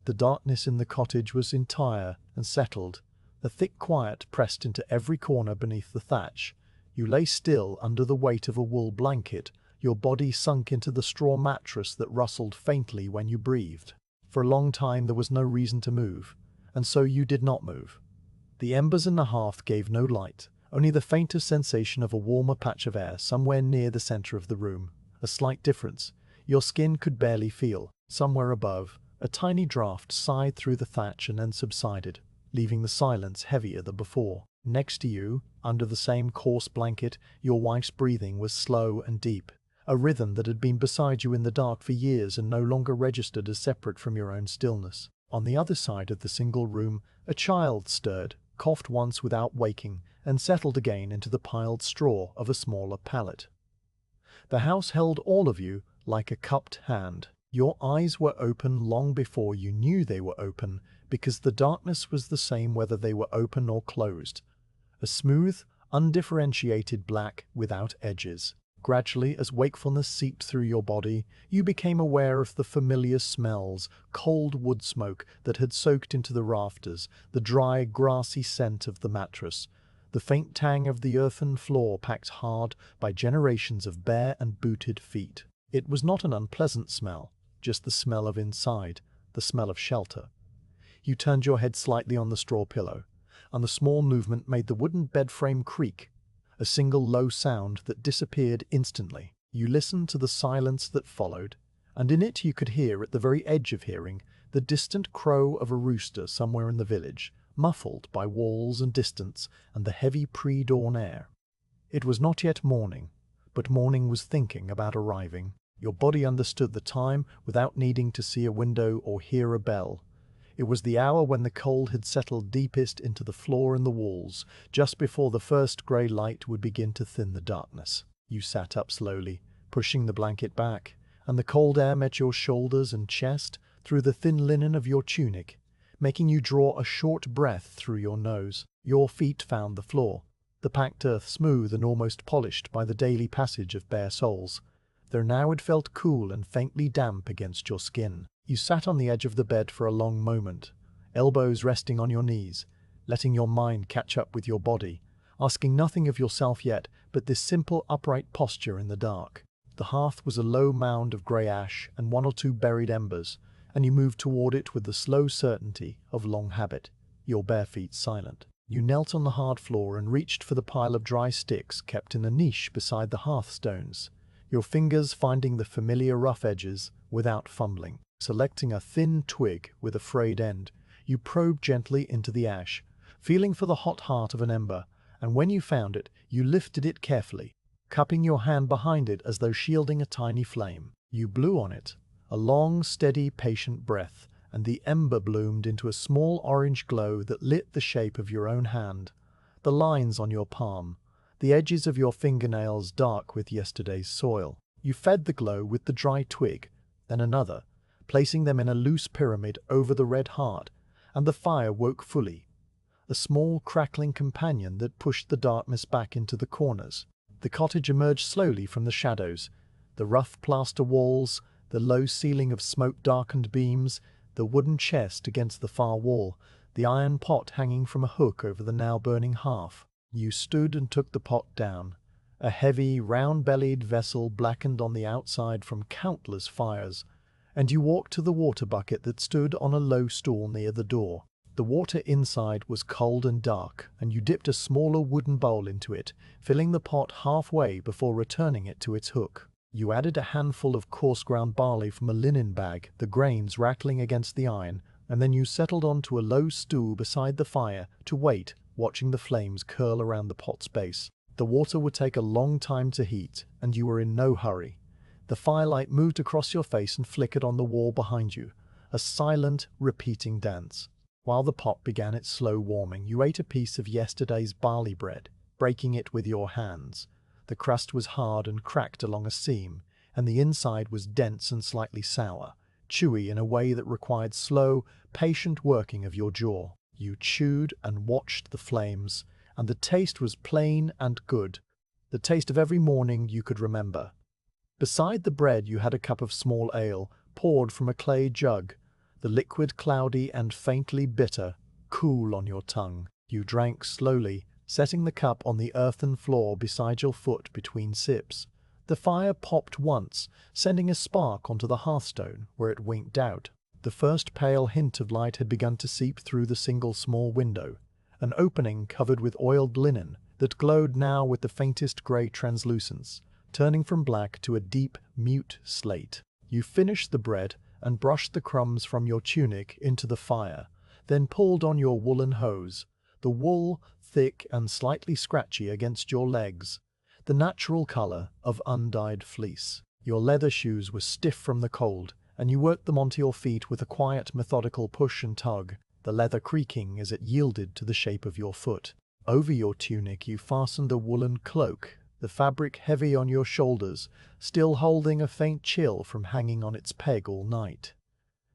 The darkness in the cottage was entire and settled. A thick quiet pressed into every corner beneath the thatch. You lay still under the weight of a wool blanket, your body sunk into the straw mattress that rustled faintly when you breathed. For a long time there was no reason to move, and so you did not move. The embers in the hearth gave no light, only the faintest sensation of a warmer patch of air somewhere near the center of the room. A slight difference your skin could barely feel. Somewhere above, a tiny draught sighed through the thatch and then subsided, leaving the silence heavier than before. Next to you, under the same coarse blanket, your wife's breathing was slow and deep, a rhythm that had been beside you in the dark for years and no longer registered as separate from your own stillness. On the other side of the single room, a child stirred, coughed once without waking, and settled again into the piled straw of a smaller pallet. The house held all of you like a cupped hand. Your eyes were open long before you knew they were open, because the darkness was the same whether they were open or closed. A smooth, undifferentiated black without edges. Gradually, as wakefulness seeped through your body, you became aware of the familiar smells, cold wood smoke that had soaked into the rafters, the dry, grassy scent of the mattress, the faint tang of the earthen floor packed hard by generations of bare and booted feet. It was not an unpleasant smell, just the smell of inside, the smell of shelter. You turned your head slightly on the straw pillow, and the small movement made the wooden bed frame creak, a single low sound that disappeared instantly. You listened to the silence that followed, and in it you could hear, at the very edge of hearing, the distant crow of a rooster somewhere in the village, muffled by walls and distance and the heavy pre-dawn air. It was not yet morning, but morning was thinking about arriving. Your body understood the time without needing to see a window or hear a bell. It was the hour when the cold had settled deepest into the floor and the walls, just before the first grey light would begin to thin the darkness. You sat up slowly, pushing the blanket back, and the cold air met your shoulders and chest through the thin linen of your tunic, making you draw a short breath through your nose. Your feet found the floor, the packed earth smooth and almost polished by the daily passage of bare soles, though now it felt cool and faintly damp against your skin. You sat on the edge of the bed for a long moment, elbows resting on your knees, letting your mind catch up with your body, asking nothing of yourself yet but this simple upright posture in the dark. The hearth was a low mound of grey ash and one or two buried embers, and you moved toward it with the slow certainty of long habit, your bare feet silent. You knelt on the hard floor and reached for the pile of dry sticks kept in a niche beside the hearthstones, your fingers finding the familiar rough edges without fumbling. Selecting a thin twig with a frayed end, you probed gently into the ash, feeling for the hot heart of an ember, and when you found it, you lifted it carefully, cupping your hand behind it as though shielding a tiny flame. You blew on it, a long, steady, patient breath, and the ember bloomed into a small orange glow that lit the shape of your own hand, the lines on your palm, the edges of your fingernails dark with yesterday's soil. You fed the glow with the dry twig, then another, placing them in a loose pyramid over the red heart, and the fire woke fully, a small crackling companion that pushed the darkness back into the corners. The cottage emerged slowly from the shadows, the rough plaster walls, the low ceiling of smoke-darkened beams, the wooden chest against the far wall, the iron pot hanging from a hook over the now-burning hearth. You stood and took the pot down, a heavy, round-bellied vessel blackened on the outside from countless fires, and you walked to the water bucket that stood on a low stool near the door. The water inside was cold and dark, and you dipped a smaller wooden bowl into it, filling the pot halfway before returning it to its hook. You added a handful of coarse ground barley from a linen bag, the grains rattling against the iron, and then you settled onto a low stool beside the fire to wait, watching the flames curl around the pot's base. The water would take a long time to heat, and you were in no hurry. The firelight moved across your face and flickered on the wall behind you, a silent, repeating dance. While the pot began its slow warming, you ate a piece of yesterday's barley bread, breaking it with your hands. The crust was hard and cracked along a seam, and the inside was dense and slightly sour, chewy in a way that required slow, patient working of your jaw. You chewed and watched the flames, and the taste was plain and good, the taste of every morning you could remember. Beside the bread you had a cup of small ale, poured from a clay jug, the liquid cloudy and faintly bitter, cool on your tongue. You drank slowly, setting the cup on the earthen floor beside your foot between sips. The fire popped once, sending a spark onto the hearthstone, where it winked out. The first pale hint of light had begun to seep through the single small window, an opening covered with oiled linen that glowed now with the faintest grey translucence, turning from black to a deep, mute slate. You finished the bread and brushed the crumbs from your tunic into the fire, then pulled on your woolen hose, the wool thick and slightly scratchy against your legs, the natural colour of undyed fleece. Your leather shoes were stiff from the cold, and you worked them onto your feet with a quiet, methodical push and tug, the leather creaking as it yielded to the shape of your foot. Over your tunic you fastened a woolen cloak, the fabric heavy on your shoulders, still holding a faint chill from hanging on its peg all night.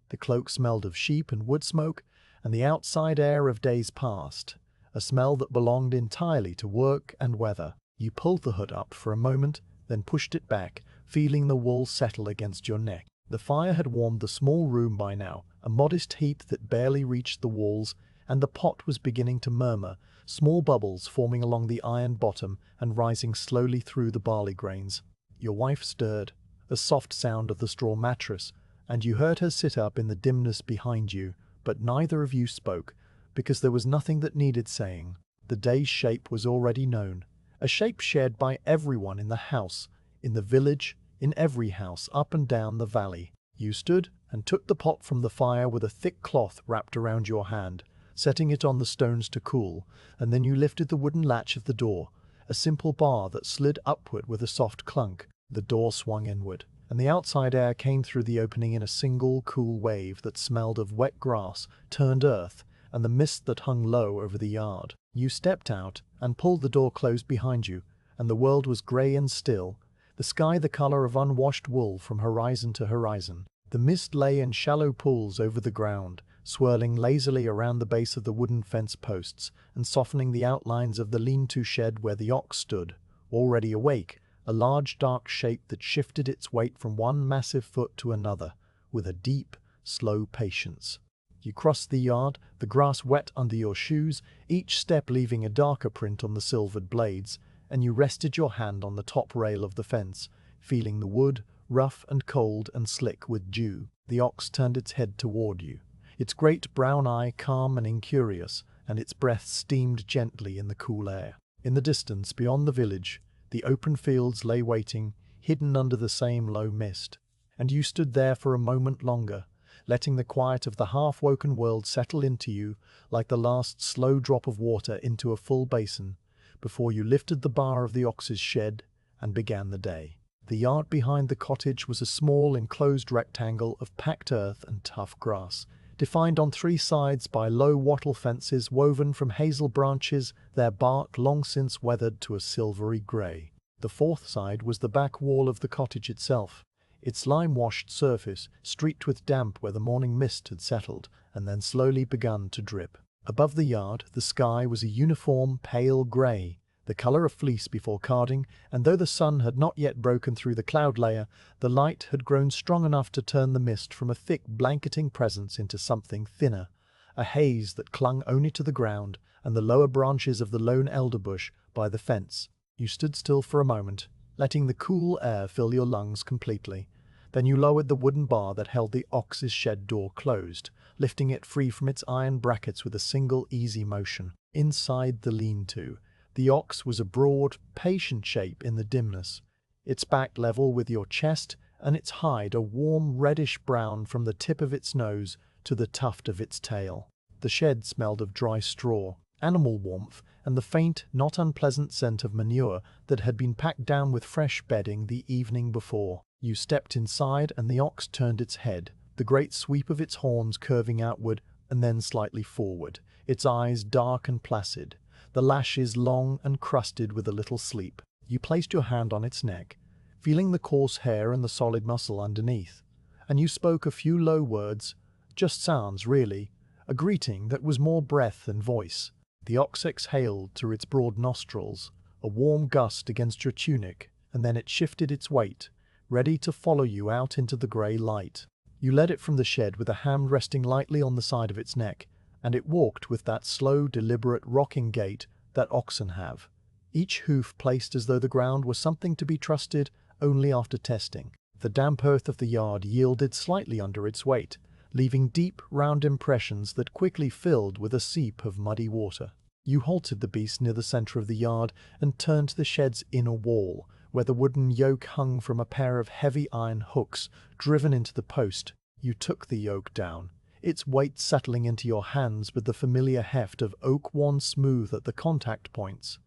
The cloak smelled of sheep and wood smoke, and the outside air of days past, a smell that belonged entirely to work and weather. You pulled the hood up for a moment, then pushed it back, feeling the wool settle against your neck. The fire had warmed the small room by now, a modest heat that barely reached the walls, and the pot was beginning to murmur, small bubbles forming along the iron bottom and rising slowly through the barley grains. Your wife stirred, a soft sound of the straw mattress, and you heard her sit up in the dimness behind you, but neither of you spoke, because there was nothing that needed saying. The day's shape was already known, a shape shared by everyone in the house, in the village, in every house up and down the valley. You stood and took the pot from the fire with a thick cloth wrapped around your hand, setting it on the stones to cool, and then you lifted the wooden latch of the door, a simple bar that slid upward with a soft clunk. The door swung inward, and the outside air came through the opening in a single cool wave that smelled of wet grass, turned earth, and the mist that hung low over the yard. You stepped out and pulled the door closed behind you, and the world was grey and still, the sky the colour of unwashed wool from horizon to horizon. The mist lay in shallow pools over the ground, swirling lazily around the base of the wooden fence posts and softening the outlines of the lean-to shed where the ox stood, already awake, a large dark shape that shifted its weight from one massive foot to another, with a deep, slow patience. You crossed the yard, the grass wet under your shoes, each step leaving a darker print on the silvered blades, and you rested your hand on the top rail of the fence, feeling the wood, rough and cold and slick with dew. The ox turned its head toward you, its great brown eye calm and incurious, and its breath steamed gently in the cool air. In the distance, beyond the village, the open fields lay waiting, hidden under the same low mist, and you stood there for a moment longer, letting the quiet of the half-woken world settle into you like the last slow drop of water into a full basin, before you lifted the bar of the ox's shed and began the day. The yard behind the cottage was a small enclosed rectangle of packed earth and tough grass, defined on three sides by low wattle fences woven from hazel branches, their bark long since weathered to a silvery grey. The fourth side was the back wall of the cottage itself, its lime-washed surface streaked with damp where the morning mist had settled and then slowly begun to drip. Above the yard, the sky was a uniform pale grey, the colour of fleece before carding, and though the sun had not yet broken through the cloud layer, the light had grown strong enough to turn the mist from a thick blanketing presence into something thinner, a haze that clung only to the ground and the lower branches of the lone elder bush by the fence. You stood still for a moment, letting the cool air fill your lungs completely. Then you lowered the wooden bar that held the ox's shed door closed, lifting it free from its iron brackets with a single easy motion. Inside the lean-to, the ox was a broad, patient shape in the dimness, its back level with your chest and its hide a warm reddish-brown from the tip of its nose to the tuft of its tail. The shed smelled of dry straw, animal warmth, and the faint, not unpleasant scent of manure that had been packed down with fresh bedding the evening before. You stepped inside and the ox turned its head, the great sweep of its horns curving outward and then slightly forward, its eyes dark and placid, the lashes long and crusted with a little sleep. You placed your hand on its neck, feeling the coarse hair and the solid muscle underneath, and you spoke a few low words, just sounds really, a greeting that was more breath than voice. The ox exhaled through its broad nostrils, a warm gust against your tunic, and then it shifted its weight, ready to follow you out into the grey light. You led it from the shed with a hand resting lightly on the side of its neck, and it walked with that slow, deliberate rocking gait that oxen have, each hoof placed as though the ground was something to be trusted only after testing. The damp earth of the yard yielded slightly under its weight, leaving deep, round impressions that quickly filled with a seep of muddy water. You halted the beast near the center of the yard and turned to the shed's inner wall, where the wooden yoke hung from a pair of heavy iron hooks driven into the post. You took the yoke down, its weight settling into your hands with the familiar heft of oak worn smooth at the contact points.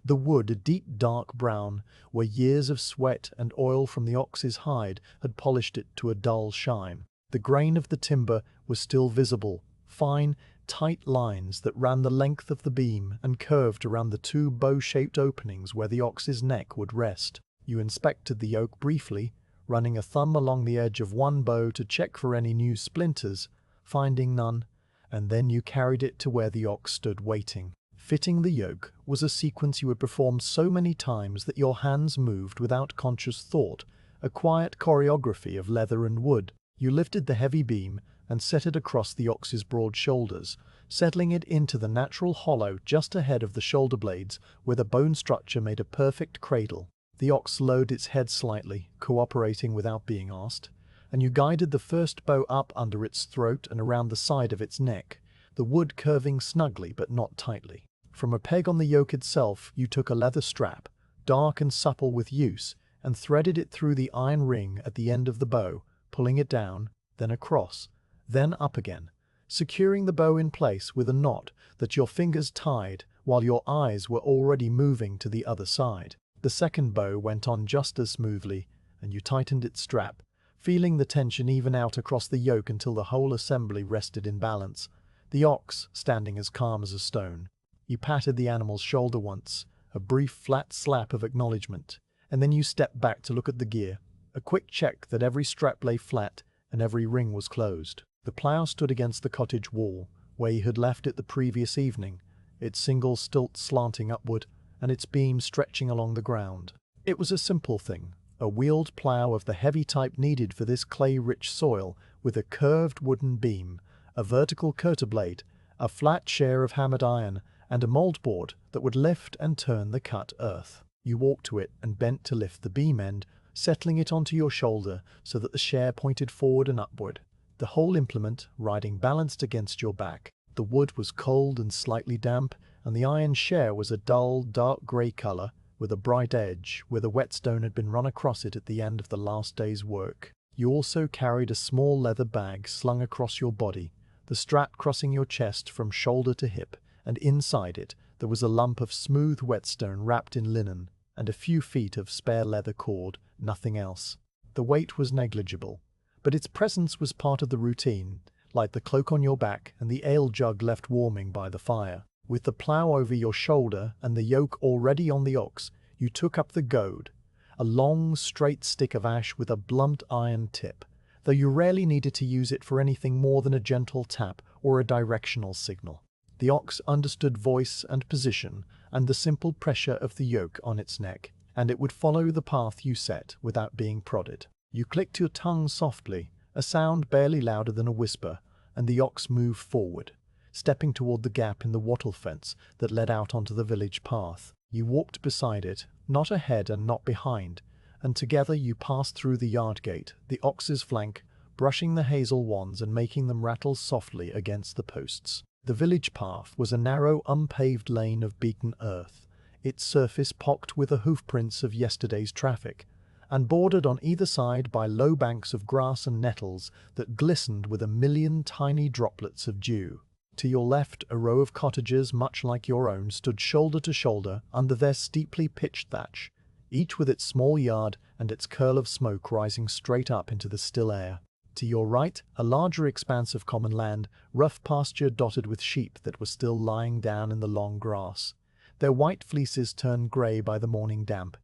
The wood, a deep dark brown, where years of sweat and oil from the ox's hide had polished it to a dull shine. The grain of the timber was still visible, fine, tight lines that ran the length of the beam and curved around the two bow-shaped openings where the ox's neck would rest. You inspected the yoke briefly, running a thumb along the edge of one bow to check for any new splinters, finding none, and then you carried it to where the ox stood waiting. Fitting the yoke was a sequence you had performed so many times that your hands moved without conscious thought, a quiet choreography of leather and wood. You lifted the heavy beam and set it across the ox's broad shoulders, settling it into the natural hollow just ahead of the shoulder blades where the bone structure made a perfect cradle. The ox lowered its head slightly, cooperating without being asked, and you guided the first bow up under its throat and around the side of its neck, the wood curving snugly but not tightly. From a peg on the yoke itself, you took a leather strap, dark and supple with use, and threaded it through the iron ring at the end of the bow, pulling it down, then across, then up again, securing the bow in place with a knot that your fingers tied while your eyes were already moving to the other side. The second bow went on just as smoothly, and you tightened its strap, feeling the tension even out across the yoke until the whole assembly rested in balance, the ox standing as calm as a stone. You patted the animal's shoulder once, a brief flat slap of acknowledgement, and then you stepped back to look at the gear, a quick check that every strap lay flat and every ring was closed. The plough stood against the cottage wall, where you had left it the previous evening, its single stilt slanting upward and its beam stretching along the ground. It was a simple thing, a wheeled plough of the heavy type needed for this clay-rich soil, with a curved wooden beam, a vertical coater blade, a flat share of hammered iron, and a moldboard that would lift and turn the cut earth. You walked to it and bent to lift the beam end, settling it onto your shoulder so that the share pointed forward and upward, the whole implement riding balanced against your back. The wood was cold and slightly damp, and the iron share was a dull, dark grey colour with a bright edge where the whetstone had been run across it at the end of the last day's work. You also carried a small leather bag slung across your body, the strap crossing your chest from shoulder to hip, and inside it there was a lump of smooth whetstone wrapped in linen, and a few feet of spare leather cord, nothing else. The weight was negligible, but its presence was part of the routine, like the cloak on your back and the ale jug left warming by the fire. With the plough over your shoulder and the yoke already on the ox, you took up the goad, a long, straight stick of ash with a blunt iron tip, though you rarely needed to use it for anything more than a gentle tap or a directional signal. The ox understood voice and position and the simple pressure of the yoke on its neck, and it would follow the path you set without being prodded. You clicked your tongue softly, a sound barely louder than a whisper, and the ox moved forward, stepping toward the gap in the wattle fence that led out onto the village path. You walked beside it, not ahead and not behind, and together you passed through the yard gate, the ox's flank, brushing the hazel wands and making them rattle softly against the posts. The village path was a narrow, unpaved lane of beaten earth, its surface pocked with the hoofprints of yesterday's traffic, and bordered on either side by low banks of grass and nettles that glistened with a million tiny droplets of dew. To your left, a row of cottages much like your own stood shoulder to shoulder under their steeply pitched thatch, each with its small yard and its curl of smoke rising straight up into the still air. To your right, a larger expanse of common land, rough pasture dotted with sheep that were still lying down in the long grass, their white fleeces turned grey by the morning damp.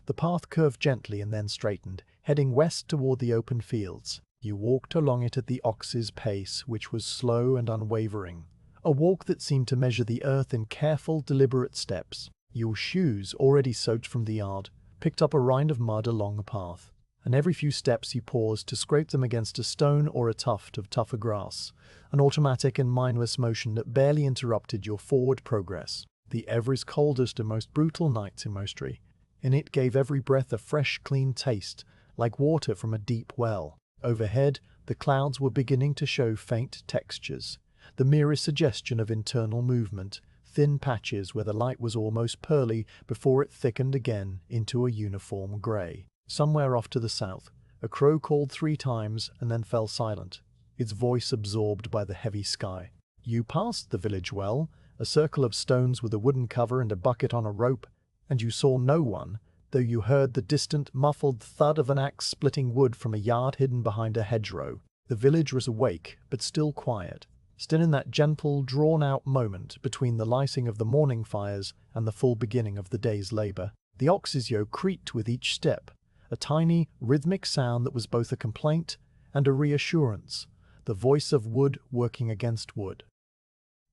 The path curved gently and then straightened, heading west toward the open fields. You walked along it at the ox's pace, which was slow and unwavering, a walk that seemed to measure the earth in careful, deliberate steps. Your shoes, already soaked from the yard, picked up a rind of mud along the path, and every few steps you paused to scrape them against a stone or a tuft of tougher grass, an automatic and mindless motion that barely interrupted your forward progress. The ever's coldest and most brutal nights in Mostry, and it gave every breath a fresh, clean taste, like water from a deep well. Overhead, the clouds were beginning to show faint textures, the merest suggestion of internal movement, thin patches where the light was almost pearly before it thickened again into a uniform grey. Somewhere off to the south, a crow called 3 times and then fell silent, its voice absorbed by the heavy sky. You passed the village well, a circle of stones with a wooden cover and a bucket on a rope, and you saw no one, though you heard the distant, muffled thud of an axe splitting wood from a yard hidden behind a hedgerow. The village was awake, but still quiet, still in that gentle, drawn-out moment between the lighting of the morning fires and the full beginning of the day's labour. The ox's yoke creaked with each step, a tiny, rhythmic sound that was both a complaint and a reassurance, the voice of wood working against wood.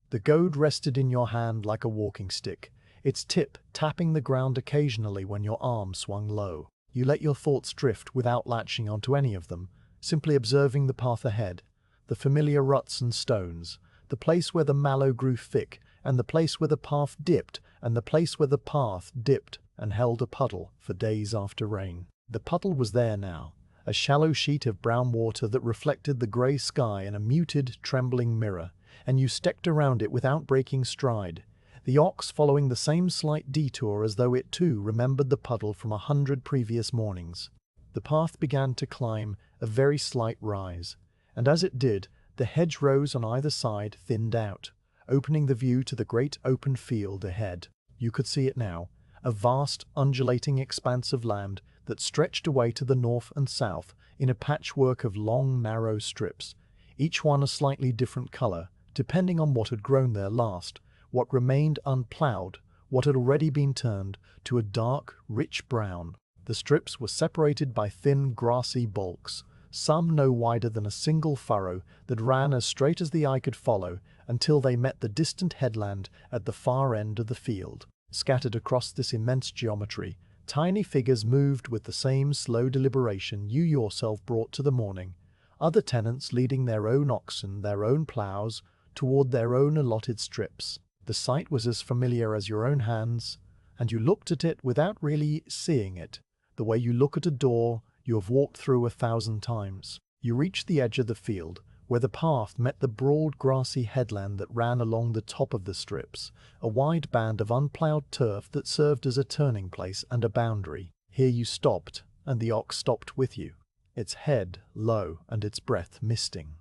The goad rested in your hand like a walking stick, its tip tapping the ground occasionally when your arm swung low. You let your thoughts drift without latching onto any of them, simply observing the path ahead, the familiar ruts and stones, the place where the mallow grew thick, and the place where the path dipped, and the place where the path dipped and held a puddle for days after rain. The puddle was there now, a shallow sheet of brown water that reflected the grey sky in a muted, trembling mirror, and you stepped around it without breaking stride, the ox following the same slight detour as though it too remembered the puddle from 100 previous mornings. The path began to climb a very slight rise, and as it did, the hedgerows on either side thinned out, opening the view to the great open field ahead. You could see it now, a vast, undulating expanse of land that stretched away to the north and south in a patchwork of long, narrow strips, each one a slightly different colour, depending on what had grown there last, what remained unploughed, what had already been turned to a dark, rich brown. The strips were separated by thin, grassy bulks, some no wider than a single furrow that ran as straight as the eye could follow until they met the distant headland at the far end of the field. Scattered across this immense geometry, tiny figures moved with the same slow deliberation you yourself brought to the morning, other tenants leading their own oxen, their own ploughs, toward their own allotted strips. The sight was as familiar as your own hands, and you looked at it without really seeing it, the way you look at a door you have walked through 1,000 times. You reached the edge of the field, where the path met the broad grassy headland that ran along the top of the strips, a wide band of unploughed turf that served as a turning place and a boundary. Here you stopped, and the ox stopped with you, its head low and its breath misting.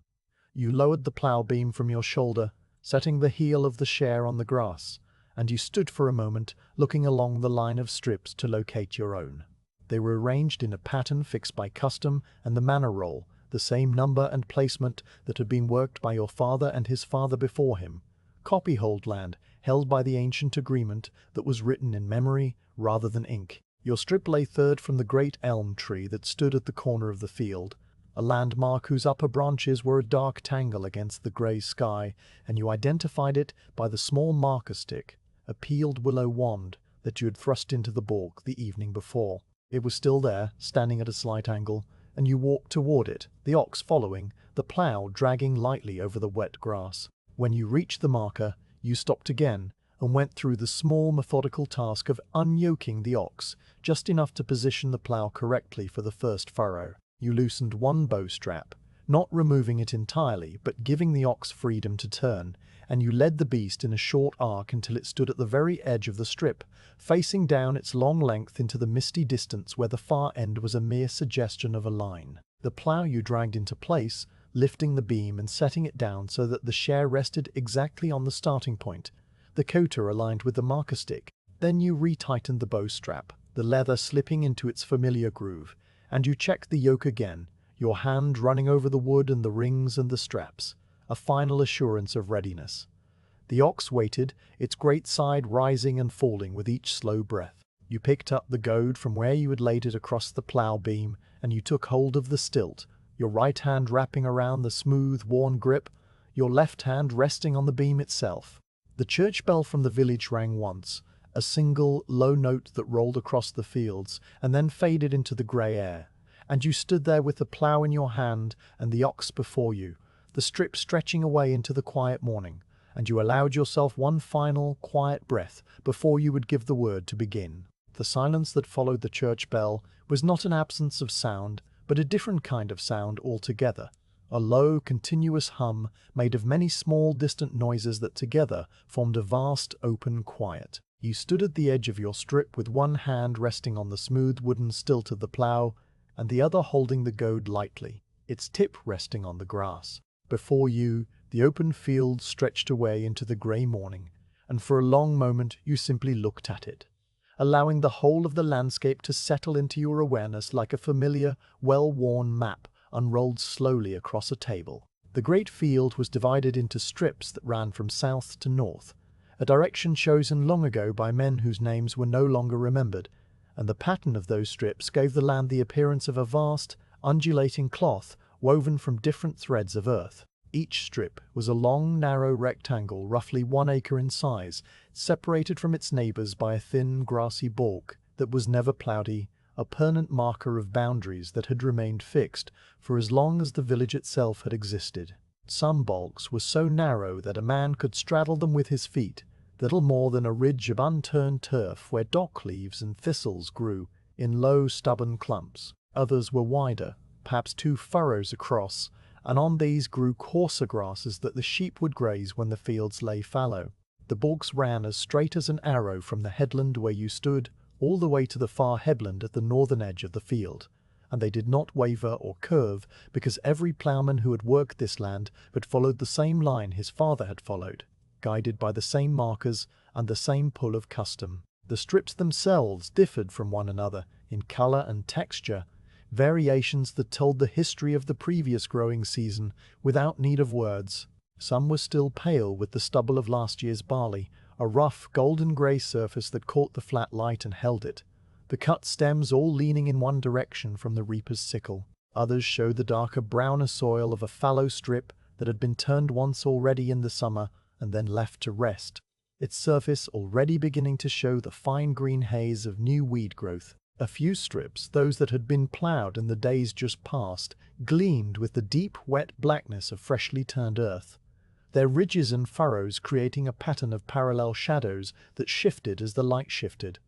You lowered the plough beam from your shoulder, setting the heel of the share on the grass, and you stood for a moment looking along the line of strips to locate your own. They were arranged in a pattern fixed by custom and the manor roll, the same number and placement that had been worked by your father and his father before him. Copyhold land held by the ancient agreement that was written in memory rather than ink. Your strip lay third from the great elm tree that stood at the corner of the field, a landmark whose upper branches were a dark tangle against the grey sky, and you identified it by the small marker stick, a peeled willow wand that you had thrust into the balk the evening before. It was still there, standing at a slight angle, and you walked toward it, the ox following, the plough dragging lightly over the wet grass. When you reached the marker, you stopped again, and went through the small methodical task of unyoking the ox, just enough to position the plough correctly for the first furrow. You loosened one bow strap, not removing it entirely, but giving the ox freedom to turn, and you led the beast in a short arc until it stood at the very edge of the strip, facing down its long length into the misty distance where the far end was a mere suggestion of a line. The plough you dragged into place, lifting the beam and setting it down so that the share rested exactly on the starting point, the coulter aligned with the marker stick. Then you retightened the bow strap, the leather slipping into its familiar groove, and you checked the yoke again, your hand running over the wood and the rings and the straps, a final assurance of readiness. The ox waited, its great side rising and falling with each slow breath. You picked up the goad from where you had laid it across the plough beam, and you took hold of the stilt, your right hand wrapping around the smooth, worn grip, your left hand resting on the beam itself. The church bell from the village rang once, a single, low note that rolled across the fields and then faded into the grey air, and you stood there with the plough in your hand and the ox before you, the strip stretching away into the quiet morning, and you allowed yourself one final, quiet breath before you would give the word to begin. The silence that followed the church bell was not an absence of sound, but a different kind of sound altogether. A low, continuous hum made of many small, distant noises that together formed a vast, open quiet. You stood at the edge of your strip with one hand resting on the smooth wooden stilt of the plough, and the other holding the goad lightly, its tip resting on the grass. Before you, the open field stretched away into the grey morning, and for a long moment you simply looked at it, allowing the whole of the landscape to settle into your awareness like a familiar, well-worn map unrolled slowly across a table. The great field was divided into strips that ran from south to north, a direction chosen long ago by men whose names were no longer remembered, and the pattern of those strips gave the land the appearance of a vast, undulating cloth woven from different threads of earth. Each strip was a long, narrow rectangle roughly 1 acre in size, separated from its neighbours by a thin, grassy balk that was never ploughed, a permanent marker of boundaries that had remained fixed for as long as the village itself had existed. Some balks were so narrow that a man could straddle them with his feet, little more than a ridge of unturned turf where dock leaves and thistles grew in low, stubborn clumps. Others were wider, perhaps 2 furrows across, and on these grew coarser grasses that the sheep would graze when the fields lay fallow. The balks ran as straight as an arrow from the headland where you stood all the way to the far headland at the northern edge of the field, and they did not waver or curve because every ploughman who had worked this land had followed the same line his father had followed, guided by the same markers and the same pull of custom. The strips themselves differed from one another in colour and texture, variations that told the history of the previous growing season without need of words. Some were still pale with the stubble of last year's barley, a rough golden-grey surface that caught the flat light and held it, the cut stems all leaning in one direction from the reaper's sickle. Others showed the darker, browner soil of a fallow strip that had been turned once already in the summer and then left to rest, its surface already beginning to show the fine green haze of new weed growth. A few strips, those that had been ploughed in the days just past, gleamed with the deep, wet blackness of freshly turned earth, their ridges and furrows creating a pattern of parallel shadows that shifted as the light shifted,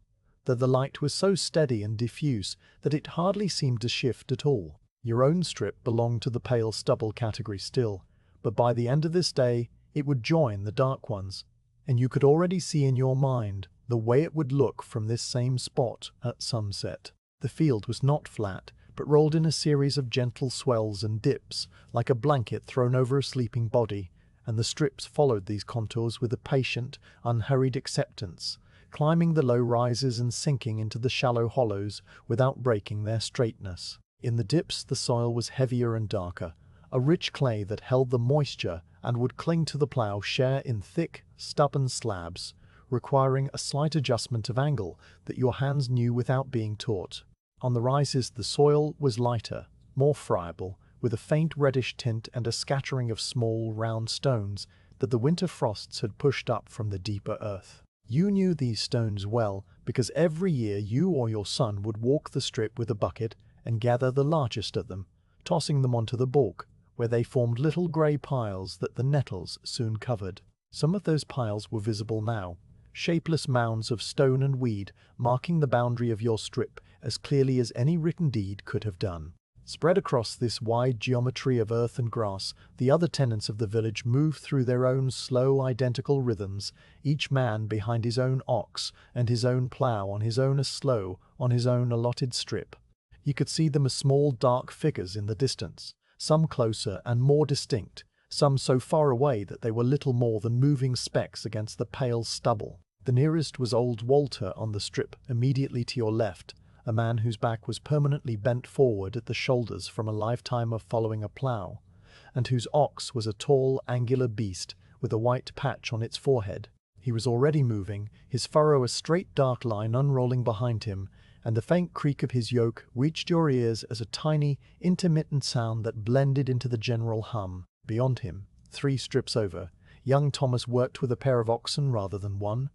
though the light was so steady and diffuse that it hardly seemed to shift at all. Your own strip belonged to the pale stubble category still, but by the end of this day it would join the dark ones, and you could already see in your mind the way it would look from this same spot at sunset. The field was not flat, but rolled in a series of gentle swells and dips, like a blanket thrown over a sleeping body, and the strips followed these contours with a patient, unhurried acceptance, climbing the low rises and sinking into the shallow hollows without breaking their straightness. In the dips the soil was heavier and darker, a rich clay that held the moisture and would cling to the plough share in thick, stubborn slabs, requiring a slight adjustment of angle that your hands knew without being taught. On the rises the soil was lighter, more friable, with a faint reddish tint and a scattering of small, round stones that the winter frosts had pushed up from the deeper earth. You knew these stones well because every year you or your son would walk the strip with a bucket and gather the largest of them, tossing them onto the balk, where they formed little grey piles that the nettles soon covered. Some of those piles were visible now, shapeless mounds of stone and weed marking the boundary of your strip as clearly as any written deed could have done. Spread across this wide geometry of earth and grass, the other tenants of the village moved through their own slow, identical rhythms, each man behind his own ox and his own plough on his own allotted strip. You could see them as small, dark figures in the distance, some closer and more distinct, some so far away that they were little more than moving specks against the pale stubble. The nearest was old Walter on the strip immediately to your left, a man whose back was permanently bent forward at the shoulders from a lifetime of following a plough, and whose ox was a tall, angular beast with a white patch on its forehead. He was already moving, his furrow a straight dark line unrolling behind him, and the faint creak of his yoke reached your ears as a tiny, intermittent sound that blended into the general hum. Beyond him, 3 strips over, young Thomas worked with a pair of oxen rather than one,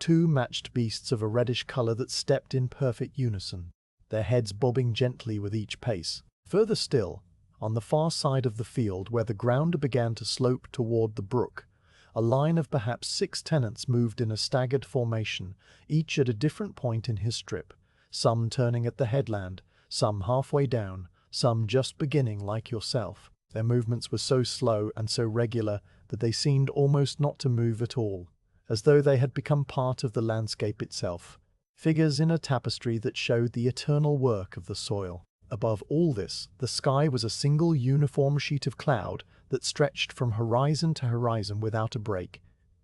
2 matched beasts of a reddish colour that stepped in perfect unison. their heads bobbing gently with each pace. Further still, on the far side of the field where the ground began to slope toward the brook, a line of perhaps 6 tenants moved in a staggered formation, each at a different point in his strip, some turning at the headland, some halfway down, some just beginning like yourself. Their movements were so slow and so regular that they seemed almost not to move at all, as though they had become part of the landscape itself, figures in a tapestry that showed the eternal work of the soil. Above all this, the sky was a single uniform sheet of cloud that stretched from horizon to horizon without a break,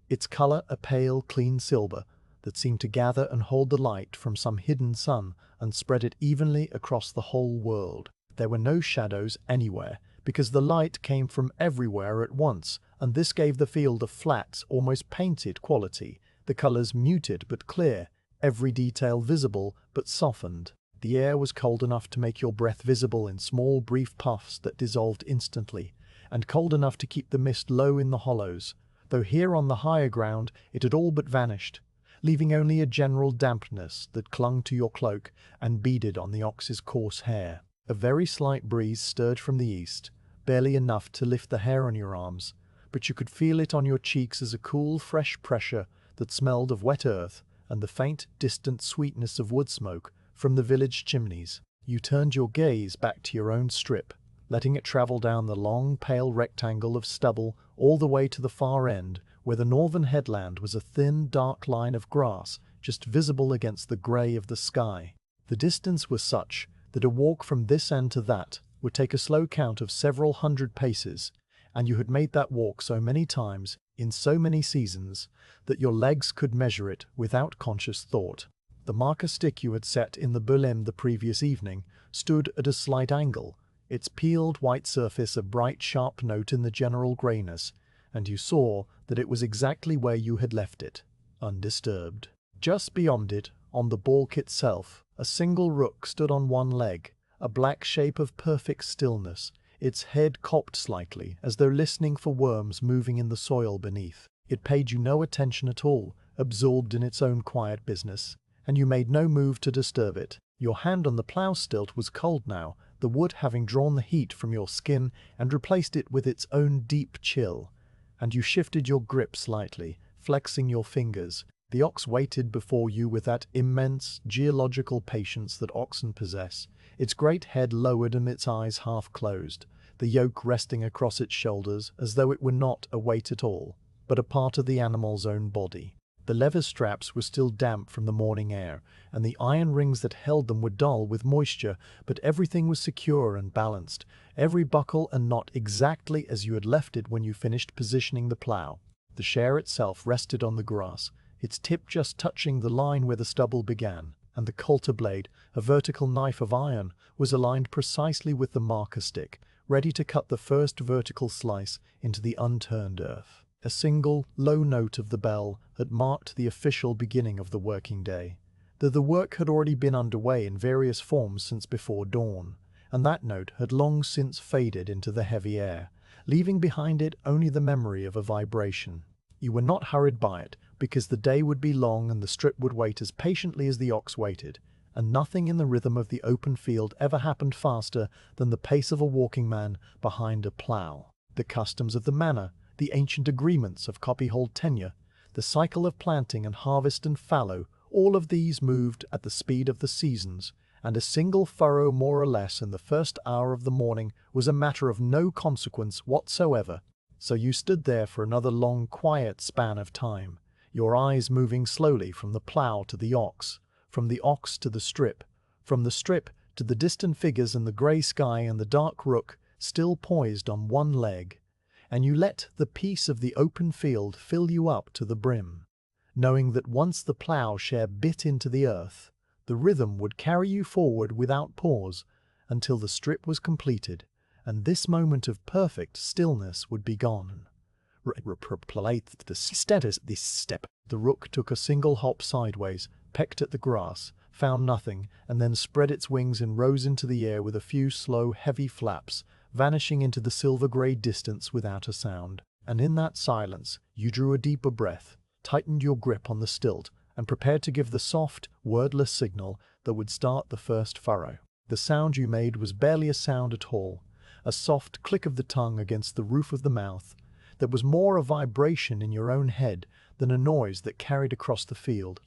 its color a pale, clean silver that seemed to gather and hold the light from some hidden sun and spread it evenly across the whole world. There were no shadows anywhere, because the light came from everywhere at once, and this gave the field a flat, almost painted quality, the colors muted but clear, every detail visible but softened. The air was cold enough to make your breath visible in small, brief puffs that dissolved instantly, and cold enough to keep the mist low in the hollows, though here on the higher ground it had all but vanished, leaving only a general dampness that clung to your cloak and beaded on the ox's coarse hair. A very slight breeze stirred from the east, barely enough to lift the hair on your arms, but you could feel it on your cheeks as a cool, fresh pressure that smelled of wet earth and the faint, distant sweetness of wood smoke from the village chimneys. You turned your gaze back to your own strip, letting it travel down the long, pale rectangle of stubble all the way to the far end, where the northern headland was a thin, dark line of grass just visible against the grey of the sky. The distance was such that a walk from this end to that would take a slow count of several hundred paces, and you had made that walk so many times, in so many seasons, that your legs could measure it without conscious thought. The marker stick you had set in the berlin the previous evening stood at a slight angle, its peeled white surface a bright sharp note in the general greyness, and you saw that it was exactly where you had left it, undisturbed. Just beyond it, on the balk itself, a single rook stood on one leg, a black shape of perfect stillness, its head cocked slightly, as though listening for worms moving in the soil beneath. It paid you no attention at all, absorbed in its own quiet business, and you made no move to disturb it. Your hand on the plough stilt was cold now, the wood having drawn the heat from your skin and replaced it with its own deep chill, and you shifted your grip slightly, flexing your fingers. The ox waited before you with that immense, geological patience that oxen possess, its great head lowered and its eyes half closed, the yoke resting across its shoulders as though it were not a weight at all, but a part of the animal's own body. The leather straps were still damp from the morning air, and the iron rings that held them were dull with moisture, but everything was secure and balanced, every buckle and knot exactly as you had left it when you finished positioning the plough. The share itself rested on the grass, its tip just touching the line where the stubble began, and the coulter blade, a vertical knife of iron, was aligned precisely with the marker stick, ready to cut the first vertical slice into the unturned earth. A single, low note of the bell had marked the official beginning of the working day, though the work had already been underway in various forms since before dawn, and that note had long since faded into the heavy air, leaving behind it only the memory of a vibration. You were not hurried by it, because the day would be long and the strip would wait as patiently as the ox waited, and nothing in the rhythm of the open field ever happened faster than the pace of a walking man behind a plough. The customs of the manor, the ancient agreements of copyhold tenure, the cycle of planting and harvest and fallow, all of these moved at the speed of the seasons, and a single furrow more or less in the first hour of the morning was a matter of no consequence whatsoever. So you stood there for another long, quiet span of time, your eyes moving slowly from the plough to the ox, from the ox to the strip, from the strip to the distant figures in the grey sky and the dark rook still poised on one leg, and you let the peace of the open field fill you up to the brim, knowing that once the ploughshare bit into the earth, the rhythm would carry you forward without pause until the strip was completed, and this moment of perfect stillness would be gone. This step. The rook took a single hop sideways, pecked at the grass, found nothing, and then spread its wings and rose into the air with a few slow, heavy flaps, vanishing into the silver-grey distance without a sound. And in that silence, you drew a deeper breath, tightened your grip on the stilt, and prepared to give the soft, wordless signal that would start the first furrow. The sound you made was barely a sound at all, a soft click of the tongue against the roof of the mouth that was more a vibration in your own head than a noise that carried across the field.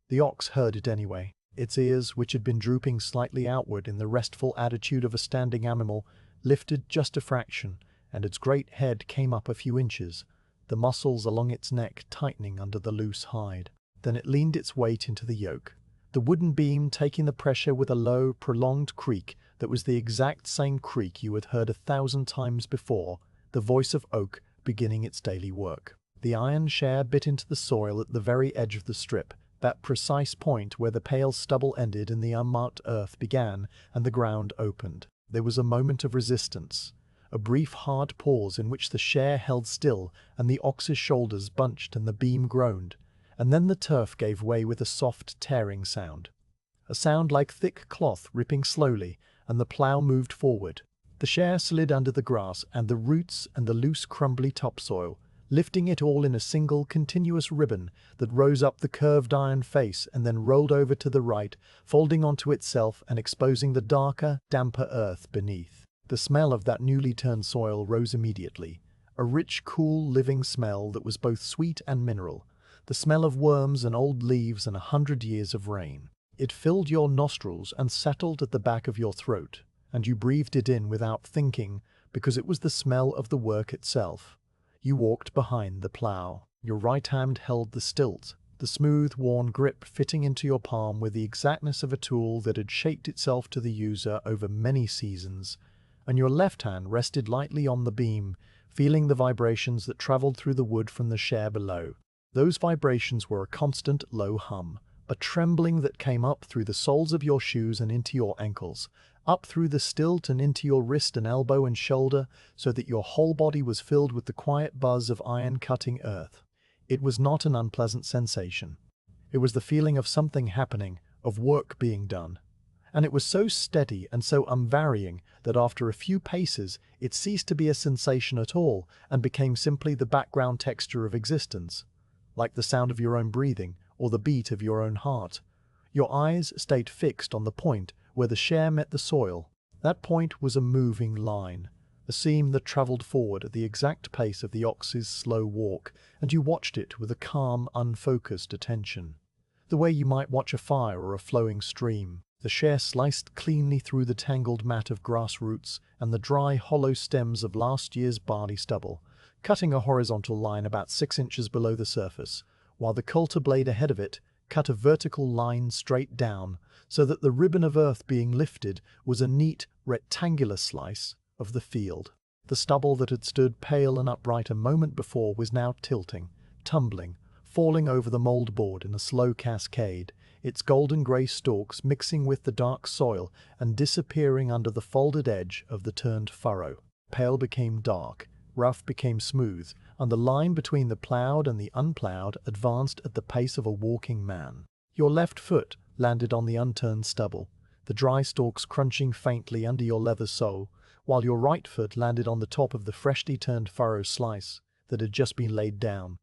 The ox heard it anyway. Its ears, which had been drooping slightly outward in the restful attitude of a standing animal, lifted just a fraction, and its great head came up a few inches, the muscles along its neck tightening under the loose hide. Then it leaned its weight into the yoke, the wooden beam taking the pressure with a low, prolonged creak that was the exact same creak you had heard 1,000 times before, the voice of oak beginning its daily work. The iron share bit into the soil at the very edge of the strip, that precise point where the pale stubble ended and the unmarked earth began and the ground opened. There was a moment of resistance, a brief hard pause in which the share held still and the ox's shoulders bunched and the beam groaned, and then the turf gave way with a soft tearing sound. A sound like thick cloth ripping slowly, and the plough moved forward. The share slid under the grass and the roots and the loose crumbly topsoil, lifting it all in a single continuous ribbon that rose up the curved iron face and then rolled over to the right, folding onto itself and exposing the darker, damper earth beneath. The smell of that newly turned soil rose immediately, a rich, cool, living smell that was both sweet and mineral, the smell of worms and old leaves and 100 years of rain. It filled your nostrils and settled at the back of your throat, and you breathed it in without thinking because it was the smell of the work itself. You walked behind the plough. Your right hand held the stilt, the smooth, worn grip fitting into your palm with the exactness of a tool that had shaped itself to the user over many seasons, and your left hand rested lightly on the beam, feeling the vibrations that traveled through the wood from the share below. Those vibrations were a constant low hum, a trembling that came up through the soles of your shoes and into your ankles, up through the stilt and into your wrist and elbow and shoulder, so that your whole body was filled with the quiet buzz of iron cutting earth. It was not an unpleasant sensation. It was the feeling of something happening, of work being done. And it was so steady and so unvarying that after a few paces it ceased to be a sensation at all and became simply the background texture of existence, like the sound of your own breathing or the beat of your own heart. Your eyes stayed fixed on the point where the share met the soil. That point was a moving line, a seam that travelled forward at the exact pace of the ox's slow walk, and you watched it with a calm, unfocused attention, the way you might watch a fire or a flowing stream. The share sliced cleanly through the tangled mat of grass roots and the dry, hollow stems of last year's barley stubble, cutting a horizontal line about 6 inches below the surface, while the coulter blade ahead of it cut a vertical line straight down, so that the ribbon of earth being lifted was a neat, rectangular slice of the field. The stubble that had stood pale and upright a moment before was now tilting, tumbling, falling over the moldboard in a slow cascade, its golden grey stalks mixing with the dark soil and disappearing under the folded edge of the turned furrow. Pale became dark, rough became smooth, and the line between the ploughed and the unploughed advanced at the pace of a walking man. Your left foot landed on the unturned stubble, the dry stalks crunching faintly under your leather sole, while your right foot landed on the top of the freshly turned furrow slice that had just been laid down,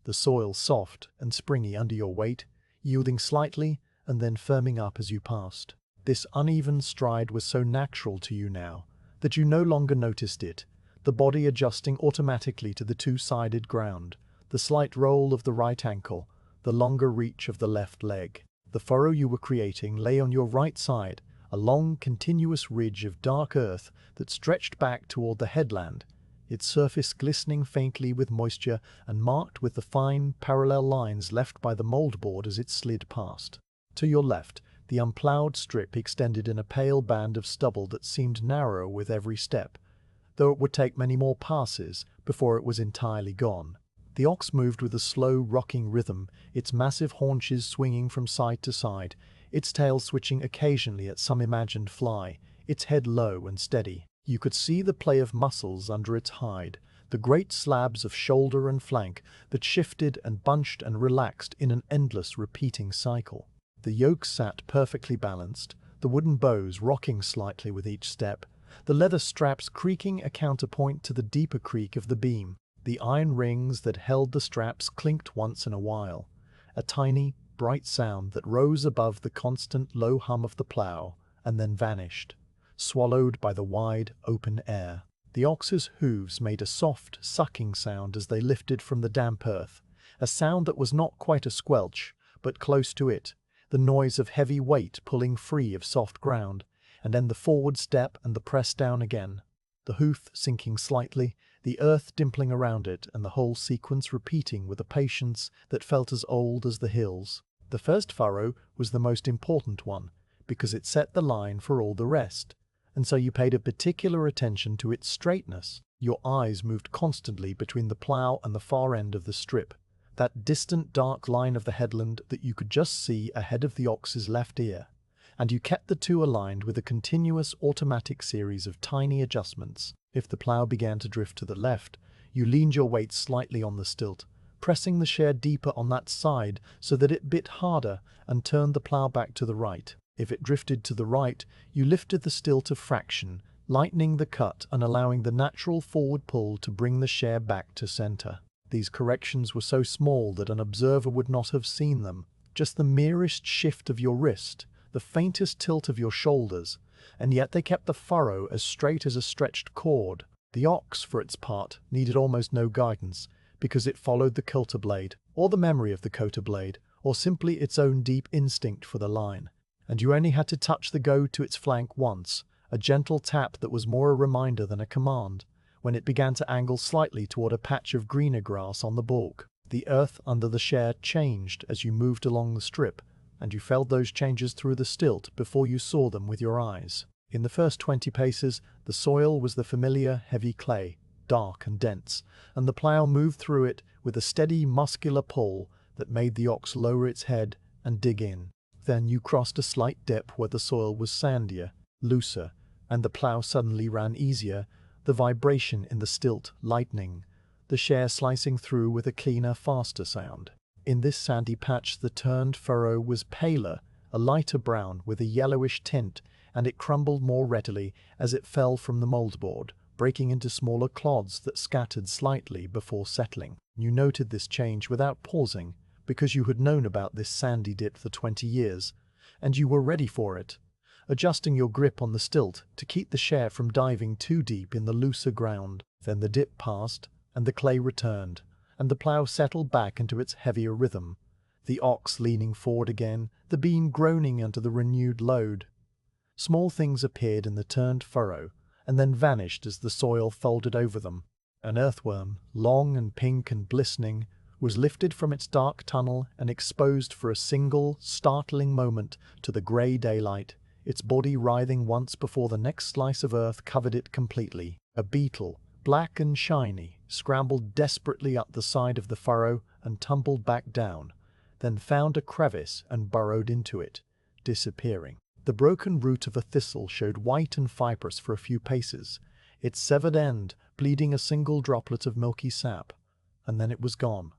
the soil soft and springy under your weight, yielding slightly and then firming up as you passed. This uneven stride was so natural to you now that you no longer noticed it, the body adjusting automatically to the two-sided ground, the slight roll of the right ankle, the longer reach of the left leg. The furrow you were creating lay on your right side, a long, continuous ridge of dark earth that stretched back toward the headland, its surface glistening faintly with moisture and marked with the fine, parallel lines left by the moldboard as it slid past. To your left, the unploughed strip extended in a pale band of stubble that seemed narrower with every step, though it would take many more passes before it was entirely gone. The ox moved with a slow, rocking rhythm, its massive haunches swinging from side to side, its tail switching occasionally at some imagined fly, its head low and steady. You could see the play of muscles under its hide, the great slabs of shoulder and flank that shifted and bunched and relaxed in an endless repeating cycle. The yoke sat perfectly balanced, the wooden bows rocking slightly with each step, the leather straps creaking a counterpoint to the deeper creak of the beam. The iron rings that held the straps clinked once in a while, a tiny, bright sound that rose above the constant low hum of the plough and then vanished, swallowed by the wide, open air. The ox's hooves made a soft, sucking sound as they lifted from the damp earth, a sound that was not quite a squelch, but close to it, the noise of heavy weight pulling free of soft ground, and then the forward step and the press down again, the hoof sinking slightly, the earth dimpling around it, and the whole sequence repeating with a patience that felt as old as the hills. The first furrow was the most important one, because it set the line for all the rest, and so you paid a particular attention to its straightness. Your eyes moved constantly between the plough and the far end of the strip, that distant dark line of the headland that you could just see ahead of the ox's left ear, and you kept the two aligned with a continuous automatic series of tiny adjustments. If the plough began to drift to the left, you leaned your weight slightly on the stilt, pressing the share deeper on that side so that it bit harder, and turned the plough back to the right. If it drifted to the right, you lifted the stilt a fraction, lightening the cut and allowing the natural forward pull to bring the share back to center. These corrections were so small that an observer would not have seen them, just the merest shift of your wrist, the faintest tilt of your shoulders, and yet they kept the furrow as straight as a stretched cord. The ox, for its part, needed almost no guidance, because it followed the coulter blade, or the memory of the coulter blade, or simply its own deep instinct for the line. And you only had to touch the goad to its flank once, a gentle tap that was more a reminder than a command, when it began to angle slightly toward a patch of greener grass on the balk. The earth under the share changed as you moved along the strip, and you felt those changes through the stilt before you saw them with your eyes. In the first 20 paces, the soil was the familiar heavy clay, dark and dense, and the plough moved through it with a steady muscular pull that made the ox lower its head and dig in. Then you crossed a slight dip where the soil was sandier, looser, and the plough suddenly ran easier, the vibration in the stilt lightening, the share slicing through with a cleaner, faster sound. In this sandy patch the turned furrow was paler, a lighter brown with a yellowish tint, and it crumbled more readily as it fell from the mouldboard, breaking into smaller clods that scattered slightly before settling. You noted this change without pausing, because you had known about this sandy dip for 20 years, and you were ready for it, adjusting your grip on the stilt to keep the share from diving too deep in the looser ground. Then the dip passed, and the clay returned, and the plough settled back into its heavier rhythm, the ox leaning forward again, the beam groaning under the renewed load. Small things appeared in the turned furrow, and then vanished as the soil folded over them. An earthworm, long and pink and glistening, was lifted from its dark tunnel and exposed for a single, startling moment to the grey daylight, its body writhing once before the next slice of earth covered it completely. A beetle, black and shiny, scrambled desperately up the side of the furrow and tumbled back down, then found a crevice and burrowed into it, disappearing. The broken root of a thistle showed white and fibrous for a few paces, its severed end bleeding a single droplet of milky sap, and then it was gone,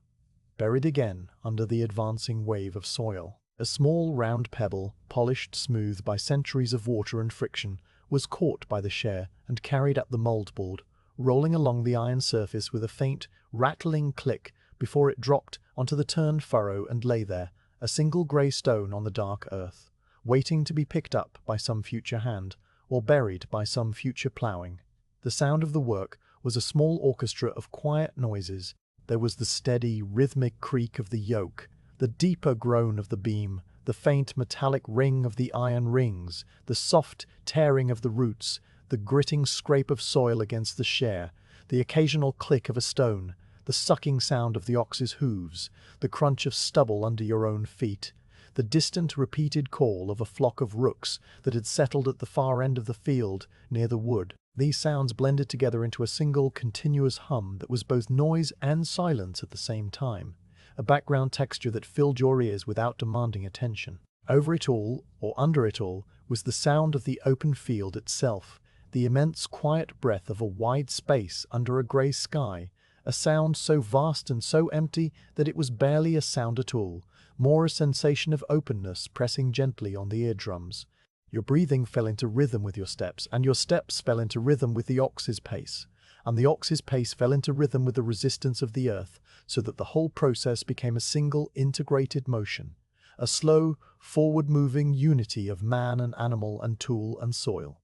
buried again under the advancing wave of soil. A small round pebble, polished smooth by centuries of water and friction, was caught by the share and carried up the mouldboard, rolling along the iron surface with a faint, rattling click before it dropped onto the turned furrow and lay there, a single grey stone on the dark earth, waiting to be picked up by some future hand, or buried by some future ploughing. The sound of the work was a small orchestra of quiet noises. There was the steady, rhythmic creak of the yoke, the deeper groan of the beam, the faint metallic ring of the iron rings, the soft tearing of the roots, the gritting scrape of soil against the share, the occasional click of a stone, the sucking sound of the ox's hooves, the crunch of stubble under your own feet, the distant repeated call of a flock of rooks that had settled at the far end of the field near the wood. These sounds blended together into a single continuous hum that was both noise and silence at the same time, a background texture that filled your ears without demanding attention. Over it all, or under it all, was the sound of the open field itself, the immense quiet breath of a wide space under a grey sky, a sound so vast and so empty that it was barely a sound at all, more a sensation of openness pressing gently on the eardrums. Your breathing fell into rhythm with your steps, and your steps fell into rhythm with the ox's pace, and the ox's pace fell into rhythm with the resistance of the earth, so that the whole process became a single integrated motion, a slow, forward-moving unity of man and animal and tool and soil.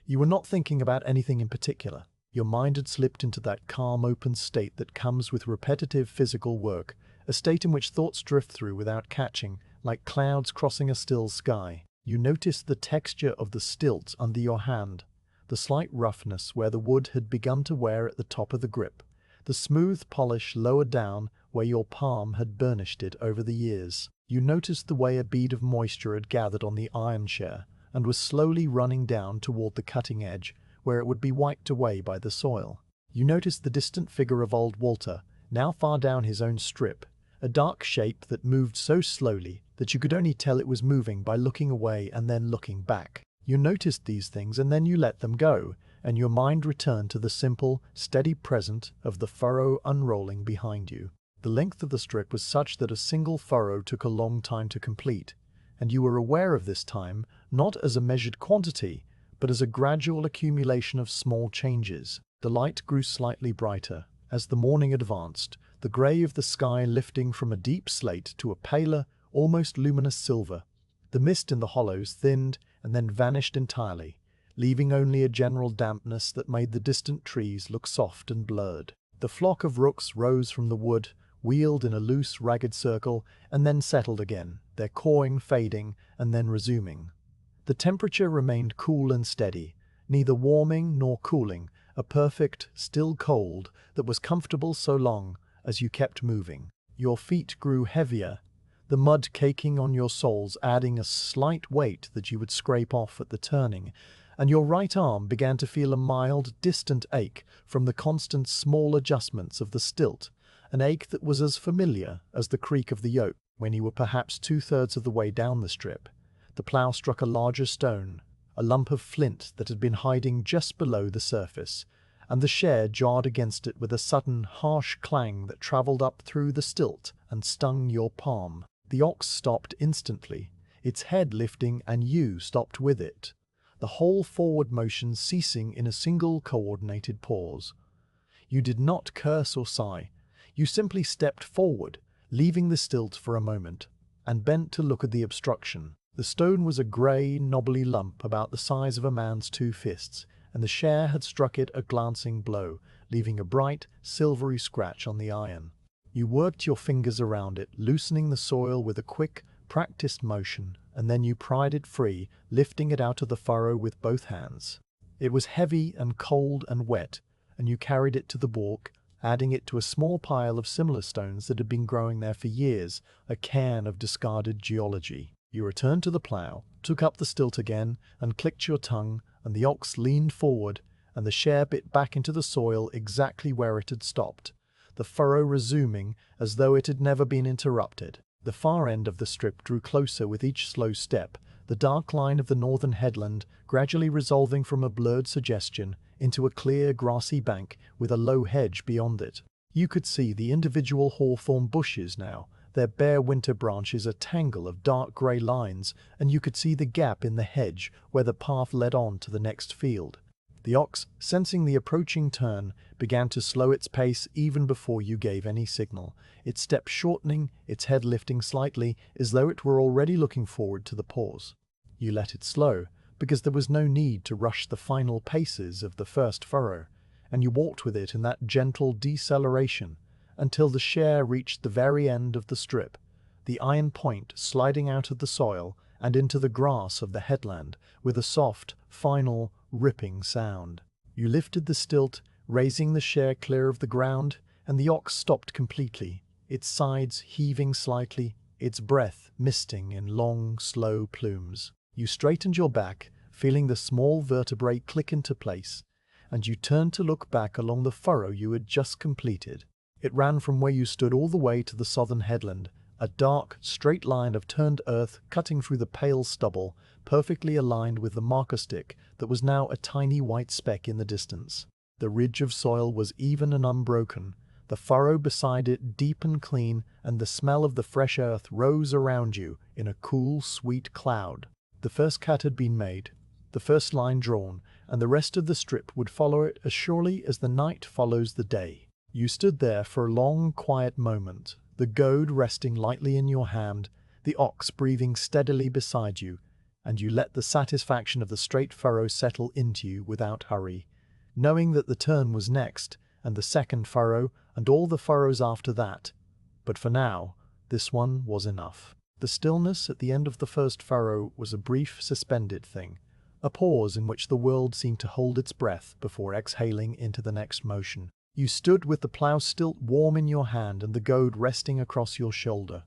You were not thinking about anything in particular. Your mind had slipped into that calm, open state that comes with repetitive physical work, a state in which thoughts drift through without catching, like clouds crossing a still sky. You noticed the texture of the stilt under your hand, the slight roughness where the wood had begun to wear at the top of the grip, the smooth polish lower down where your palm had burnished it over the years. You noticed the way a bead of moisture had gathered on the iron share and was slowly running down toward the cutting edge, where it would be wiped away by the soil. You noticed the distant figure of old Walter, now far down his own strip, a dark shape that moved so slowly that you could only tell it was moving by looking away and then looking back. You noticed these things and then you let them go, and your mind returned to the simple, steady present of the furrow unrolling behind you. The length of the strip was such that a single furrow took a long time to complete, and you were aware of this time not as a measured quantity, but as a gradual accumulation of small changes. The light grew slightly brighter. As the morning advanced, the grey of the sky lifting from a deep slate to a paler, almost luminous silver. The mist in the hollows thinned and then vanished entirely, leaving only a general dampness that made the distant trees look soft and blurred. The flock of rooks rose from the wood, wheeled in a loose, ragged circle, and then settled again, their cawing fading and then resuming. The temperature remained cool and steady, neither warming nor cooling, a perfect, still cold that was comfortable so long as you kept moving. Your feet grew heavier, the mud caking on your soles adding a slight weight that you would scrape off at the turning, and your right arm began to feel a mild, distant ache from the constant small adjustments of the stilt, an ache that was as familiar as the creak of the yoke. When you were perhaps 2/3 of the way down the strip, the plough struck a larger stone, a lump of flint that had been hiding just below the surface, and the share jarred against it with a sudden, harsh clang that travelled up through the stilt and stung your palm. The ox stopped instantly, its head lifting, and you stopped with it, the whole forward motion ceasing in a single coordinated pause. You did not curse or sigh. You simply stepped forward, leaving the stilt for a moment, and bent to look at the obstruction. The stone was a grey, knobbly lump about the size of a man's 2 fists, and the share had struck it a glancing blow, leaving a bright, silvery scratch on the iron. You worked your fingers around it, loosening the soil with a quick, practiced motion, and then you pried it free, lifting it out of the furrow with both hands. It was heavy and cold and wet, and you carried it to the walk, adding it to a small pile of similar stones that had been growing there for years, a cairn of discarded geology. You returned to the plough, took up the stilt again, and clicked your tongue, and the ox leaned forward, and the share bit back into the soil exactly where it had stopped, the furrow resuming as though it had never been interrupted. The far end of the strip drew closer with each slow step, the dark line of the northern headland gradually resolving from a blurred suggestion into a clear grassy bank with a low hedge beyond it. You could see the individual hawthorn bushes now, their bare winter branches a tangle of dark grey lines, and you could see the gap in the hedge where the path led on to the next field. The ox, sensing the approaching turn, began to slow its pace even before you gave any signal, its step shortening, its head lifting slightly, as though it were already looking forward to the pause. You let it slow, because there was no need to rush the final paces of the first furrow, and you walked with it in that gentle deceleration until the share reached the very end of the strip, the iron point sliding out of the soil and into the grass of the headland with a soft, final, ripping sound. You lifted the stilt, raising the share clear of the ground, and the ox stopped completely, its sides heaving slightly, its breath misting in long, slow plumes. You straightened your back, feeling the small vertebrae click into place, and you turned to look back along the furrow you had just completed. It ran from where you stood all the way to the southern headland, a dark, straight line of turned earth cutting through the pale stubble, perfectly aligned with the marker stick that was now a tiny white speck in the distance. The ridge of soil was even and unbroken, the furrow beside it deep and clean, and the smell of the fresh earth rose around you in a cool, sweet cloud. The first cut had been made, the first line drawn, and the rest of the strip would follow it as surely as the night follows the day. You stood there for a long, quiet moment, the goad resting lightly in your hand, the ox breathing steadily beside you, and you let the satisfaction of the straight furrow settle into you without hurry, knowing that the turn was next, and the second furrow, and all the furrows after that. But for now, this one was enough. The stillness at the end of the first furrow was a brief, suspended thing, a pause in which the world seemed to hold its breath before exhaling into the next motion. You stood with the plough stilt warm in your hand and the goad resting across your shoulder,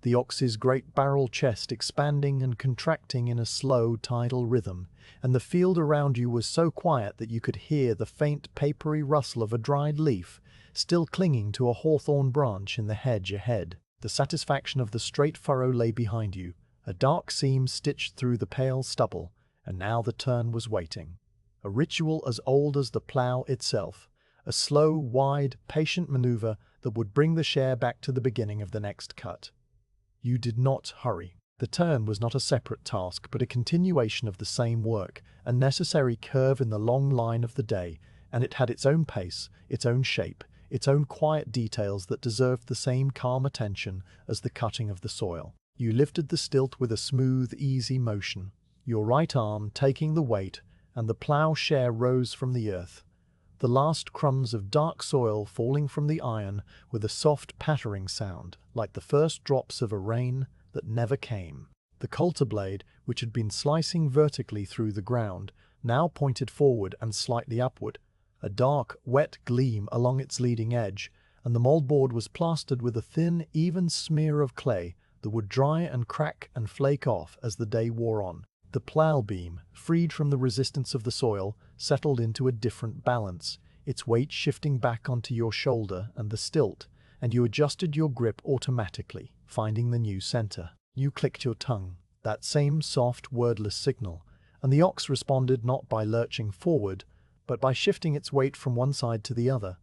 the ox's great barrel chest expanding and contracting in a slow tidal rhythm, and the field around you was so quiet that you could hear the faint papery rustle of a dried leaf still clinging to a hawthorn branch in the hedge ahead. The satisfaction of the straight furrow lay behind you, a dark seam stitched through the pale stubble, and now the turn was waiting. A ritual as old as the plough itself, a slow, wide, patient maneuver that would bring the share back to the beginning of the next cut. You did not hurry. The turn was not a separate task, but a continuation of the same work, a necessary curve in the long line of the day, and it had its own pace, its own shape, its own quiet details that deserved the same calm attention as the cutting of the soil. You lifted the stilt with a smooth, easy motion, your right arm taking the weight, and the plough share rose from the earth, the last crumbs of dark soil falling from the iron with a soft pattering sound, like the first drops of a rain that never came. The coulter blade, which had been slicing vertically through the ground, now pointed forward and slightly upward, a dark, wet gleam along its leading edge, and the moldboard was plastered with a thin, even smear of clay that would dry and crack and flake off as the day wore on. The plough beam, freed from the resistance of the soil, settled into a different balance, its weight shifting back onto your shoulder and the stilt, and you adjusted your grip automatically, finding the new center. You clicked your tongue, that same soft, wordless signal, and the ox responded not by lurching forward, but by shifting its weight from one side to the other,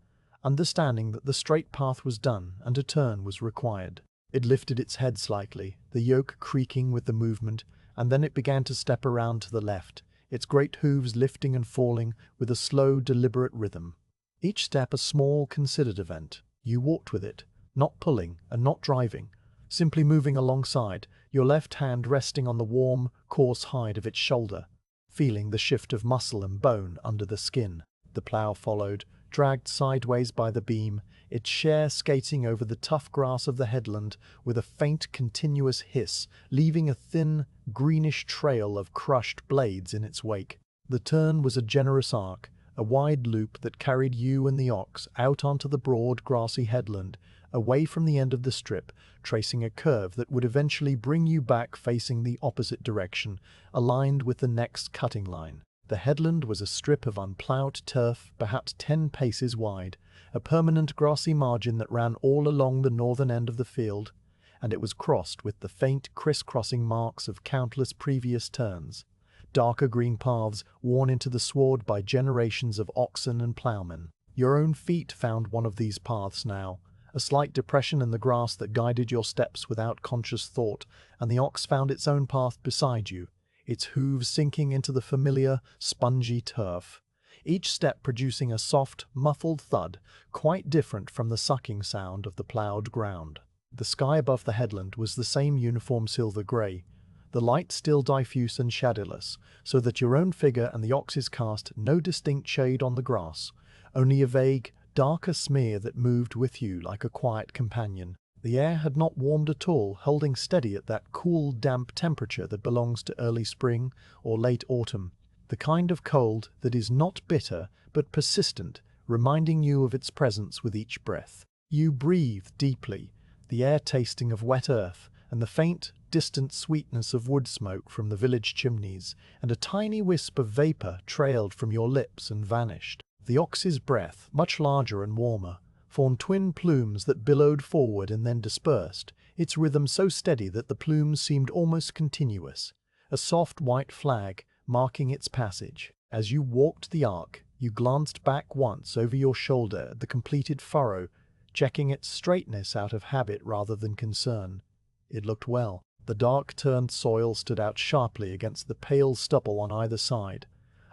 understanding that the straight path was done and a turn was required. It lifted its head slightly, the yoke creaking with the movement, and then it began to step around to the left, its great hooves lifting and falling with a slow, deliberate rhythm. Each step a small, considered event. You walked with it, not pulling and not driving, simply moving alongside, your left hand resting on the warm, coarse hide of its shoulder, feeling the shift of muscle and bone under the skin. The plough followed, dragged sideways by the beam, its share skating over the tough grass of the headland with a faint, continuous hiss, leaving a thin, greenish trail of crushed blades in its wake. The turn was a generous arc, a wide loop that carried you and the ox out onto the broad, grassy headland, away from the end of the strip, tracing a curve that would eventually bring you back facing the opposite direction, aligned with the next cutting line. The headland was a strip of unploughed turf, perhaps 10 paces wide, a permanent grassy margin that ran all along the northern end of the field, and it was crossed with the faint crisscrossing marks of countless previous turns, darker green paths worn into the sward by generations of oxen and ploughmen. Your own feet found one of these paths now, a slight depression in the grass that guided your steps without conscious thought, and the ox found its own path beside you, its hooves sinking into the familiar, spongy turf, each step producing a soft, muffled thud, quite different from the sucking sound of the ploughed ground. The sky above the headland was the same uniform silver-grey, the light still diffuse and shadowless, so that your own figure and the ox's cast no distinct shade on the grass, only a vague, darker smear that moved with you like a quiet companion. The air had not warmed at all, holding steady at that cool, damp temperature that belongs to early spring or late autumn, the kind of cold that is not bitter but persistent, reminding you of its presence with each breath. You breathed deeply, the air tasting of wet earth, and the faint, distant sweetness of wood smoke from the village chimneys, and a tiny wisp of vapor trailed from your lips and vanished. The ox's breath, much larger and warmer, formed twin plumes that billowed forward and then dispersed, its rhythm so steady that the plumes seemed almost continuous, a soft white flag marking its passage. As you walked the arc, you glanced back once over your shoulder at the completed furrow, checking its straightness out of habit rather than concern. It looked well. The dark-turned soil stood out sharply against the pale stubble on either side,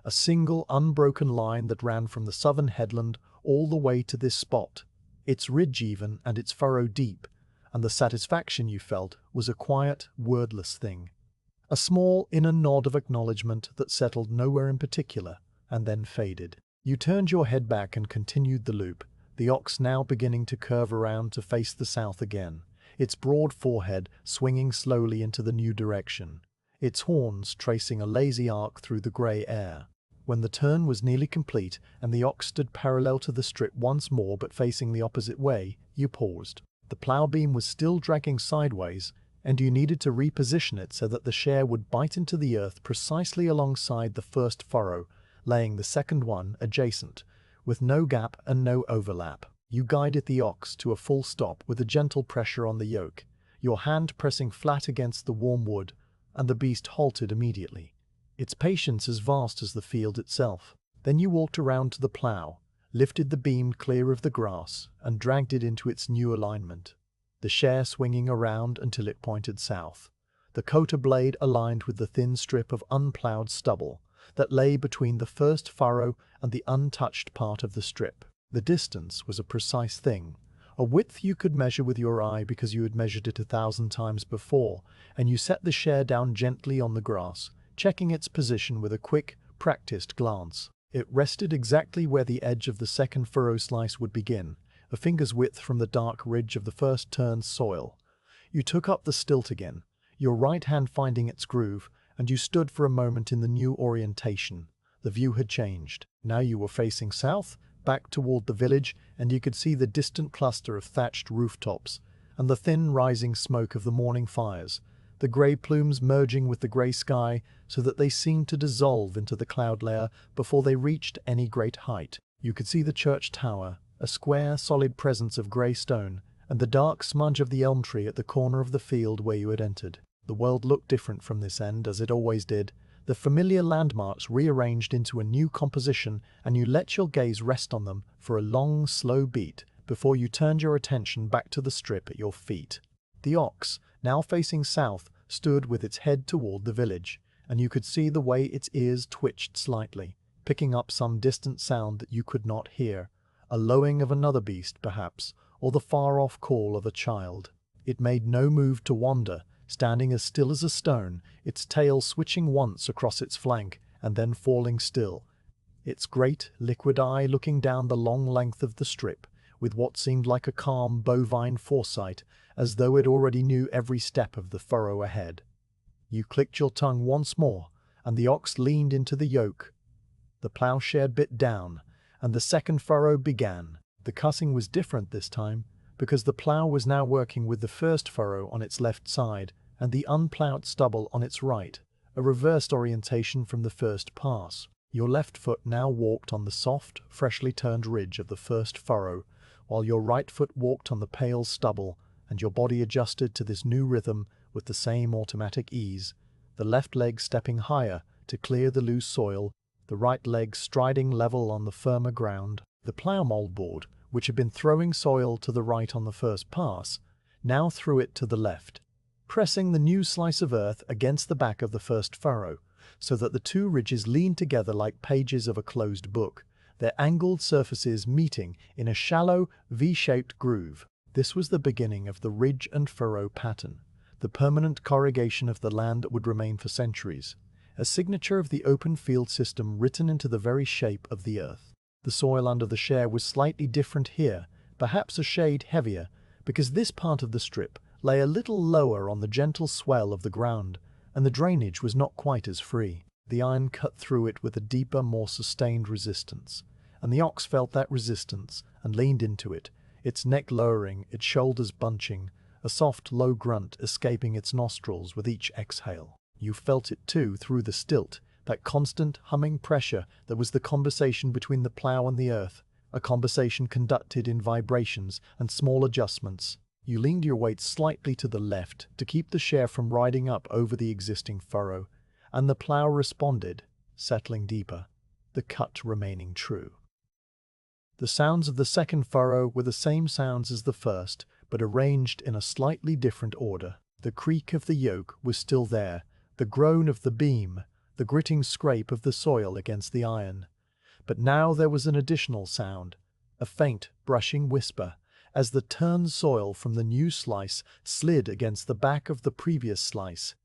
a single unbroken line that ran from the southern headland all the way to this spot, its ridge even and its furrow deep, and the satisfaction you felt was a quiet, wordless thing. A small inner nod of acknowledgement that settled nowhere in particular, and then faded. You turned your head back and continued the loop, the ox now beginning to curve around to face the south again, its broad forehead swinging slowly into the new direction, its horns tracing a lazy arc through the grey air. When the turn was nearly complete and the ox stood parallel to the strip once more but facing the opposite way, you paused. The plough beam was still dragging sideways, and you needed to reposition it so that the share would bite into the earth precisely alongside the first furrow, laying the second one adjacent, with no gap and no overlap. You guided the ox to a full stop with a gentle pressure on the yoke, your hand pressing flat against the warm wood, and the beast halted immediately, its patience as vast as the field itself. Then you walked around to the plough, lifted the beam clear of the grass, and dragged it into its new alignment, the share swinging around until it pointed south, the coulter blade aligned with the thin strip of unploughed stubble that lay between the first furrow and the untouched part of the strip. The distance was a precise thing, a width you could measure with your eye because you had measured it 1,000 times before, and you set the share down gently on the grass, checking its position with a quick, practiced glance. It rested exactly where the edge of the second furrow slice would begin, a finger's width from the dark ridge of the first turn's soil. You took up the stilt again, your right hand finding its groove, and you stood for a moment in the new orientation. The view had changed. Now you were facing south, back toward the village, and you could see the distant cluster of thatched rooftops, and the thin rising smoke of the morning fires, the grey plumes merging with the grey sky so that they seemed to dissolve into the cloud layer before they reached any great height. You could see the church tower, a square, solid presence of grey stone, and the dark smudge of the elm tree at the corner of the field where you had entered. The world looked different from this end, as it always did, the familiar landmarks rearranged into a new composition, and you let your gaze rest on them for a long, slow beat before you turned your attention back to the strip at your feet. The ox, now facing south, stood with its head toward the village, and you could see the way its ears twitched slightly, picking up some distant sound that you could not hear, a lowing of another beast, perhaps, or the far-off call of a child. It made no move to wander, standing as still as a stone, its tail switching once across its flank and then falling still, its great, liquid eye looking down the long length of the strip, with what seemed like a calm, bovine foresight, as though it already knew every step of the furrow ahead. You clicked your tongue once more, and the ox leaned into the yoke. The ploughshare bit down, and the second furrow began. The cussing was different this time, because the plough was now working with the first furrow on its left side, and the unploughed stubble on its right, a reversed orientation from the first pass. Your left foot now walked on the soft, freshly turned ridge of the first furrow, while your right foot walked on the pale stubble, and your body adjusted to this new rhythm with the same automatic ease, the left leg stepping higher to clear the loose soil, the right leg striding level on the firmer ground. The plough moldboard, which had been throwing soil to the right on the first pass, now threw it to the left, pressing the new slice of earth against the back of the first furrow, so that the two ridges leaned together like pages of a closed book, their angled surfaces meeting in a shallow, V-shaped groove. This was the beginning of the ridge and furrow pattern, the permanent corrugation of the land that would remain for centuries, a signature of the open field system written into the very shape of the earth. The soil under the share was slightly different here, perhaps a shade heavier, because this part of the strip lay a little lower on the gentle swell of the ground, and the drainage was not quite as free. The iron cut through it with a deeper, more sustained resistance, and the ox felt that resistance and leaned into it, its neck lowering, its shoulders bunching, a soft, low grunt escaping its nostrils with each exhale. You felt it too through the stilt, that constant, humming pressure that was the conversation between the plough and the earth, a conversation conducted in vibrations and small adjustments. You leaned your weight slightly to the left to keep the share from riding up over the existing furrow, and the plough responded, settling deeper, the cut remaining true. The sounds of the second furrow were the same sounds as the first, but arranged in a slightly different order. The creak of the yoke was still there, the groan of the beam, the gritting scrape of the soil against the iron. But now there was an additional sound, a faint, brushing whisper, as the turned soil from the new slice slid against the back of the previous slice.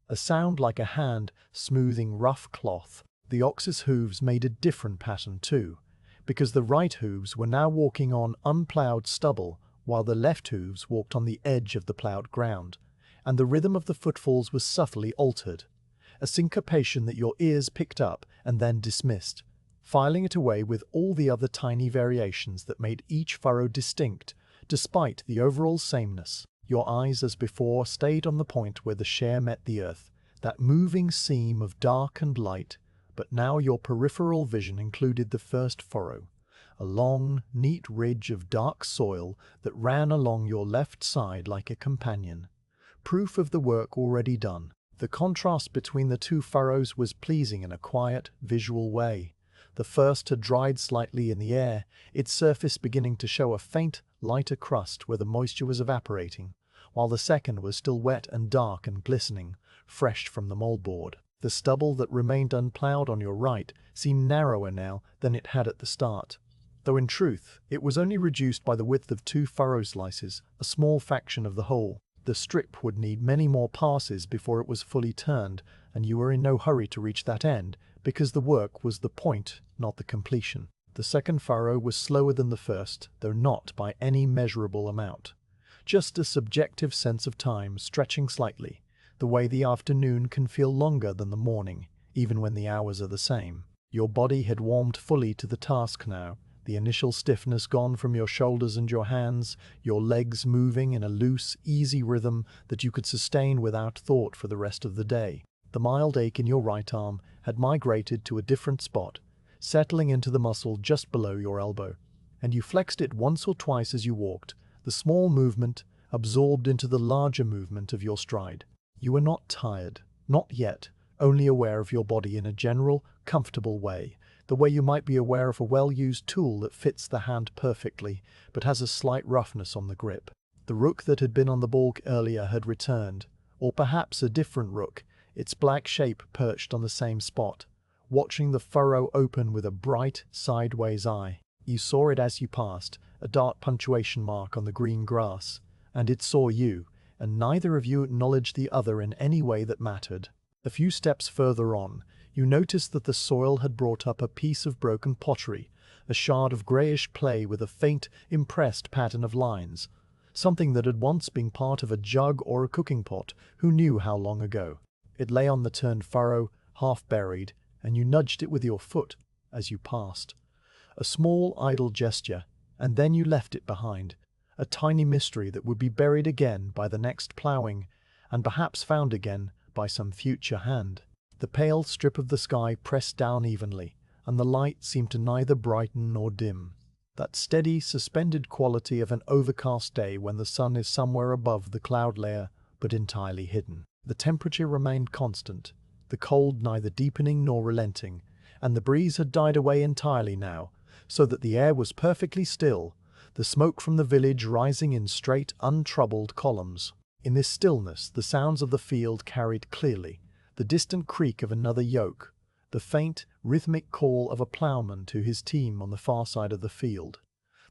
A sound like a hand smoothing rough cloth. The ox's hooves made a different pattern too, because the right hooves were now walking on unploughed stubble, while the left hooves walked on the edge of the ploughed ground, and the rhythm of the footfalls was subtly altered, a syncopation that your ears picked up and then dismissed, filing it away with all the other tiny variations that made each furrow distinct, despite the overall sameness. Your eyes, as before, stayed on the point where the share met the earth, that moving seam of dark and light, but now your peripheral vision included the first furrow, a long, neat ridge of dark soil that ran along your left side like a companion, proof of the work already done. The contrast between the two furrows was pleasing in a quiet, visual way. The first had dried slightly in the air, its surface beginning to show a faint, lighter crust where the moisture was evaporating, while the second was still wet and dark and glistening, fresh from the moldboard. The stubble that remained unploughed on your right seemed narrower now than it had at the start, though in truth it was only reduced by the width of 2 furrow slices, a small fraction of the whole. The strip would need many more passes before it was fully turned, and you were in no hurry to reach that end, because the work was the point, not the completion. The second furrow was slower than the first, though not by any measurable amount. Just a subjective sense of time stretching slightly, the way the afternoon can feel longer than the morning, even when the hours are the same. Your body had warmed fully to the task now, the initial stiffness gone from your shoulders and your hands, your legs moving in a loose, easy rhythm that you could sustain without thought for the rest of the day. The mild ache in your right arm had migrated to a different spot, settling into the muscle just below your elbow, and you flexed it once or twice as you walked, the small movement absorbed into the larger movement of your stride. You were not tired, not yet, only aware of your body in a general, comfortable way, the way you might be aware of a well-used tool that fits the hand perfectly, but has a slight roughness on the grip. The rook that had been on the balk earlier had returned, or perhaps a different rook, its black shape perched on the same spot, watching the furrow open with a bright, sideways eye. You saw it as you passed, a dark punctuation mark on the green grass, and it saw you, and neither of you acknowledged the other in any way that mattered. A few steps further on, you noticed that the soil had brought up a piece of broken pottery, a shard of greyish clay with a faint, impressed pattern of lines, something that had once been part of a jug or a cooking pot, who knew how long ago. It lay on the turned furrow, half buried, and you nudged it with your foot as you passed. A small, idle gesture, and then you left it behind, a tiny mystery that would be buried again by the next ploughing, and perhaps found again by some future hand. The pale strip of the sky pressed down evenly, and the light seemed to neither brighten nor dim. That steady, suspended quality of an overcast day when the sun is somewhere above the cloud layer, but entirely hidden. The temperature remained constant, the cold neither deepening nor relenting, and the breeze had died away entirely now, so that the air was perfectly still, the smoke from the village rising in straight, untroubled columns. In this stillness, the sounds of the field carried clearly, the distant creak of another yoke, the faint, rhythmic call of a ploughman to his team on the far side of the field,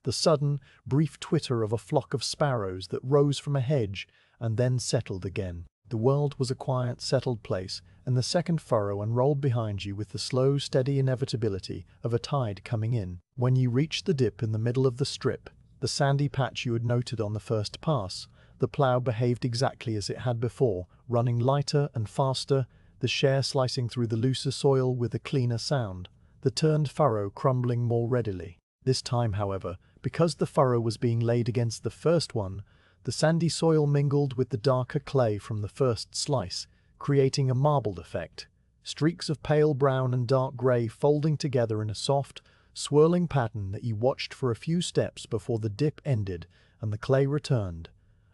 the sudden, brief twitter of a flock of sparrows that rose from a hedge and then settled again. The world was a quiet, settled place, and the second furrow unrolled behind you with the slow, steady inevitability of a tide coming in. When you reached the dip in the middle of the strip, the sandy patch you had noted on the first pass, the plough behaved exactly as it had before, running lighter and faster, the share slicing through the looser soil with a cleaner sound, the turned furrow crumbling more readily. This time, however, because the furrow was being laid against the first one, the sandy soil mingled with the darker clay from the first slice, creating a marbled effect, streaks of pale brown and dark grey folding together in a soft, swirling pattern that you watched for a few steps before the dip ended and the clay returned,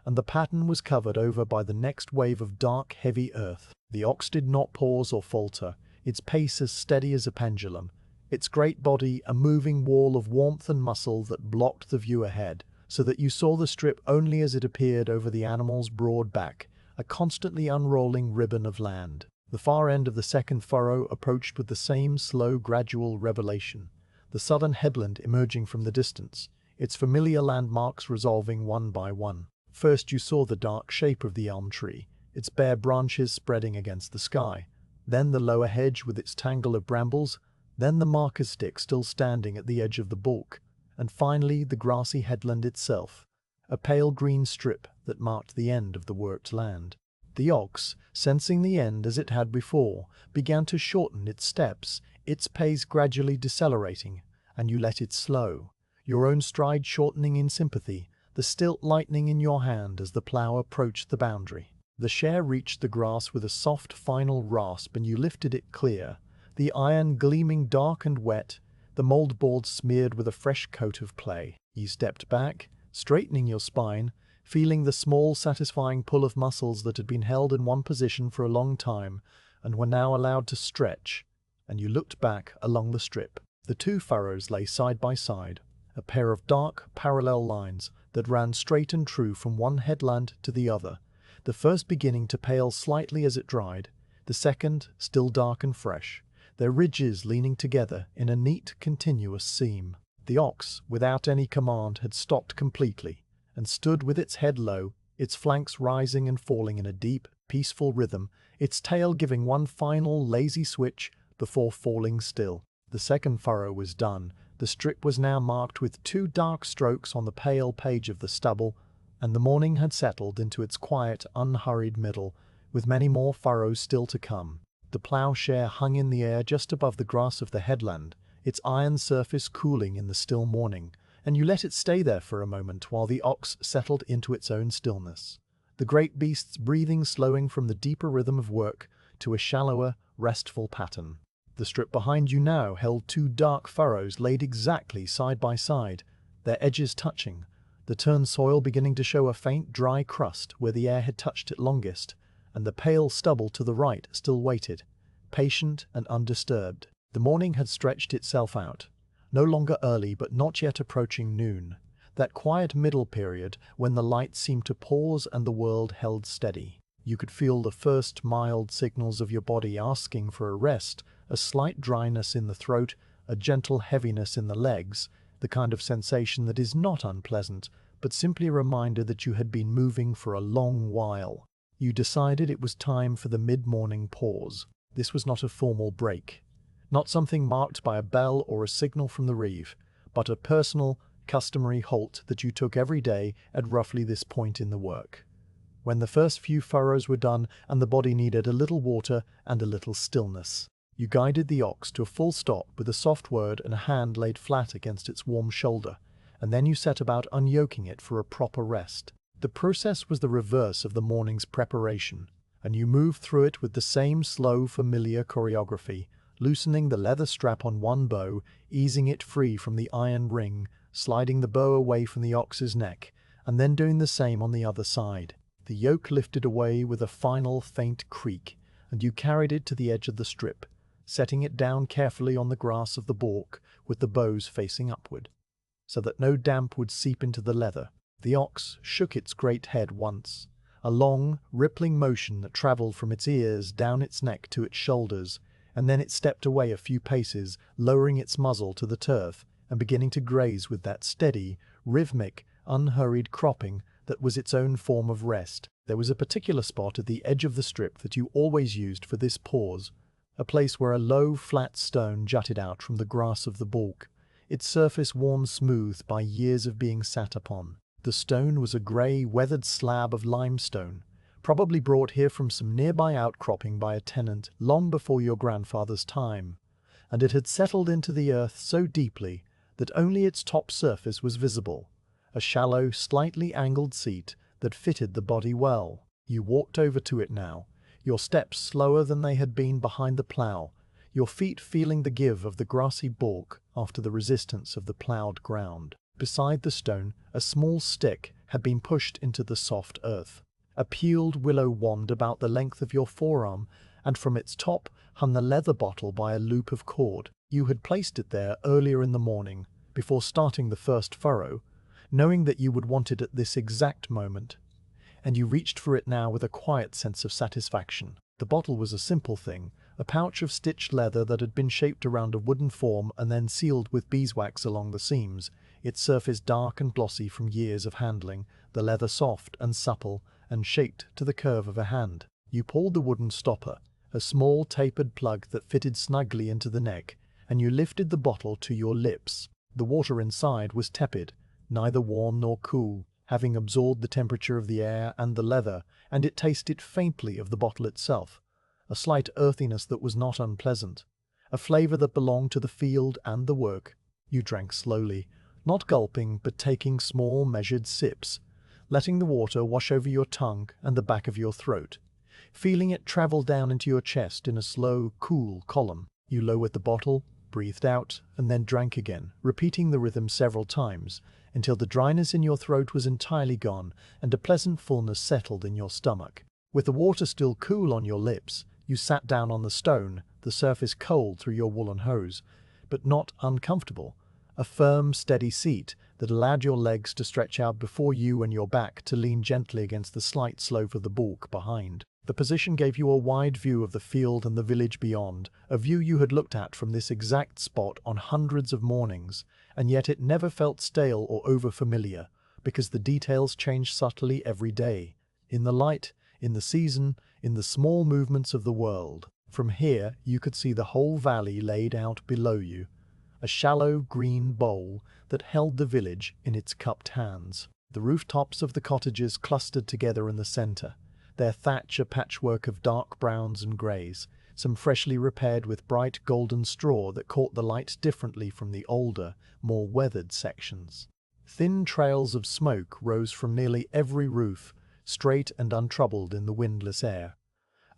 and the pattern was covered over by the next wave of dark, heavy earth. The ox did not pause or falter, its pace as steady as a pendulum, its great body a moving wall of warmth and muscle that blocked the view ahead, so that you saw the strip only as it appeared over the animal's broad back, a constantly unrolling ribbon of land. The far end of the second furrow approached with the same slow, gradual revelation, the southern headland emerging from the distance, its familiar landmarks resolving one by one. First you saw the dark shape of the elm tree, its bare branches spreading against the sky, then the lower hedge with its tangle of brambles, then the marker stick still standing at the edge of the balk, and finally the grassy headland itself, a pale green strip that marked the end of the worked land. The ox, sensing the end as it had before, began to shorten its steps, its pace gradually decelerating, and you let it slow, your own stride shortening in sympathy, the stilt lightening in your hand as the plough approached the boundary. The share reached the grass with a soft final rasp and you lifted it clear, the iron gleaming dark and wet, the moldboard smeared with a fresh coat of clay. You stepped back, straightening your spine, feeling the small satisfying pull of muscles that had been held in one position for a long time and were now allowed to stretch, and you looked back along the strip. The two furrows lay side by side, a pair of dark parallel lines that ran straight and true from one headland to the other, the first beginning to pale slightly as it dried, the second still dark and fresh, their ridges leaning together in a neat continuous seam. The ox, without any command, had stopped completely, and stood with its head low, its flanks rising and falling in a deep, peaceful rhythm, its tail giving one final lazy switch before falling still. The second furrow was done, the strip was now marked with two dark strokes on the pale page of the stubble, and the morning had settled into its quiet, unhurried middle, with many more furrows still to come. The ploughshare hung in the air just above the grass of the headland, its iron surface cooling in the still morning, and you let it stay there for a moment while the ox settled into its own stillness, the great beast's breathing slowing from the deeper rhythm of work to a shallower, restful pattern. The strip behind you now held two dark furrows laid exactly side by side, their edges touching, the turned soil beginning to show a faint dry crust where the air had touched it longest, and the pale stubble to the right still waited, patient and undisturbed. The morning had stretched itself out, no longer early but not yet approaching noon, that quiet middle period when the light seemed to pause and the world held steady. You could feel the first mild signals of your body asking for a rest, a slight dryness in the throat, a gentle heaviness in the legs, the kind of sensation that is not unpleasant, but simply a reminder that you had been moving for a long while. You decided it was time for the mid-morning pause. This was not a formal break, not something marked by a bell or a signal from the reeve, but a personal, customary halt that you took every day at roughly this point in the work, when the first few furrows were done and the body needed a little water and a little stillness. You guided the ox to a full stop with a soft word and a hand laid flat against its warm shoulder, and then you set about unyoking it for a proper rest. The process was the reverse of the morning's preparation, and you moved through it with the same slow, familiar choreography, loosening the leather strap on one bow, easing it free from the iron ring, sliding the bow away from the ox's neck, and then doing the same on the other side. The yoke lifted away with a final faint creak, and you carried it to the edge of the strip, setting it down carefully on the grass of the balk with the bows facing upward, so that no damp would seep into the leather. The ox shook its great head once, a long, rippling motion that travelled from its ears down its neck to its shoulders, and then it stepped away a few paces, lowering its muzzle to the turf and beginning to graze with that steady, rhythmic, unhurried cropping that was its own form of rest. There was a particular spot at the edge of the strip that you always used for this pause, a place where a low, flat stone jutted out from the grass of the balk, its surface worn smooth by years of being sat upon. The stone was a grey, weathered slab of limestone, probably brought here from some nearby outcropping by a tenant long before your grandfather's time, and it had settled into the earth so deeply that only its top surface was visible, a shallow, slightly angled seat that fitted the body well. You walked over to it now, your steps slower than they had been behind the plough, your feet feeling the give of the grassy balk after the resistance of the ploughed ground. Beside the stone, a small stick had been pushed into the soft earth, a peeled willow wand about the length of your forearm, and from its top hung the leather bottle by a loop of cord. You had placed it there earlier in the morning, before starting the first furrow, knowing that you would want it at this exact moment, and you reached for it now with a quiet sense of satisfaction. The bottle was a simple thing, a pouch of stitched leather that had been shaped around a wooden form and then sealed with beeswax along the seams, its surface dark and glossy from years of handling, the leather soft and supple and shaped to the curve of a hand. You pulled the wooden stopper, a small tapered plug that fitted snugly into the neck, and you lifted the bottle to your lips. The water inside was tepid, neither warm nor cool, having absorbed the temperature of the air and the leather, and it tasted faintly of the bottle itself, a slight earthiness that was not unpleasant, a flavour that belonged to the field and the work. You drank slowly, not gulping but taking small measured sips, letting the water wash over your tongue and the back of your throat, feeling it travel down into your chest in a slow, cool column. You lowered the bottle, breathed out, and then drank again, repeating the rhythm several times, until the dryness in your throat was entirely gone and a pleasant fullness settled in your stomach. With the water still cool on your lips, you sat down on the stone, the surface cold through your woolen hose, but not uncomfortable, a firm, steady seat that allowed your legs to stretch out before you and your back to lean gently against the slight slope of the bulk behind. The position gave you a wide view of the field and the village beyond, a view you had looked at from this exact spot on hundreds of mornings, and yet it never felt stale or over-familiar, because the details changed subtly every day, in the light, in the season, in the small movements of the world. From here you could see the whole valley laid out below you, a shallow green bowl that held the village in its cupped hands. The rooftops of the cottages clustered together in the centre, their thatch a patchwork of dark browns and greys, some freshly repaired with bright golden straw that caught the light differently from the older, more weathered sections. Thin trails of smoke rose from nearly every roof, straight and untroubled in the windless air,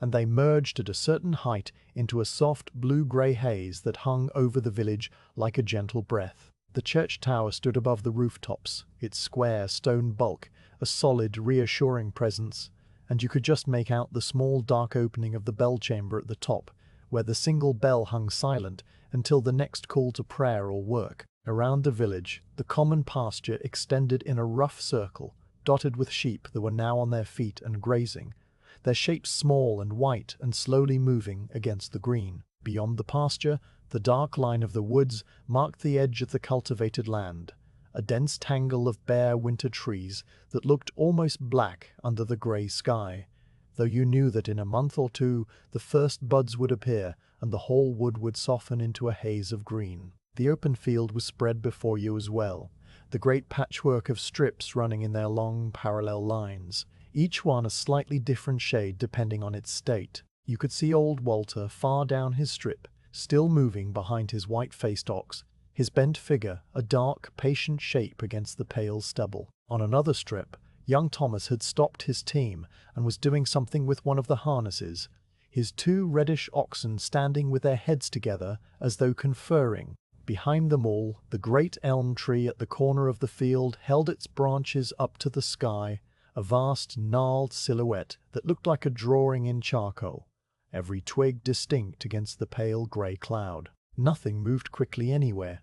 and they merged at a certain height into a soft blue-grey haze that hung over the village like a gentle breath. The church tower stood above the rooftops, its square stone bulk a solid, reassuring presence, and you could just make out the small dark opening of the bell chamber at the top, where the single bell hung silent until the next call to prayer or work. Around the village, the common pasture extended in a rough circle, dotted with sheep that were now on their feet and grazing, their shapes small and white and slowly moving against the green. Beyond the pasture, the dark line of the woods marked the edge of the cultivated land, a dense tangle of bare winter trees that looked almost black under the grey sky, though you knew that in a month or two the first buds would appear and the whole wood would soften into a haze of green. The open field was spread before you as well, the great patchwork of strips running in their long parallel lines, each one a slightly different shade depending on its state. You could see old Walter far down his strip, still moving behind his white-faced ox, his bent figure a dark, patient shape against the pale stubble. On another strip, young Thomas had stopped his team and was doing something with one of the harnesses, his two reddish oxen standing with their heads together as though conferring. Behind them all, the great elm tree at the corner of the field held its branches up to the sky, a vast gnarled silhouette that looked like a drawing in charcoal, every twig distinct against the pale grey cloud. Nothing moved quickly anywhere.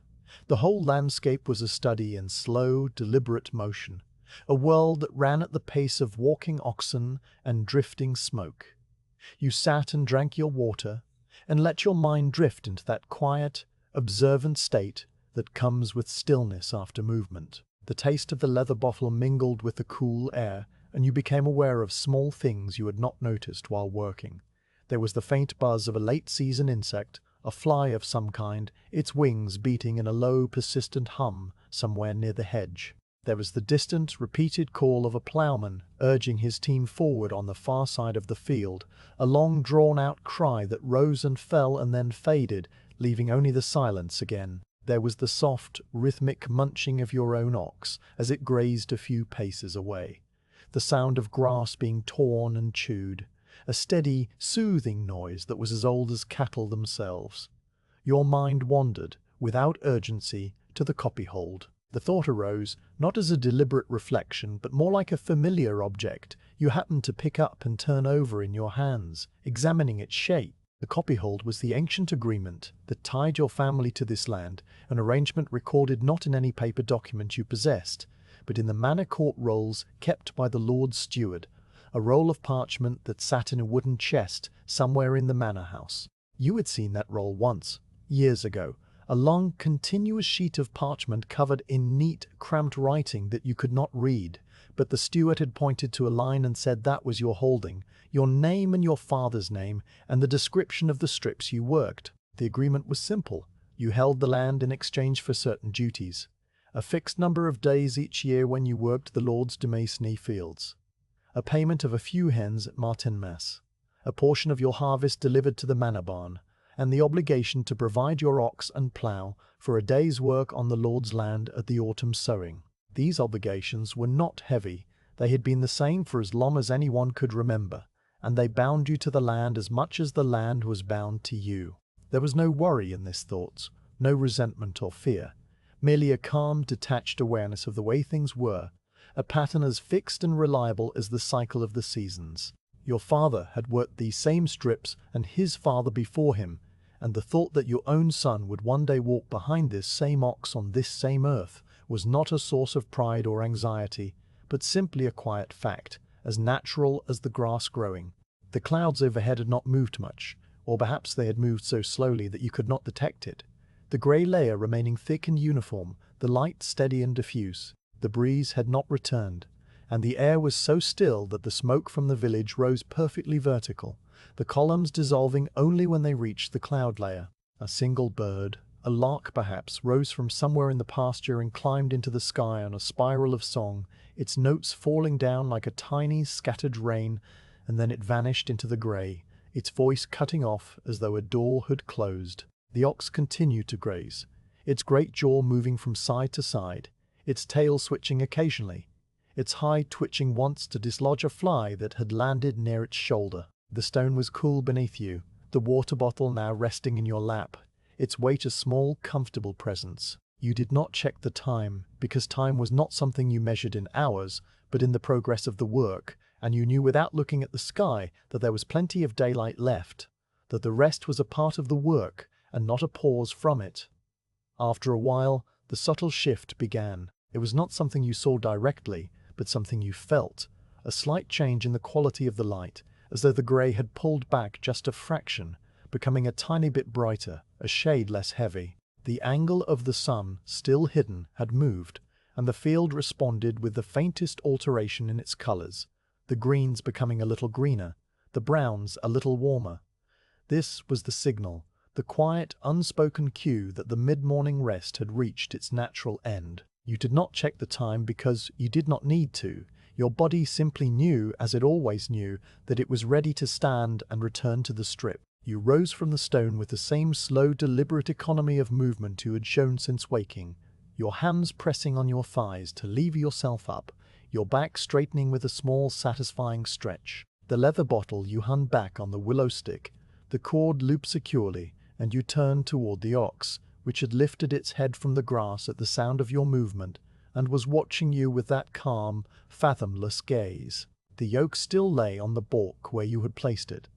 The whole landscape was a study in slow, deliberate motion, a world that ran at the pace of walking oxen and drifting smoke. You sat and drank your water, and let your mind drift into that quiet, observant state that comes with stillness after movement. The taste of the leather bottle mingled with the cool air, and you became aware of small things you had not noticed while working. There was the faint buzz of a late-season insect, a fly of some kind, its wings beating in a low, persistent hum somewhere near the hedge. There was the distant, repeated call of a ploughman urging his team forward on the far side of the field, a long drawn-out cry that rose and fell and then faded, leaving only the silence again. There was the soft, rhythmic munching of your own ox as it grazed a few paces away, the sound of grass being torn and chewed, a steady, soothing noise that was as old as cattle themselves. Your mind wandered, without urgency, to the copyhold. The thought arose, not as a deliberate reflection, but more like a familiar object you happened to pick up and turn over in your hands, examining its shape. The copyhold was the ancient agreement that tied your family to this land, an arrangement recorded not in any paper document you possessed, but in the manor court rolls kept by the Lord Steward, a roll of parchment that sat in a wooden chest somewhere in the manor house. You had seen that roll once, years ago, a long, continuous sheet of parchment covered in neat, cramped writing that you could not read, but the steward had pointed to a line and said that was your holding, your name and your father's name, and the description of the strips you worked. The agreement was simple. You held the land in exchange for certain duties. A fixed number of days each year when you worked the Lord's Demasney fields. A payment of a few hens at Martinmas. A portion of your harvest delivered to the manor barn, and the obligation to provide your ox and plough for a day's work on the Lord's land at the autumn sowing. These obligations were not heavy. They had been the same for as long as anyone could remember, and they bound you to the land as much as the land was bound to you. There was no worry in this thought, no resentment or fear, merely a calm, detached awareness of the way things were, a pattern as fixed and reliable as the cycle of the seasons. Your father had worked these same strips and his father before him, and the thought that your own son would one day walk behind this same ox on this same earth was not a source of pride or anxiety, but simply a quiet fact, as natural as the grass growing. The clouds overhead had not moved much, or perhaps they had moved so slowly that you could not detect it. The grey layer remaining thick and uniform, the light steady and diffuse. The breeze had not returned, and the air was so still that the smoke from the village rose perfectly vertical, the columns dissolving only when they reached the cloud layer. A single bird, a lark perhaps, rose from somewhere in the pasture and climbed into the sky on a spiral of song, its notes falling down like a tiny scattered rain, and then it vanished into the grey, its voice cutting off as though a door had closed. The ox continued to graze, its great jaw moving from side to side, its tail switching occasionally, its hide twitching once to dislodge a fly that had landed near its shoulder. The stone was cool beneath you, the water bottle now resting in your lap, its weight a small, comfortable presence. You did not check the time, because time was not something you measured in hours, but in the progress of the work, and you knew without looking at the sky that there was plenty of daylight left, that the rest was a part of the work and not a pause from it. After a while, the subtle shift began. It was not something you saw directly, but something you felt, a slight change in the quality of the light, as though the grey had pulled back just a fraction, becoming a tiny bit brighter, a shade less heavy. The angle of the sun, still hidden, had moved, and the field responded with the faintest alteration in its colours, the greens becoming a little greener, the browns a little warmer. This was the signal, the quiet, unspoken cue that the mid-morning rest had reached its natural end. You did not check the time because you did not need to. Your body simply knew, as it always knew, that it was ready to stand and return to the strip. You rose from the stone with the same slow, deliberate economy of movement you had shown since waking, your hands pressing on your thighs to lever yourself up, your back straightening with a small, satisfying stretch. The leather bottle you hung back on the willow stick, the cord looped securely, and you turned toward the ox, which had lifted its head from the grass at the sound of your movement, and was watching you with that calm, fathomless gaze. The yoke still lay on the balk where you had placed it,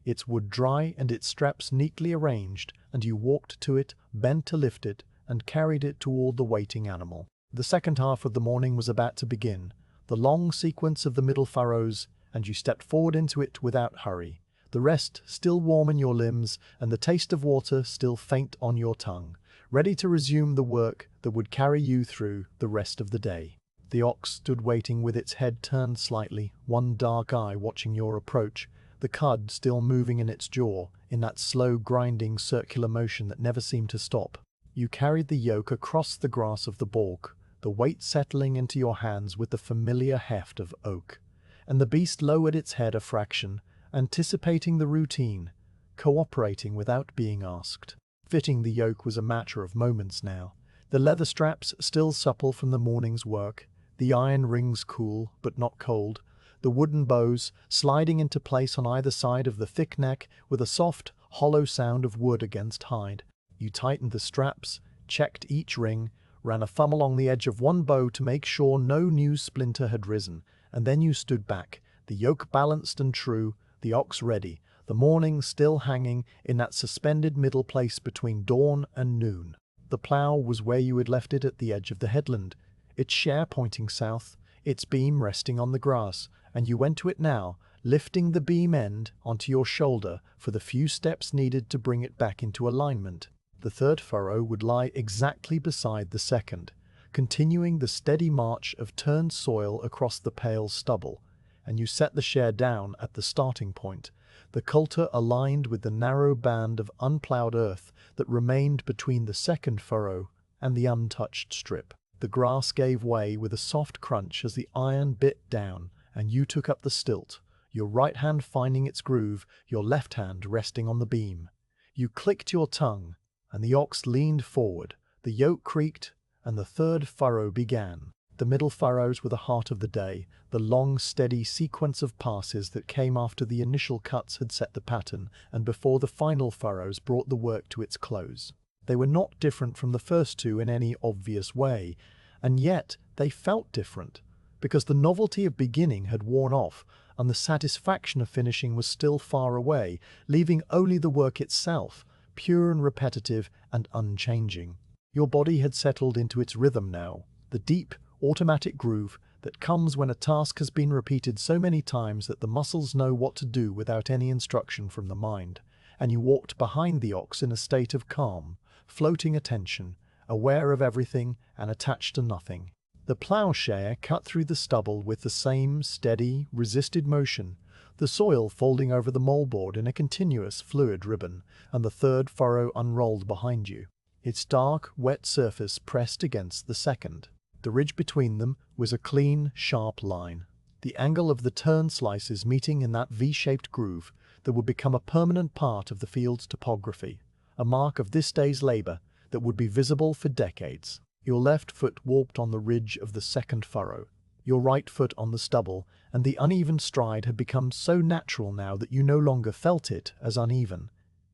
its wood dry and its straps neatly arranged, and you walked to it, bent to lift it, and carried it toward the waiting animal. The second half of the morning was about to begin, the long sequence of the middle furrows, and you stepped forward into it without hurry, the rest still warm in your limbs and the taste of water still faint on your tongue, ready to resume the work that would carry you through the rest of the day. The ox stood waiting with its head turned slightly, one dark eye watching your approach, the cud still moving in its jaw, in that slow, grinding, circular motion that never seemed to stop. You carried the yoke across the grass of the balk, the weight settling into your hands with the familiar heft of oak, and the beast lowered its head a fraction, anticipating the routine, cooperating without being asked. Fitting the yoke was a matter of moments now, the leather straps still supple from the morning's work, the iron rings cool but not cold, the wooden bows sliding into place on either side of the thick neck with a soft, hollow sound of wood against hide. You tightened the straps, checked each ring, ran a thumb along the edge of one bow to make sure no new splinter had risen, and then you stood back, the yoke balanced and true, the ox ready, the morning still hanging in that suspended middle place between dawn and noon. The plough was where you had left it at the edge of the headland, its share pointing south, its beam resting on the grass, and you went to it now, lifting the beam end onto your shoulder for the few steps needed to bring it back into alignment. The third furrow would lie exactly beside the second, continuing the steady march of turned soil across the pale stubble, and you set the share down at the starting point, the coulter aligned with the narrow band of unploughed earth that remained between the second furrow and the untouched strip. The grass gave way with a soft crunch as the iron bit down, and you took up the stilt, your right hand finding its groove, your left hand resting on the beam. You clicked your tongue, and the ox leaned forward, the yoke creaked, and the third furrow began. The middle furrows were the heart of the day, the long, steady sequence of passes that came after the initial cuts had set the pattern and before the final furrows brought the work to its close. They were not different from the first two in any obvious way, and yet they felt different, because the novelty of beginning had worn off and the satisfaction of finishing was still far away, leaving only the work itself, pure and repetitive and unchanging. Your body had settled into its rhythm now, the deep, automatic groove that comes when a task has been repeated so many times that the muscles know what to do without any instruction from the mind, and you walked behind the ox in a state of calm, floating attention, aware of everything and attached to nothing. The ploughshare cut through the stubble with the same steady, resisted motion, the soil folding over the moldboard in a continuous, fluid ribbon, and the third furrow unrolled behind you, its dark, wet surface pressed against the second. The ridge between them was a clean, sharp line, the angle of the turn slices meeting in that V-shaped groove that would become a permanent part of the field's topography, a mark of this day's labor that would be visible for decades. Your left foot warped on the ridge of the second furrow, your right foot on the stubble, and the uneven stride had become so natural now that you no longer felt it as uneven,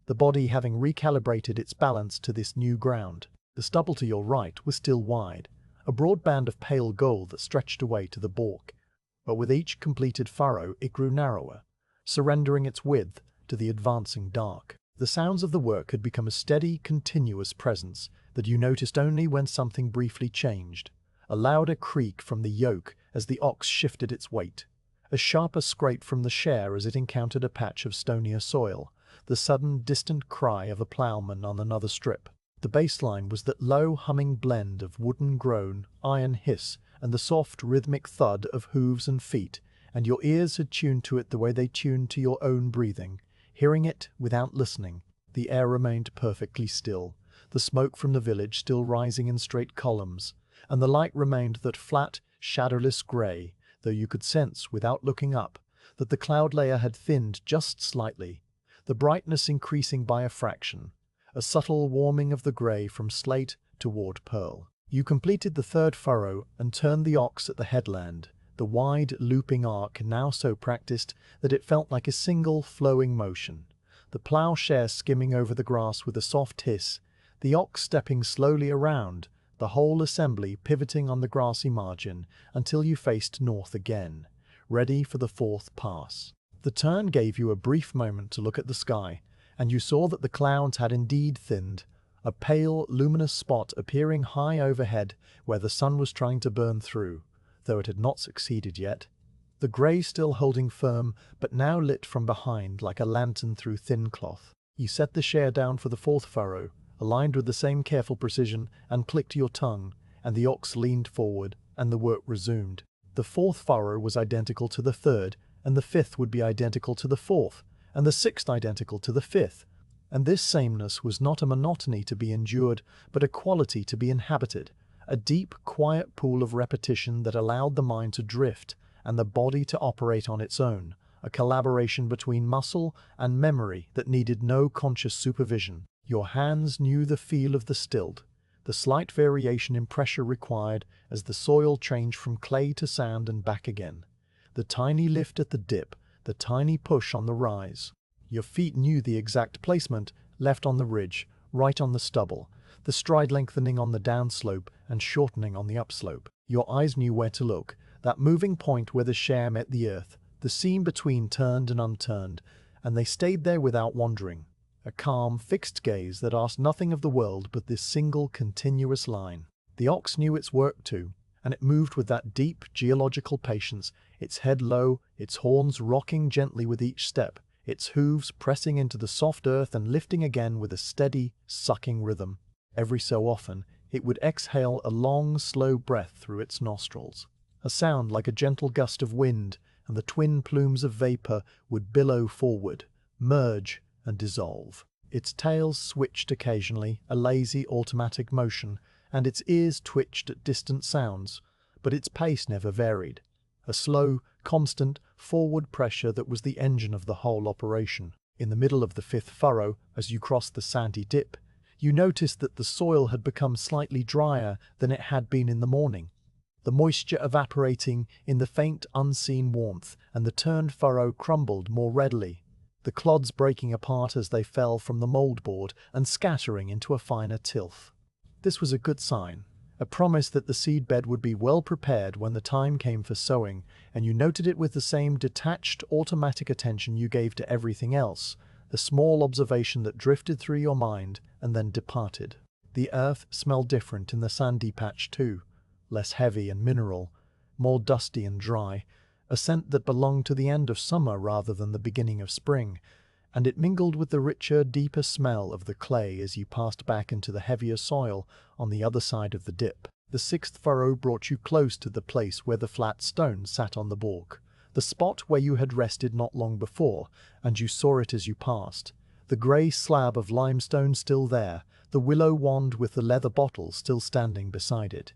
the body having recalibrated its balance to this new ground. The stubble to your right was still wide, a broad band of pale gold that stretched away to the balk, but with each completed furrow it grew narrower, surrendering its width to the advancing dark. The sounds of the work had become a steady, continuous presence that you noticed only when something briefly changed. A louder creak from the yoke as the ox shifted its weight, a sharper scrape from the share as it encountered a patch of stonier soil, the sudden, distant cry of a ploughman on another strip. The baseline was that low, humming blend of wooden groan, iron hiss, and the soft, rhythmic thud of hooves and feet, and your ears had tuned to it the way they tuned to your own breathing. Hearing it without listening, the air remained perfectly still, the smoke from the village still rising in straight columns, and the light remained that flat, shadowless grey, though you could sense, without looking up, that the cloud layer had thinned just slightly, the brightness increasing by a fraction, a subtle warming of the grey from slate toward pearl. You completed the third furrow and turned the ox at the headland, the wide, looping arc now so practiced that it felt like a single, flowing motion, the ploughshare skimming over the grass with a soft hiss, the ox stepping slowly around, the whole assembly pivoting on the grassy margin until you faced north again, ready for the fourth pass. The turn gave you a brief moment to look at the sky, and you saw that the clouds had indeed thinned, a pale, luminous spot appearing high overhead where the sun was trying to burn through, though it had not succeeded yet. The grey still holding firm, but now lit from behind like a lantern through thin cloth. You set the share down for the fourth furrow, aligned with the same careful precision, and clicked your tongue, and the ox leaned forward, and the work resumed. The fourth furrow was identical to the third, and the fifth would be identical to the fourth, and the sixth identical to the fifth. And this sameness was not a monotony to be endured, but a quality to be inhabited, a deep, quiet pool of repetition that allowed the mind to drift and the body to operate on its own, a collaboration between muscle and memory that needed no conscious supervision. Your hands knew the feel of the stilt, the slight variation in pressure required as the soil changed from clay to sand and back again, the tiny lift at the dip, the tiny push on the rise. Your feet knew the exact placement, left on the ridge, right on the stubble, the stride lengthening on the downslope and shortening on the upslope. Your eyes knew where to look, that moving point where the share met the earth, the seam between turned and unturned, and they stayed there without wandering, a calm, fixed gaze that asked nothing of the world but this single, continuous line. The ox knew its work too, and it moved with that deep, geological patience, its head low, its horns rocking gently with each step, its hooves pressing into the soft earth and lifting again with a steady, sucking rhythm. Every so often, it would exhale a long, slow breath through its nostrils, a sound like a gentle gust of wind, and the twin plumes of vapor would billow forward, merge, and dissolve. Its tail switched occasionally, a lazy automatic motion, and its ears twitched at distant sounds, but its pace never varied. A slow, constant, forward pressure that was the engine of the whole operation. In the middle of the fifth furrow, as you crossed the sandy dip, you noticed that the soil had become slightly drier than it had been in the morning, the moisture evaporating in the faint, unseen warmth, and the turned furrow crumbled more readily, the clods breaking apart as they fell from the moldboard and scattering into a finer tilth. This was a good sign, a promise that the seedbed would be well prepared when the time came for sowing, and you noted it with the same detached, automatic attention you gave to everything else, a small observation that drifted through your mind and then departed. The earth smelled different in the sandy patch too, less heavy and mineral, more dusty and dry, a scent that belonged to the end of summer rather than the beginning of spring, and it mingled with the richer, deeper smell of the clay as you passed back into the heavier soil on the other side of the dip. The sixth furrow brought you close to the place where the flat stone sat on the balk, the spot where you had rested not long before, and you saw it as you passed. The grey slab of limestone still there, the willow wand with the leather bottle still standing beside it,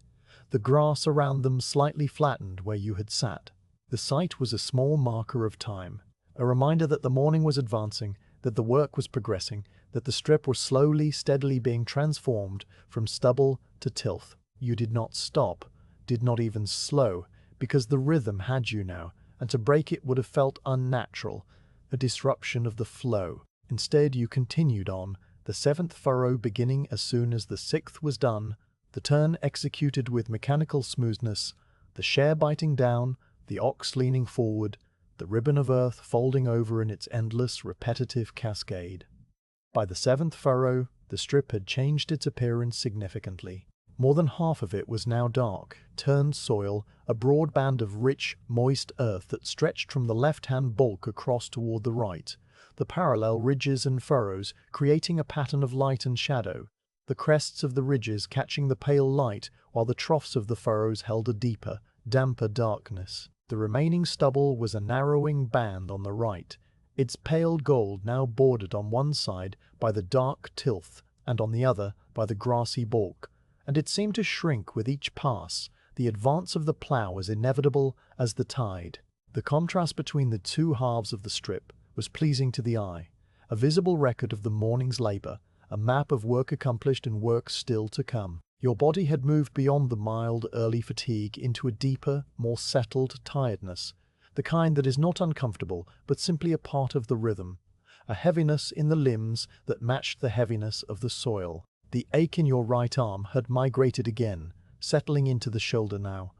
the grass around them slightly flattened where you had sat. The sight was a small marker of time, a reminder that the morning was advancing, that the work was progressing, that the strip was slowly, steadily being transformed from stubble to tilth. You did not stop, did not even slow, because the rhythm had you now, and to break it would have felt unnatural, a disruption of the flow. Instead, you continued on, the seventh furrow beginning as soon as the sixth was done, the turn executed with mechanical smoothness, the share biting down, the ox leaning forward, the ribbon of earth folding over in its endless, repetitive cascade. By the seventh furrow, the strip had changed its appearance significantly. More than half of it was now dark, turned soil, a broad band of rich, moist earth that stretched from the left-hand bulk across toward the right, the parallel ridges and furrows creating a pattern of light and shadow, the crests of the ridges catching the pale light while the troughs of the furrows held a deeper, damper darkness. The remaining stubble was a narrowing band on the right, its pale gold now bordered on one side by the dark tilth and on the other by the grassy balk, and it seemed to shrink with each pass, the advance of the plough as inevitable as the tide. The contrast between the two halves of the strip was pleasing to the eye, a visible record of the morning's labour, a map of work accomplished and work still to come. Your body had moved beyond the mild, early fatigue into a deeper, more settled tiredness, the kind that is not uncomfortable but simply a part of the rhythm, a heaviness in the limbs that matched the heaviness of the soil. The ache in your right arm had migrated again, settling into the shoulder now,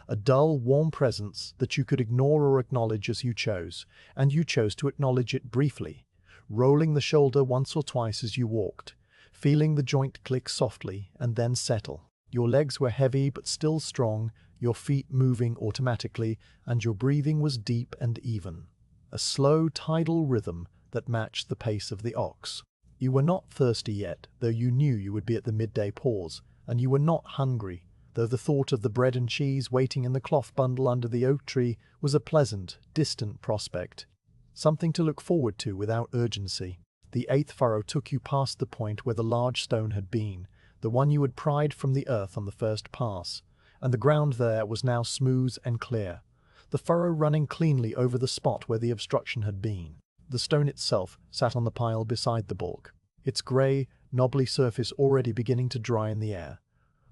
a dull, warm presence that you could ignore or acknowledge as you chose, and you chose to acknowledge it briefly, rolling the shoulder once or twice as you walked, feeling the joint click softly and then settle. Your legs were heavy but still strong, your feet moving automatically, and your breathing was deep and even, a slow tidal rhythm that matched the pace of the ox. You were not thirsty yet, though you knew you would be at the midday pause, and you were not hungry, though the thought of the bread and cheese waiting in the cloth bundle under the oak tree was a pleasant, distant prospect, something to look forward to without urgency. The eighth furrow took you past the point where the large stone had been, the one you had pried from the earth on the first pass, and the ground there was now smooth and clear, the furrow running cleanly over the spot where the obstruction had been. The stone itself sat on the pile beside the balk, its grey, knobbly surface already beginning to dry in the air,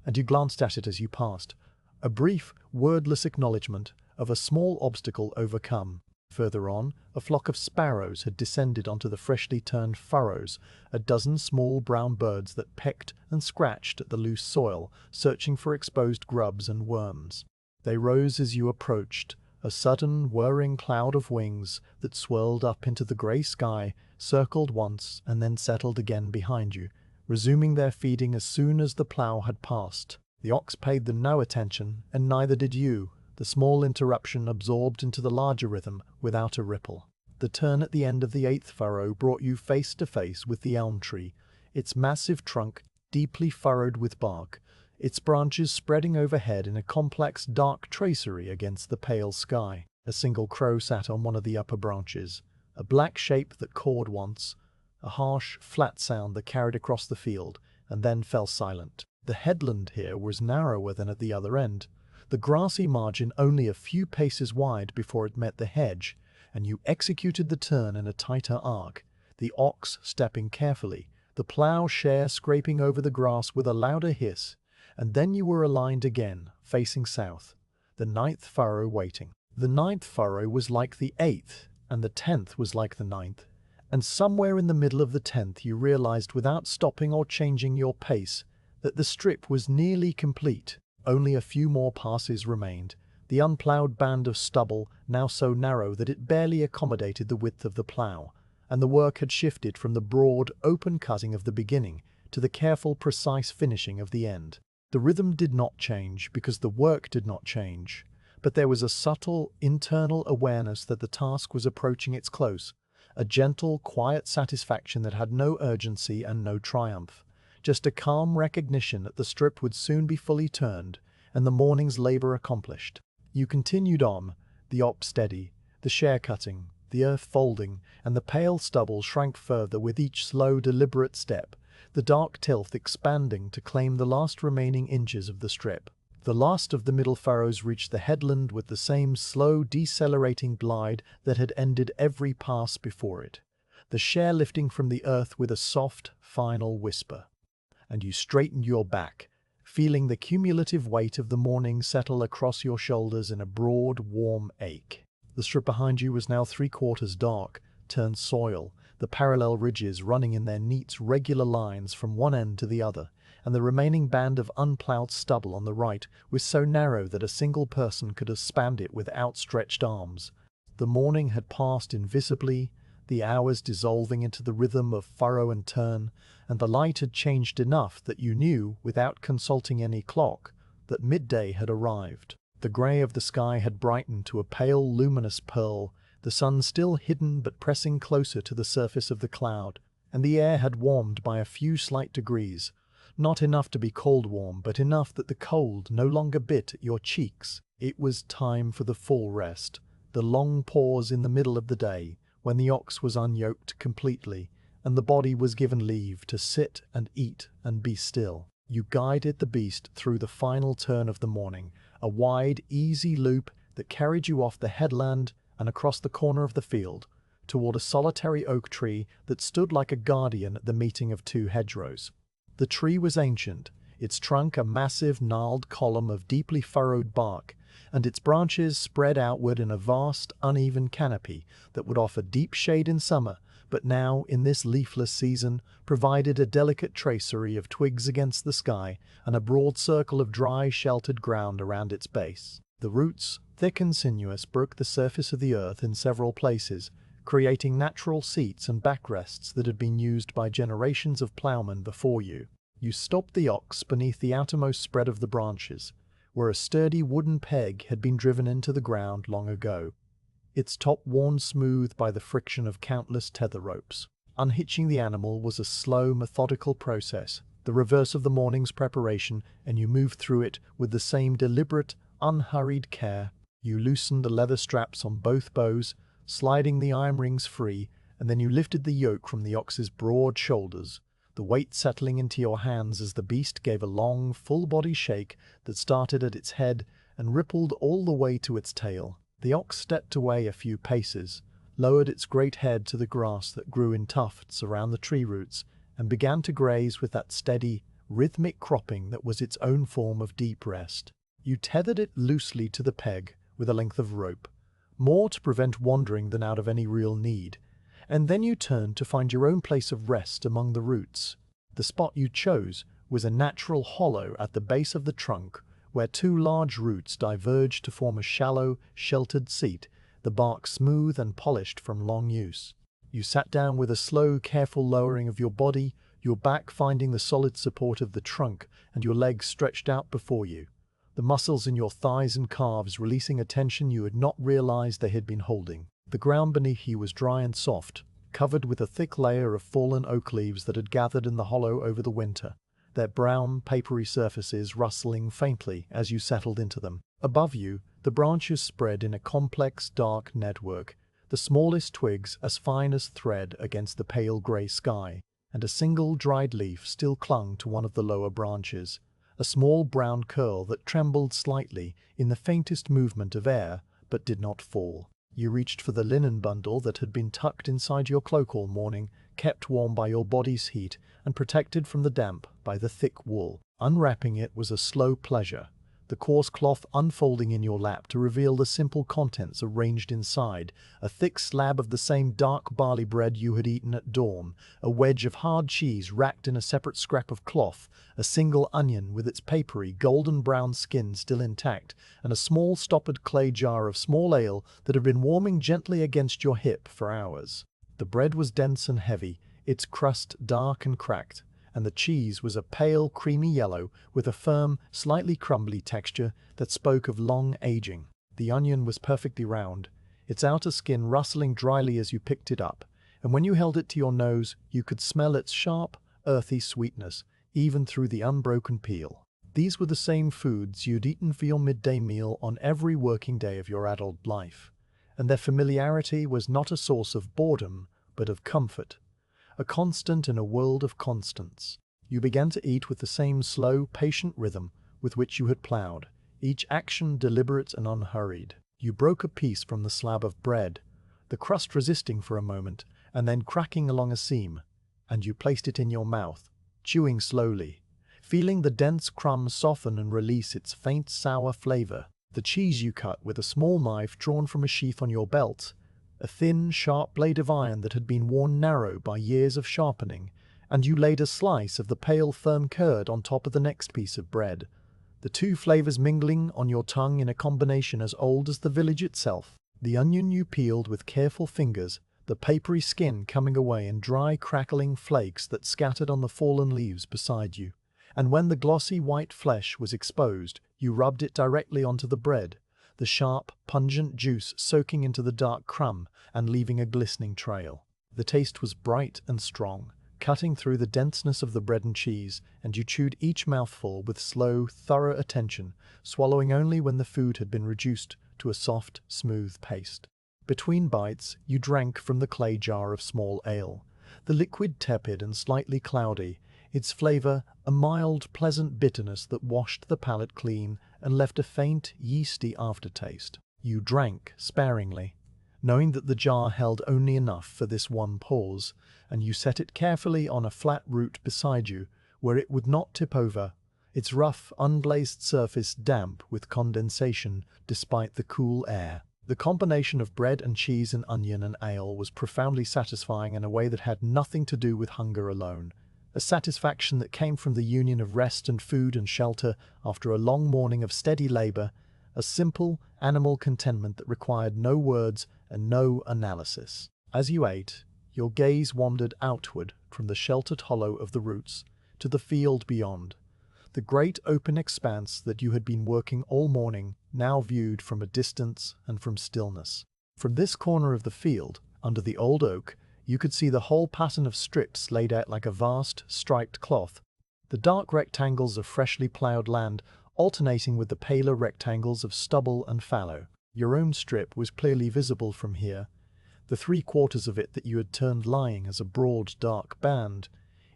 and you glanced at it as you passed, a brief, wordless acknowledgement of a small obstacle overcome. Further on, a flock of sparrows had descended onto the freshly turned furrows, a dozen small brown birds that pecked and scratched at the loose soil, searching for exposed grubs and worms. They rose as you approached, a sudden whirring cloud of wings that swirled up into the grey sky, circled once and then settled again behind you, resuming their feeding as soon as the plough had passed. The ox paid them no attention, and neither did you, the small interruption absorbed into the larger rhythm without a ripple. The The turn at the end of the 8th furrow brought you face to face with the elm tree, its massive trunk deeply furrowed with bark, its branches spreading overhead in a complex dark tracery against the pale sky. A single crow sat on one of the upper branches, a black shape that cawed once, a harsh, flat sound that carried across the field, and then fell silent. The headland here was narrower than at the other end, the grassy margin only a few paces wide before it met the hedge, and you executed the turn in a tighter arc, the ox stepping carefully, the plough share scraping over the grass with a louder hiss, and then you were aligned again, facing south, the 9th furrow waiting. The 9th furrow was like the 8th, and the 10th was like the 9th, and somewhere in the middle of the 10th you realized without stopping or changing your pace that the strip was nearly complete. Only a few more passes remained, the unploughed band of stubble now so narrow that it barely accommodated the width of the plough, and the work had shifted from the broad, open cutting of the beginning to the careful, precise finishing of the end. The rhythm did not change because the work did not change, but there was a subtle, internal awareness that the task was approaching its close, a gentle, quiet satisfaction that had no urgency and no triumph, just a calm recognition that the strip would soon be fully turned and the morning's labor accomplished. You continued on, the ox steady, the share cutting, the earth folding, and the pale stubble shrank further with each slow, deliberate step, the dark tilth expanding to claim the last remaining inches of the strip. The last of the middle furrows reached the headland with the same slow, decelerating glide that had ended every pass before it, the share lifting from the earth with a soft, final whisper. And you straightened your back, feeling the cumulative weight of the morning settle across your shoulders in a broad, warm ache. The strip behind you was now 3/4 dark, turned soil, the parallel ridges running in their neat, regular lines from one end to the other, and the remaining band of unploughed stubble on the right was so narrow that a single person could have spanned it with outstretched arms. The morning had passed invisibly, the hours dissolving into the rhythm of furrow and turn, and the light had changed enough that you knew, without consulting any clock, that midday had arrived. The grey of the sky had brightened to a pale, luminous pearl, the sun still hidden but pressing closer to the surface of the cloud, and the air had warmed by a few slight degrees, not enough to be cold warm, but enough that the cold no longer bit at your cheeks. It was time for the full rest, the long pause in the middle of the day, when the ox was unyoked completely, and the body was given leave to sit and eat and be still. You guided the beast through the final turn of the morning, a wide, easy loop that carried you off the headland and across the corner of the field, toward a solitary oak tree that stood like a guardian at the meeting of two hedgerows. The tree was ancient, its trunk a massive, gnarled column of deeply furrowed bark, and its branches spread outward in a vast, uneven canopy that would offer deep shade in summer, but now, in this leafless season, provided a delicate tracery of twigs against the sky and a broad circle of dry, sheltered ground around its base. The roots, thick and sinuous, broke the surface of the earth in several places, creating natural seats and backrests that had been used by generations of ploughmen before you. You stopped the ox beneath the outermost spread of the branches, where a sturdy wooden peg had been driven into the ground long ago, its top worn smooth by the friction of countless tether ropes. Unhitching the animal was a slow, methodical process, the reverse of the morning's preparation, and you moved through it with the same deliberate, unhurried care. You loosened the leather straps on both bows, sliding the iron rings free, and then you lifted the yoke from the ox's broad shoulders, the weight settling into your hands as the beast gave a long, full-body shake that started at its head and rippled all the way to its tail. The ox stepped away a few paces, lowered its great head to the grass that grew in tufts around the tree roots, and began to graze with that steady, rhythmic cropping that was its own form of deep rest. You tethered it loosely to the peg with a length of rope, more to prevent wandering than out of any real need, and then you turned to find your own place of rest among the roots. The spot you chose was a natural hollow at the base of the trunk, where two large roots diverged to form a shallow, sheltered seat, the bark smooth and polished from long use. You sat down with a slow, careful lowering of your body, your back finding the solid support of the trunk, and your legs stretched out before you, the muscles in your thighs and calves releasing a tension you had not realized they had been holding. The ground beneath you was dry and soft, covered with a thick layer of fallen oak leaves that had gathered in the hollow over the winter, their brown, papery surfaces rustling faintly as you settled into them. Above you, the branches spread in a complex, dark network, the smallest twigs as fine as thread against the pale grey sky, and a single dried leaf still clung to one of the lower branches, a small brown curl that trembled slightly in the faintest movement of air but did not fall. You reached for the linen bundle that had been tucked inside your cloak all morning, kept warm by your body's heat and protected from the damp by the thick wool. Unwrapping it was a slow pleasure, the coarse cloth unfolding in your lap to reveal the simple contents arranged inside: a thick slab of the same dark barley bread you had eaten at dawn, a wedge of hard cheese wrapped in a separate scrap of cloth, a single onion with its papery golden brown skin still intact, and a small stoppered clay jar of small ale that had been warming gently against your hip for hours. The bread was dense and heavy, its crust dark and cracked, and the cheese was a pale, creamy yellow with a firm, slightly crumbly texture that spoke of long aging. The onion was perfectly round, its outer skin rustling dryly as you picked it up, and when you held it to your nose, you could smell its sharp, earthy sweetness, even through the unbroken peel. These were the same foods you'd eaten for your midday meal on every working day of your adult life, and their familiarity was not a source of boredom, but of comfort, a constant in a world of constants. You began to eat with the same slow, patient rhythm with which you had ploughed, each action deliberate and unhurried. You broke a piece from the slab of bread, the crust resisting for a moment, and then cracking along a seam, and you placed it in your mouth, chewing slowly, feeling the dense crumb soften and release its faint sour flavor. The cheese you cut with a small knife drawn from a sheath on your belt, a thin, sharp blade of iron that had been worn narrow by years of sharpening, and you laid a slice of the pale, firm curd on top of the next piece of bread, the two flavors mingling on your tongue in a combination as old as the village itself. The onion you peeled with careful fingers, the papery skin coming away in dry, crackling flakes that scattered on the fallen leaves beside you, and when the glossy white flesh was exposed, you rubbed it directly onto the bread, the sharp, pungent juice soaking into the dark crumb and leaving a glistening trail. The taste was bright and strong, cutting through the denseness of the bread and cheese, and you chewed each mouthful with slow, thorough attention, swallowing only when the food had been reduced to a soft, smooth paste. Between bites, you drank from the clay jar of small ale, the liquid tepid and slightly cloudy, its flavor a mild, pleasant bitterness that washed the palate clean and left a faint, yeasty aftertaste. You drank sparingly, knowing that the jar held only enough for this one pause, and you set it carefully on a flat root beside you, where it would not tip over, its rough, unglazed surface damp with condensation despite the cool air. The combination of bread and cheese and onion and ale was profoundly satisfying in a way that had nothing to do with hunger alone, a satisfaction that came from the union of rest and food and shelter after a long morning of steady labor, a simple, animal contentment that required no words and no analysis. As you ate, your gaze wandered outward from the sheltered hollow of the roots to the field beyond, the great open expanse that you had been working all morning, now viewed from a distance and from stillness. From this corner of the field, under the old oak, you could see the whole pattern of strips laid out like a vast, striped cloth, the dark rectangles of freshly ploughed land alternating with the paler rectangles of stubble and fallow. Your own strip was clearly visible from here, the 3/4 of it that you had turned lying as a broad, dark band,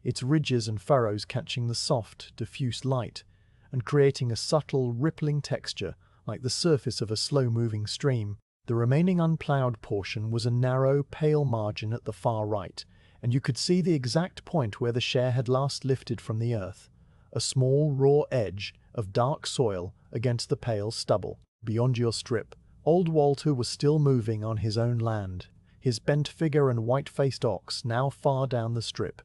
its ridges and furrows catching the soft, diffuse light, and creating a subtle, rippling texture like the surface of a slow-moving stream. The remaining unploughed portion was a narrow, pale margin at the far right, and you could see the exact point where the share had last lifted from the earth, a small, raw edge of dark soil against the pale stubble. Beyond your strip, old Walter was still moving on his own land, his bent figure and white-faced ox now far down the strip,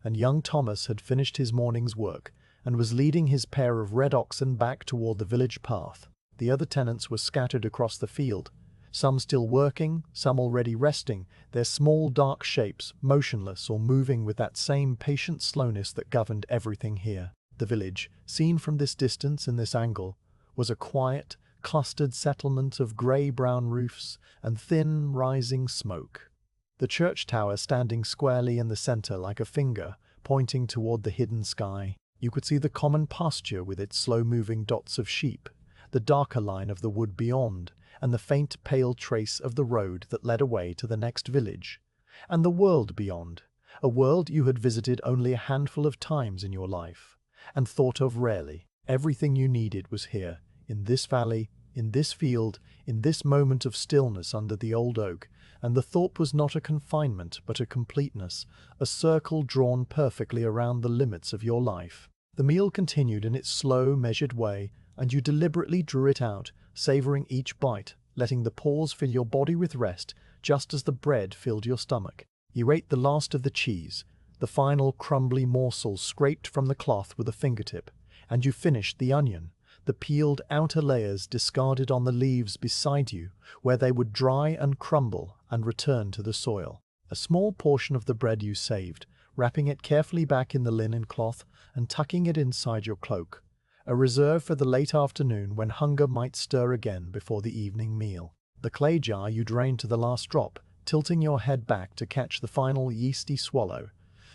and young Thomas had finished his morning's work and was leading his pair of red oxen back toward the village path. The other tenants were scattered across the field, some still working, some already resting, their small dark shapes motionless or moving with that same patient slowness that governed everything here. The village, seen from this distance in this angle, was a quiet, clustered settlement of grey-brown roofs and thin, rising smoke. The church tower standing squarely in the centre like a finger, pointing toward the hidden sky. You could see the common pasture with its slow-moving dots of sheep, the darker line of the wood beyond, and the faint pale trace of the road that led away to the next village. And the world beyond, a world you had visited only a handful of times in your life, and thought of rarely. Everything you needed was here, in this valley, in this field, in this moment of stillness under the old oak, and the thought was not a confinement but a completeness, a circle drawn perfectly around the limits of your life. The meal continued in its slow, measured way, and you deliberately drew it out, savouring each bite, letting the pause fill your body with rest, just as the bread filled your stomach. You ate the last of the cheese, the final crumbly morsel scraped from the cloth with a fingertip, and you finished the onion, the peeled outer layers discarded on the leaves beside you, where they would dry and crumble and return to the soil. A small portion of the bread you saved, wrapping it carefully back in the linen cloth and tucking it inside your cloak, a reserve for the late afternoon when hunger might stir again before the evening meal. The clay jar you drained to the last drop, tilting your head back to catch the final yeasty swallow,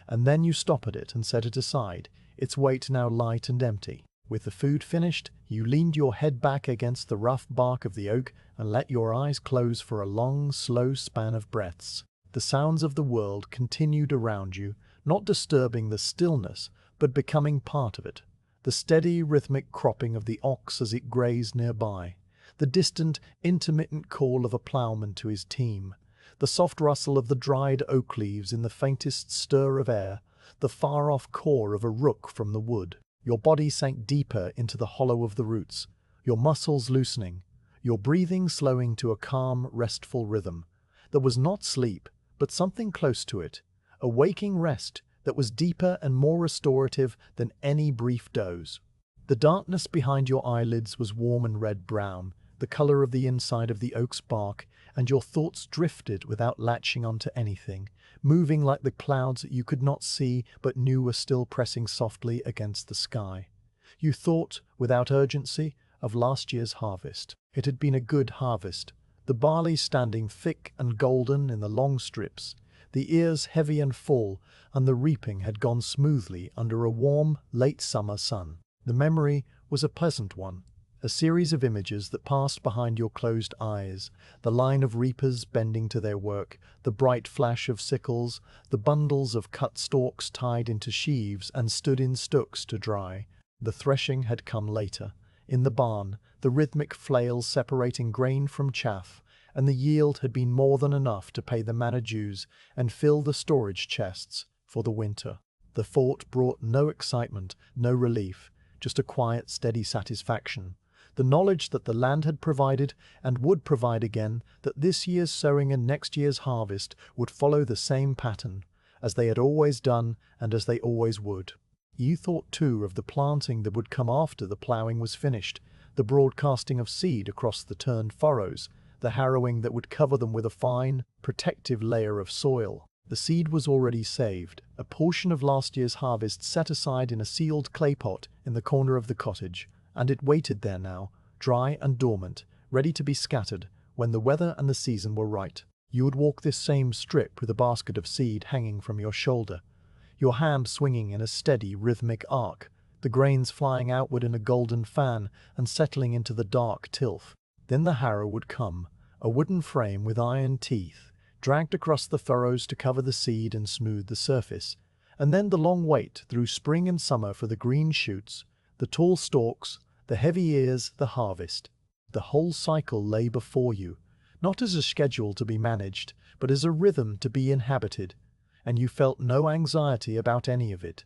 and then you stopped it and set it aside, its weight now light and empty. With the food finished, you leaned your head back against the rough bark of the oak and let your eyes close for a long, slow span of breaths. The sounds of the world continued around you, not disturbing the stillness, but becoming part of it. The steady, rhythmic cropping of the ox as it grazed nearby, the distant, intermittent call of a ploughman to his team, the soft rustle of the dried oak leaves in the faintest stir of air, the far-off caw of a rook from the wood. Your body sank deeper into the hollow of the roots, your muscles loosening, your breathing slowing to a calm, restful rhythm that was not sleep, but something close to it, a waking rest that was deeper and more restorative than any brief doze. The darkness behind your eyelids was warm and red-brown, the color of the inside of the oak's bark, and your thoughts drifted without latching onto anything, moving like the clouds that you could not see but knew were still pressing softly against the sky. You thought, without urgency, of last year's harvest. It had been a good harvest, the barley standing thick and golden in the long strips, the ears heavy and full, and the reaping had gone smoothly under a warm, late summer sun. The memory was a pleasant one, a series of images that passed behind your closed eyes, the line of reapers bending to their work, the bright flash of sickles, the bundles of cut stalks tied into sheaves and stood in stooks to dry. The threshing had come later. In the barn, the rhythmic flails separating grain from chaff, and the yield had been more than enough to pay the manor dues and fill the storage chests for the winter. The thought brought no excitement, no relief, just a quiet, steady satisfaction. The knowledge that the land had provided and would provide again, that this year's sowing and next year's harvest would follow the same pattern, as they had always done and as they always would. You thought too of the planting that would come after the ploughing was finished, the broadcasting of seed across the turned furrows, the harrowing that would cover them with a fine, protective layer of soil. The seed was already saved, a portion of last year's harvest set aside in a sealed clay pot in the corner of the cottage, and it waited there now, dry and dormant, ready to be scattered when the weather and the season were right. You would walk this same strip with a basket of seed hanging from your shoulder, your hand swinging in a steady, rhythmic arc, the grains flying outward in a golden fan and settling into the dark tilth. Then the harrow would come, a wooden frame with iron teeth, dragged across the furrows to cover the seed and smooth the surface, and then the long wait through spring and summer for the green shoots, the tall stalks, the heavy ears, the harvest. The whole cycle lay before you, not as a schedule to be managed, but as a rhythm to be inhabited, and you felt no anxiety about any of it.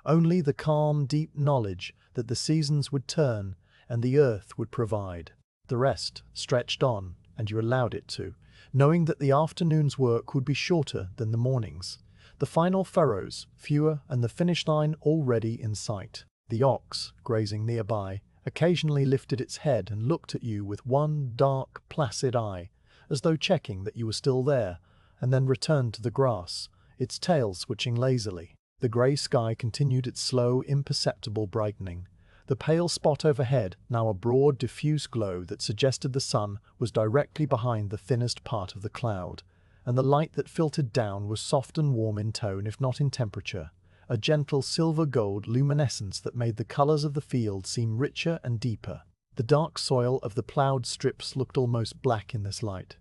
Only the calm, deep knowledge that the seasons would turn and the earth would provide. The rest stretched on, and you allowed it to, knowing that the afternoon's work would be shorter than the morning's. The final furrows, fewer, and the finish line already in sight. The ox, grazing nearby, occasionally lifted its head and looked at you with one dark, placid eye, as though checking that you were still there, and then returned to the grass, its tail switching lazily. The grey sky continued its slow, imperceptible brightening, The pale spot overhead, now a broad, diffuse glow that suggested the sun, was directly behind the thinnest part of the cloud, and the light that filtered down was soft and warm in tone if not in temperature, a gentle silver-gold luminescence that made the colors of the field seem richer and deeper. The dark soil of the plowed strips looked almost black in this light.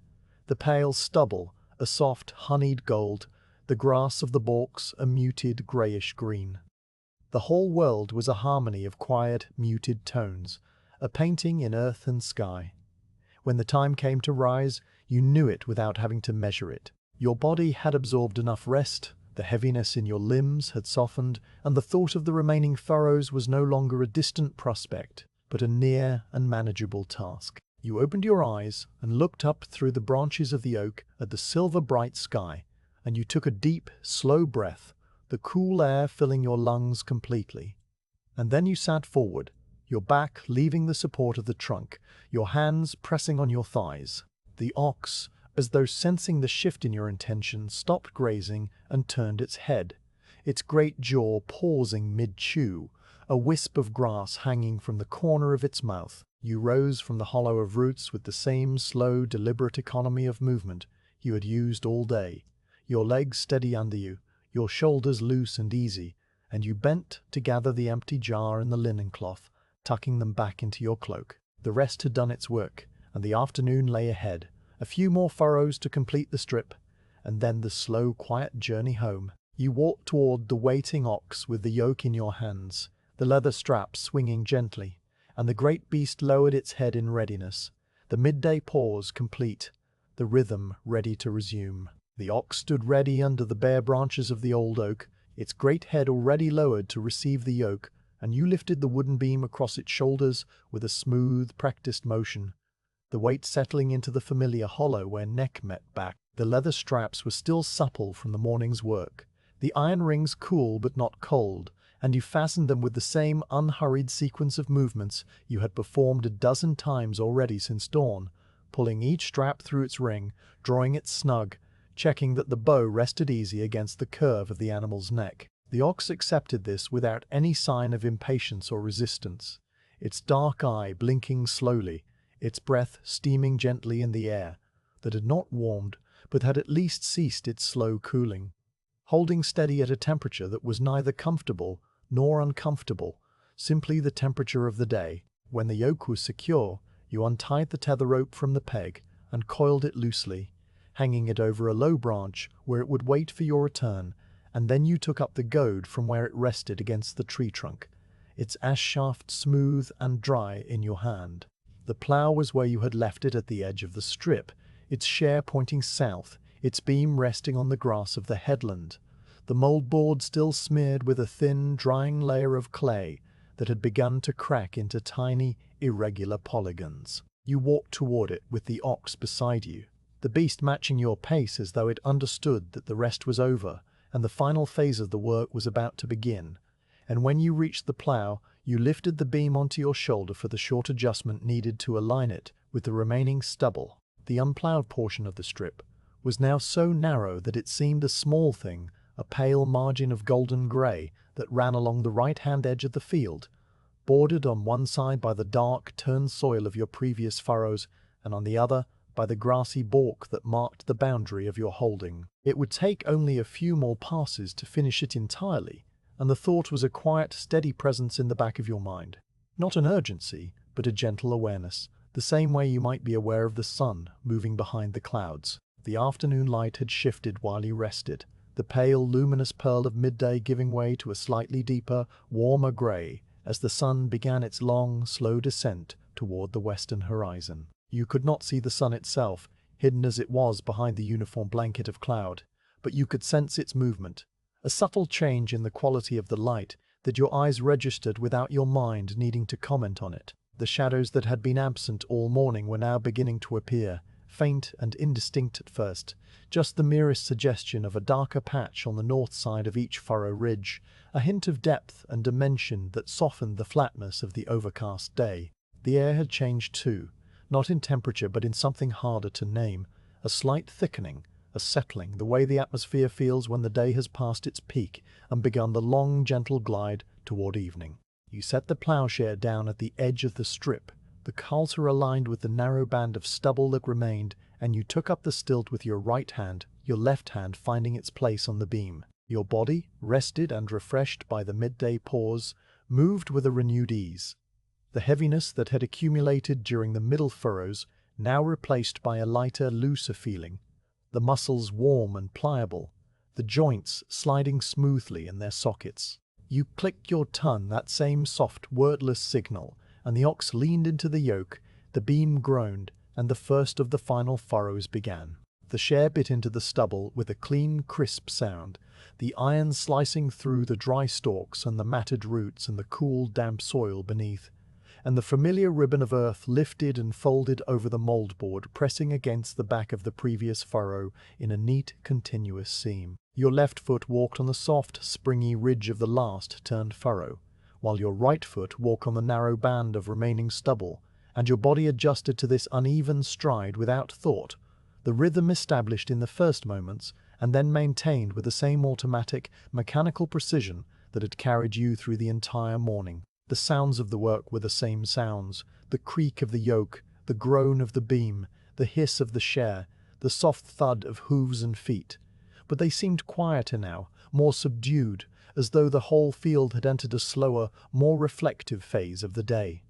The pale stubble, a soft, honeyed gold, the grass of the balks a muted grayish-green. The whole world was a harmony of quiet, muted tones, a painting in earth and sky. When the time came to rise, you knew it without having to measure it. Your body had absorbed enough rest, the heaviness in your limbs had softened, and the thought of the remaining furrows was no longer a distant prospect, but a near and manageable task. You opened your eyes and looked up through the branches of the oak at the silver-bright sky, and you took a deep, slow breath, the cool air filling your lungs completely. And then you sat forward, your back leaving the support of the trunk, your hands pressing on your thighs. The ox, as though sensing the shift in your intention, stopped grazing and turned its head, its great jaw pausing mid-chew, a wisp of grass hanging from the corner of its mouth. You rose from the hollow of roots with the same slow, deliberate economy of movement you had used all day, your legs steady under you, your shoulders loose and easy, and you bent to gather the empty jar and the linen cloth, tucking them back into your cloak. The rest had done its work, and the afternoon lay ahead. A few more furrows to complete the strip, and then the slow, quiet journey home. You walked toward the waiting ox with the yoke in your hands, the leather straps swinging gently, and the great beast lowered its head in readiness, the midday pause complete, the rhythm ready to resume. The ox stood ready under the bare branches of the old oak, its great head already lowered to receive the yoke, and you lifted the wooden beam across its shoulders with a smooth, practiced motion, the weight settling into the familiar hollow where neck met back. The leather straps were still supple from the morning's work, the iron rings cool but not cold, and you fastened them with the same unhurried sequence of movements you had performed a dozen times already since dawn, pulling each strap through its ring, drawing it snug, checking that the bow rested easy against the curve of the animal's neck. The ox accepted this without any sign of impatience or resistance, its dark eye blinking slowly, its breath steaming gently in the air that had not warmed but had at least ceased its slow cooling, holding steady at a temperature that was neither comfortable nor uncomfortable, simply the temperature of the day. When the yoke was secure, you untied the tether rope from the peg and coiled it loosely, hanging it over a low branch where it would wait for your return, and then you took up the goad from where it rested against the tree trunk, its ash shaft smooth and dry in your hand. The plough was where you had left it at the edge of the strip, its share pointing south, its beam resting on the grass of the headland, the moldboard still smeared with a thin, drying layer of clay that had begun to crack into tiny, irregular polygons. You walked toward it with the ox beside you, the beast matching your pace as though it understood that the rest was over and the final phase of the work was about to begin. And when you reached the plough, you lifted the beam onto your shoulder for the short adjustment needed to align it with the remaining stubble. The unploughed portion of the strip was now so narrow that it seemed a small thing, a pale margin of golden grey that ran along the right-hand edge of the field, bordered on one side by the dark, turned soil of your previous furrows, and on the other by the grassy balk that marked the boundary of your holding. It would take only a few more passes to finish it entirely, and the thought was a quiet, steady presence in the back of your mind. Not an urgency, but a gentle awareness, the same way you might be aware of the sun moving behind the clouds. The afternoon light had shifted while you rested, the pale, luminous pearl of midday giving way to a slightly deeper, warmer grey as the sun began its long, slow descent toward the western horizon. You could not see the sun itself, hidden as it was behind the uniform blanket of cloud, but you could sense its movement, a subtle change in the quality of the light that your eyes registered without your mind needing to comment on it. The shadows that had been absent all morning were now beginning to appear, faint and indistinct at first, just the merest suggestion of a darker patch on the north side of each furrow ridge, a hint of depth and dimension that softened the flatness of the overcast day. The air had changed too, not in temperature but in something harder to name, a slight thickening, a settling, the way the atmosphere feels when the day has passed its peak and begun the long, gentle glide toward evening. You set the plowshare down at the edge of the strip, the coulter aligned with the narrow band of stubble that remained, and you took up the stilt with your right hand, your left hand finding its place on the beam. Your body, rested and refreshed by the midday pause, moved with a renewed ease. The heaviness that had accumulated during the middle furrows now replaced by a lighter, looser feeling, the muscles warm and pliable, the joints sliding smoothly in their sockets. You clicked your tongue that same soft, wordless signal, and the ox leaned into the yoke, the beam groaned, and the first of the final furrows began. The share bit into the stubble with a clean, crisp sound, the iron slicing through the dry stalks and the matted roots and the cool, damp soil beneath, and the familiar ribbon of earth lifted and folded over the moldboard, pressing against the back of the previous furrow in a neat, continuous seam. Your left foot walked on the soft, springy ridge of the last turned furrow, while your right foot walked on the narrow band of remaining stubble, and your body adjusted to this uneven stride without thought, the rhythm established in the first moments, and then maintained with the same automatic, mechanical precision that had carried you through the entire morning. The sounds of the work were the same sounds, the creak of the yoke, the groan of the beam, the hiss of the share, the soft thud of hooves and feet. But they seemed quieter now, more subdued, as though the whole field had entered a slower, more reflective phase of the day.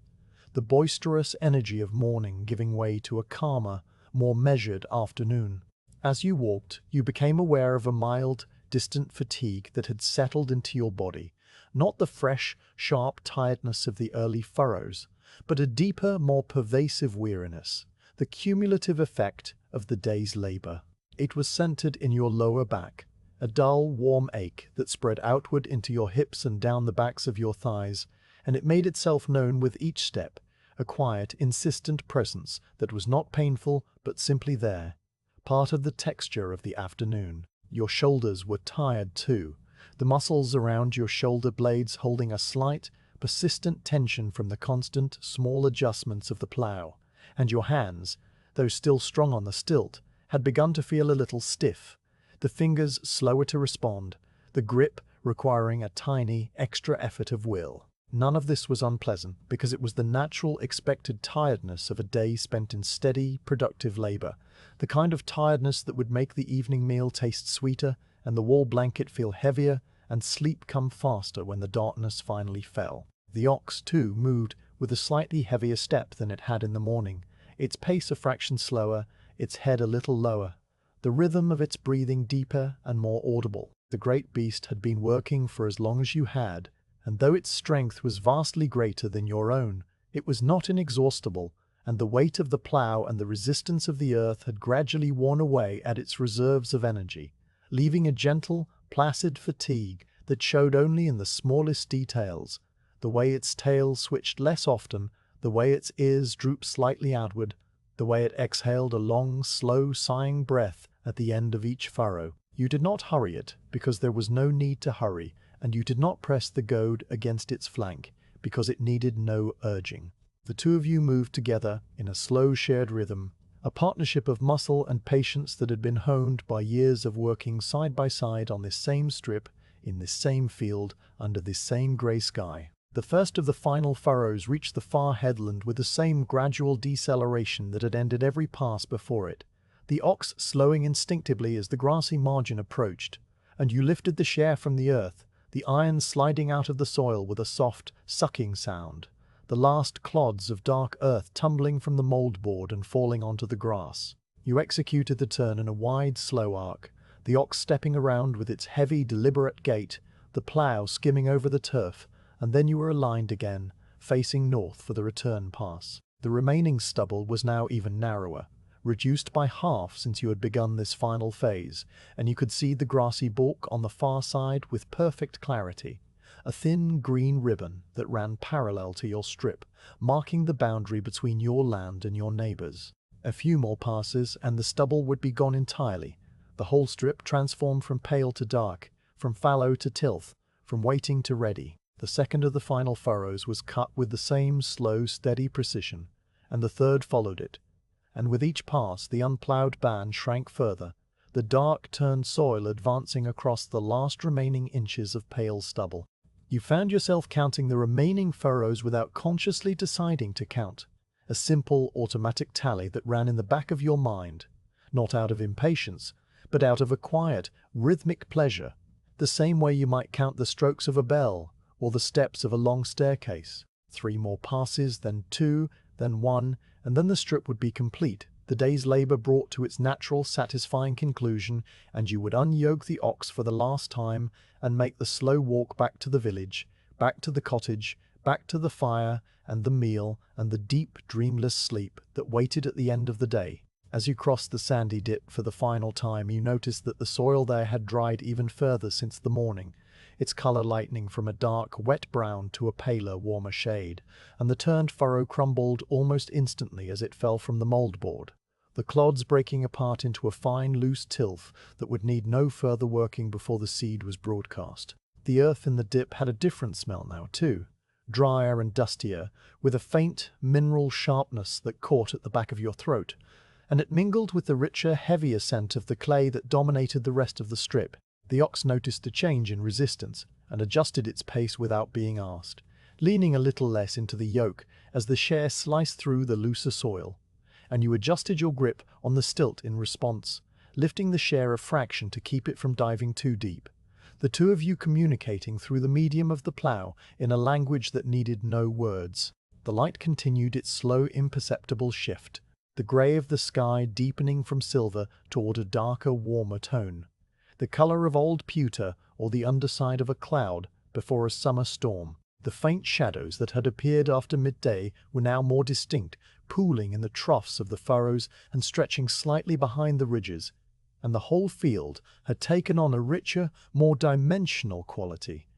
The boisterous energy of morning giving way to a calmer, more measured afternoon. As you walked, you became aware of a mild, distant fatigue that had settled into your body, not the fresh, sharp tiredness of the early furrows, but a deeper, more pervasive weariness, the cumulative effect of the day's labor. It was centered in your lower back, a dull, warm ache that spread outward into your hips and down the backs of your thighs, and it made itself known with each step, a quiet, insistent presence that was not painful but simply there, part of the texture of the afternoon. Your shoulders were tired too, the muscles around your shoulder blades holding a slight, persistent tension from the constant, small adjustments of the plough, and your hands, though still strong on the stilt, had begun to feel a little stiff, the fingers slower to respond, the grip requiring a tiny, extra effort of will. None of this was unpleasant, because it was the natural, expected tiredness of a day spent in steady, productive labor, the kind of tiredness that would make the evening meal taste sweeter and the wool blanket feel heavier and sleep come faster when the darkness finally fell. The ox, too, moved with a slightly heavier step than it had in the morning, its pace a fraction slower, its head a little lower, the rhythm of its breathing deeper and more audible. The great beast had been working for as long as you had, and though its strength was vastly greater than your own, it was not inexhaustible, and the weight of the plough and the resistance of the earth had gradually worn away at its reserves of energy, leaving a gentle, placid fatigue that showed only in the smallest details, the way its tail switched less often, the way its ears drooped slightly outward, the way it exhaled a long, slow, sighing breath at the end of each furrow. You did not hurry it, because there was no need to hurry, and you did not press the goad against its flank, because it needed no urging. The two of you moved together in a slow shared rhythm, a partnership of muscle and patience that had been honed by years of working side by side on this same strip, in this same field, under this same grey sky. The first of the final furrows reached the far headland with the same gradual deceleration that had ended every pass before it, the ox slowing instinctively as the grassy margin approached, and you lifted the share from the earth, the iron sliding out of the soil with a soft, sucking sound, the last clods of dark earth tumbling from the moldboard and falling onto the grass. You executed the turn in a wide, slow arc, the ox stepping around with its heavy, deliberate gait, the plough skimming over the turf, and then you were aligned again, facing north for the return pass. The remaining stubble was now even narrower, reduced by half since you had begun this final phase, and you could see the grassy balk on the far side with perfect clarity, a thin green ribbon that ran parallel to your strip, marking the boundary between your land and your neighbours. A few more passes and the stubble would be gone entirely, the whole strip transformed from pale to dark, from fallow to tilth, from waiting to ready. The second of the final furrows was cut with the same slow, steady precision, and the third followed it, and with each pass the unploughed band shrank further, the dark turned soil advancing across the last remaining inches of pale stubble. You found yourself counting the remaining furrows without consciously deciding to count. A simple automatic tally that ran in the back of your mind, not out of impatience, but out of a quiet, rhythmic pleasure, the same way you might count the strokes of a bell or the steps of a long staircase. 3 more passes, then 2, then 1, and then the strip would be complete, the day's labor brought to its natural, satisfying conclusion, and you would unyoke the ox for the last time and make the slow walk back to the village, back to the cottage, back to the fire and the meal and the deep, dreamless sleep that waited at the end of the day. As you crossed the sandy dip for the final time, you noticed that the soil there had dried even further since the morning, its color lightening from a dark, wet brown to a paler, warmer shade, and the turned furrow crumbled almost instantly as it fell from the moldboard, the clods breaking apart into a fine, loose tilth that would need no further working before the seed was broadcast. The earth in the dip had a different smell now, too, drier and dustier, with a faint, mineral sharpness that caught at the back of your throat, and it mingled with the richer, heavier scent of the clay that dominated the rest of the strip. The ox noticed a change in resistance and adjusted its pace without being asked, leaning a little less into the yoke as the share sliced through the looser soil, and you adjusted your grip on the stilt in response, lifting the share a fraction to keep it from diving too deep, the two of you communicating through the medium of the plough in a language that needed no words. The light continued its slow, imperceptible shift, the grey of the sky deepening from silver toward a darker, warmer tone, the color of old pewter or the underside of a cloud before a summer storm. The faint shadows that had appeared after midday were now more distinct, pooling in the troughs of the furrows and stretching slightly behind the ridges, and the whole field had taken on a richer, more dimensional quality,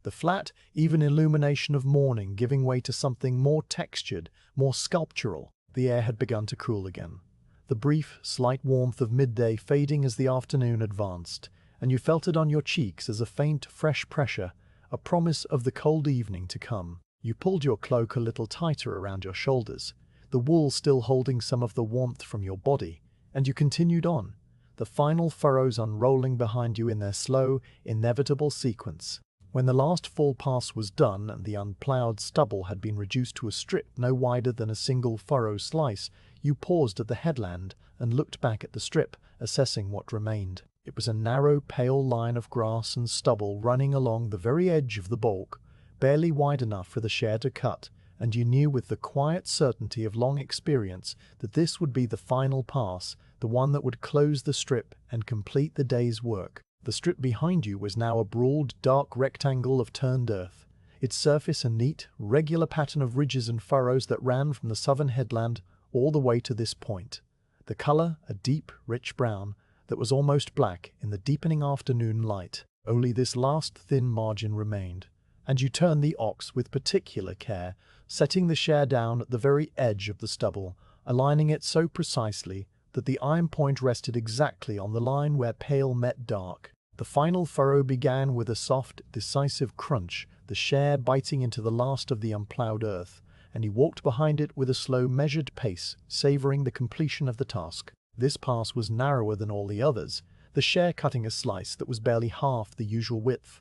the flat, even illumination of morning giving way to something more textured, more sculptural. The air had begun to cool again, the brief, slight warmth of midday fading as the afternoon advanced, and you felt it on your cheeks as a faint, fresh pressure, a promise of the cold evening to come. You pulled your cloak a little tighter around your shoulders, the wool still holding some of the warmth from your body, and you continued on, the final furrows unrolling behind you in their slow, inevitable sequence. When the last full pass was done and the unploughed stubble had been reduced to a strip no wider than a single furrow slice, you paused at the headland and looked back at the strip, assessing what remained. It was a narrow, pale line of grass and stubble running along the very edge of the balk, barely wide enough for the share to cut, and you knew with the quiet certainty of long experience that this would be the final pass, the one that would close the strip and complete the day's work. The strip behind you was now a broad, dark rectangle of turned earth, its surface a neat, regular pattern of ridges and furrows that ran from the southern headland all the way to this point. The color, a deep, rich brown, that was almost black in the deepening afternoon light. Only this last thin margin remained, and you turned the ox with particular care, setting the share down at the very edge of the stubble, aligning it so precisely that the iron point rested exactly on the line where pale met dark. The final furrow began with a soft, decisive crunch, the share biting into the last of the unploughed earth, and he walked behind it with a slow, measured pace, savoring the completion of the task. This pass was narrower than all the others, the share cutting a slice that was barely half the usual width.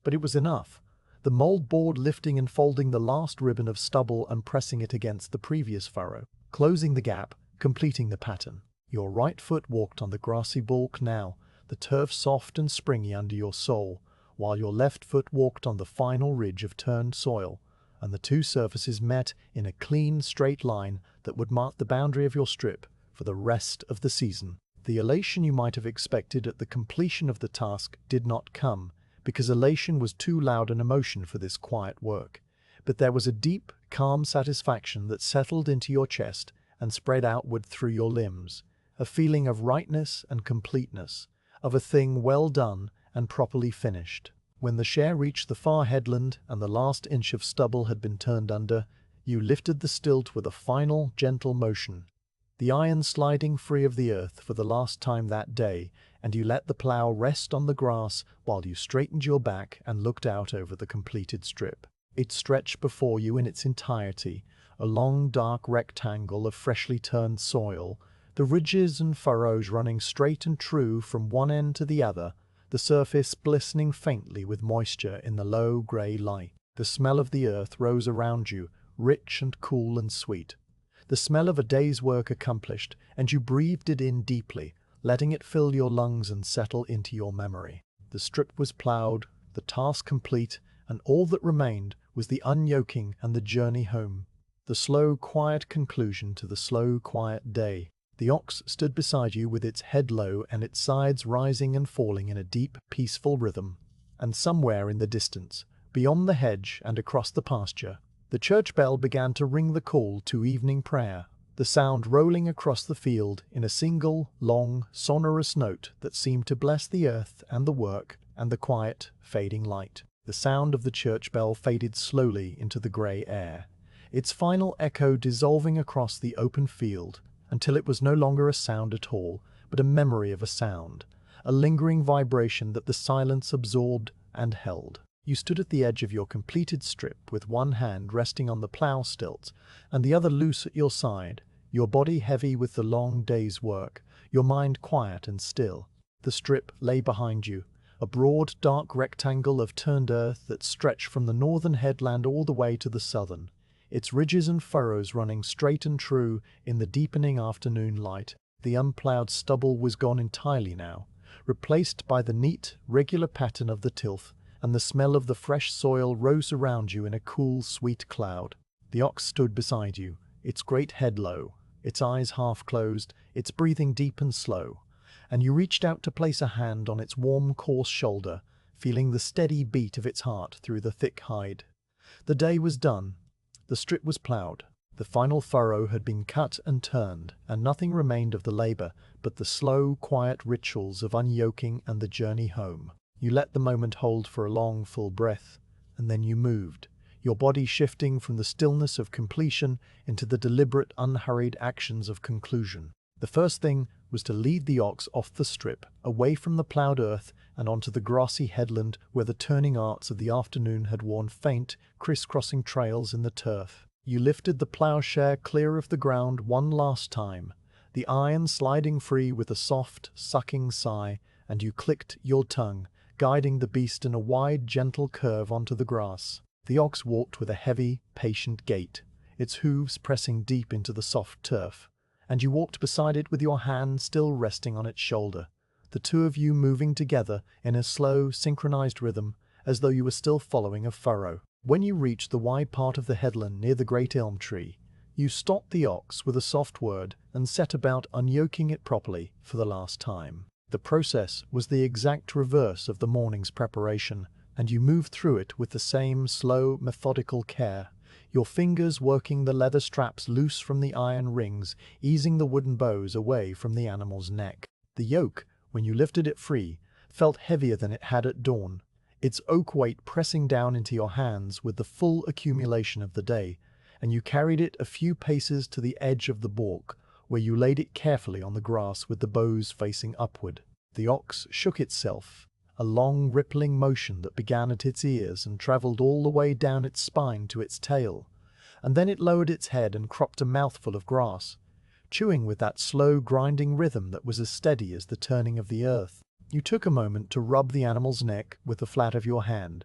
But it was enough, the mold board lifting and folding the last ribbon of stubble and pressing it against the previous furrow, closing the gap, completing the pattern. Your right foot walked on the grassy balk now, the turf soft and springy under your sole, while your left foot walked on the final ridge of turned soil, and the two surfaces met in a clean, straight line that would mark the boundary of your strip for the rest of the season. The elation you might have expected at the completion of the task did not come, because elation was too loud an emotion for this quiet work, but there was a deep, calm satisfaction that settled into your chest and spread outward through your limbs, a feeling of rightness and completeness, of a thing well done and properly finished. When the share reached the far headland and the last inch of stubble had been turned under, you lifted the stilt with a final, gentle motion, the iron sliding free of the earth for the last time that day, and you let the plough rest on the grass while you straightened your back and looked out over the completed strip. It stretched before you in its entirety, a long, dark rectangle of freshly turned soil, the ridges and furrows running straight and true from one end to the other, the surface glistening faintly with moisture in the low grey light. The smell of the earth rose around you, rich and cool and sweet. The smell of a day's work accomplished, and you breathed it in deeply, letting it fill your lungs and settle into your memory. The strip was ploughed, the task complete, and all that remained was the unyoking and the journey home. The slow, quiet conclusion to the slow, quiet day. The ox stood beside you with its head low and its sides rising and falling in a deep, peaceful rhythm. And somewhere in the distance, beyond the hedge and across the pasture, the church bell began to ring the call to evening prayer, the sound rolling across the field in a single, long, sonorous note that seemed to bless the earth and the work and the quiet, fading light. The sound of the church bell faded slowly into the grey air, its final echo dissolving across the open field until it was no longer a sound at all, but a memory of a sound, a lingering vibration that the silence absorbed and held. You stood at the edge of your completed strip with one hand resting on the plough stilts and the other loose at your side, your body heavy with the long day's work, your mind quiet and still. The strip lay behind you, a broad, dark rectangle of turned earth that stretched from the northern headland all the way to the southern, its ridges and furrows running straight and true in the deepening afternoon light. The unploughed stubble was gone entirely now, replaced by the neat, regular pattern of the tilth, and the smell of the fresh soil rose around you in a cool, sweet cloud. The ox stood beside you, its great head low, its eyes half closed, its breathing deep and slow, and you reached out to place a hand on its warm, coarse shoulder, feeling the steady beat of its heart through the thick hide. The day was done. The strip was ploughed. The final furrow had been cut and turned, and nothing remained of the labor but the slow, quiet rituals of unyoking and the journey home. You let the moment hold for a long, full breath, and then you moved, your body shifting from the stillness of completion into the deliberate, unhurried actions of conclusion. The first thing was to lead the ox off the strip, away from the ploughed earth and onto the grassy headland where the turning arts of the afternoon had worn faint, criss-crossing trails in the turf. You lifted the ploughshare clear of the ground one last time, the iron sliding free with a soft, sucking sigh, and you clicked your tongue, guiding the beast in a wide, gentle curve onto the grass. The ox walked with a heavy, patient gait, its hooves pressing deep into the soft turf, and you walked beside it with your hand still resting on its shoulder, the two of you moving together in a slow, synchronized rhythm, as though you were still following a furrow. When you reached the wide part of the headland near the great elm tree, you stopped the ox with a soft word and set about unyoking it properly for the last time. The process was the exact reverse of the morning's preparation, and you moved through it with the same slow, methodical care, your fingers working the leather straps loose from the iron rings, easing the wooden bows away from the animal's neck. The yoke, when you lifted it free, felt heavier than it had at dawn, its oak weight pressing down into your hands with the full accumulation of the day, and you carried it a few paces to the edge of the balk, where you laid it carefully on the grass with the bows facing upward. The ox shook itself, a long rippling motion that began at its ears and travelled all the way down its spine to its tail, and then it lowered its head and cropped a mouthful of grass, chewing with that slow grinding rhythm that was as steady as the turning of the earth. You took a moment to rub the animal's neck with the flat of your hand,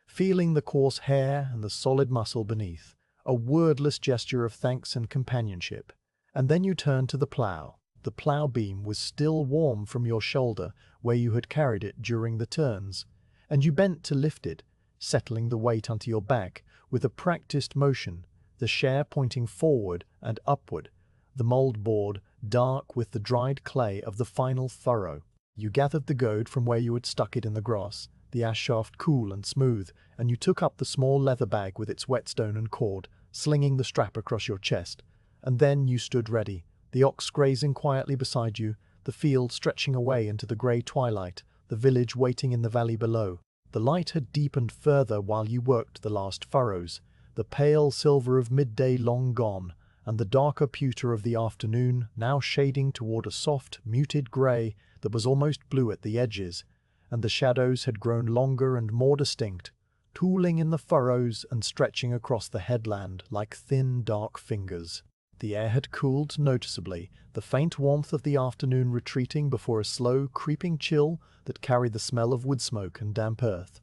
feeling the coarse hair and the solid muscle beneath, a wordless gesture of thanks and companionship, and then you turned to the plough. The plough beam was still warm from your shoulder where you had carried it during the turns, and you bent to lift it, settling the weight onto your back with a practiced motion, the share pointing forward and upward, the mould board dark with the dried clay of the final furrow. You gathered the goad from where you had stuck it in the grass, the ash shaft cool and smooth, and you took up the small leather bag with its whetstone and cord, slinging the strap across your chest, and then you stood ready, the ox grazing quietly beside you, the field stretching away into the grey twilight, the village waiting in the valley below. The light had deepened further while you worked the last furrows, the pale silver of midday long gone, and the darker pewter of the afternoon now shading toward a soft, muted grey that was almost blue at the edges, and the shadows had grown longer and more distinct, tooling in the furrows and stretching across the headland like thin, dark fingers. The air had cooled noticeably, the faint warmth of the afternoon retreating before a slow, creeping chill that carried the smell of wood smoke and damp earth.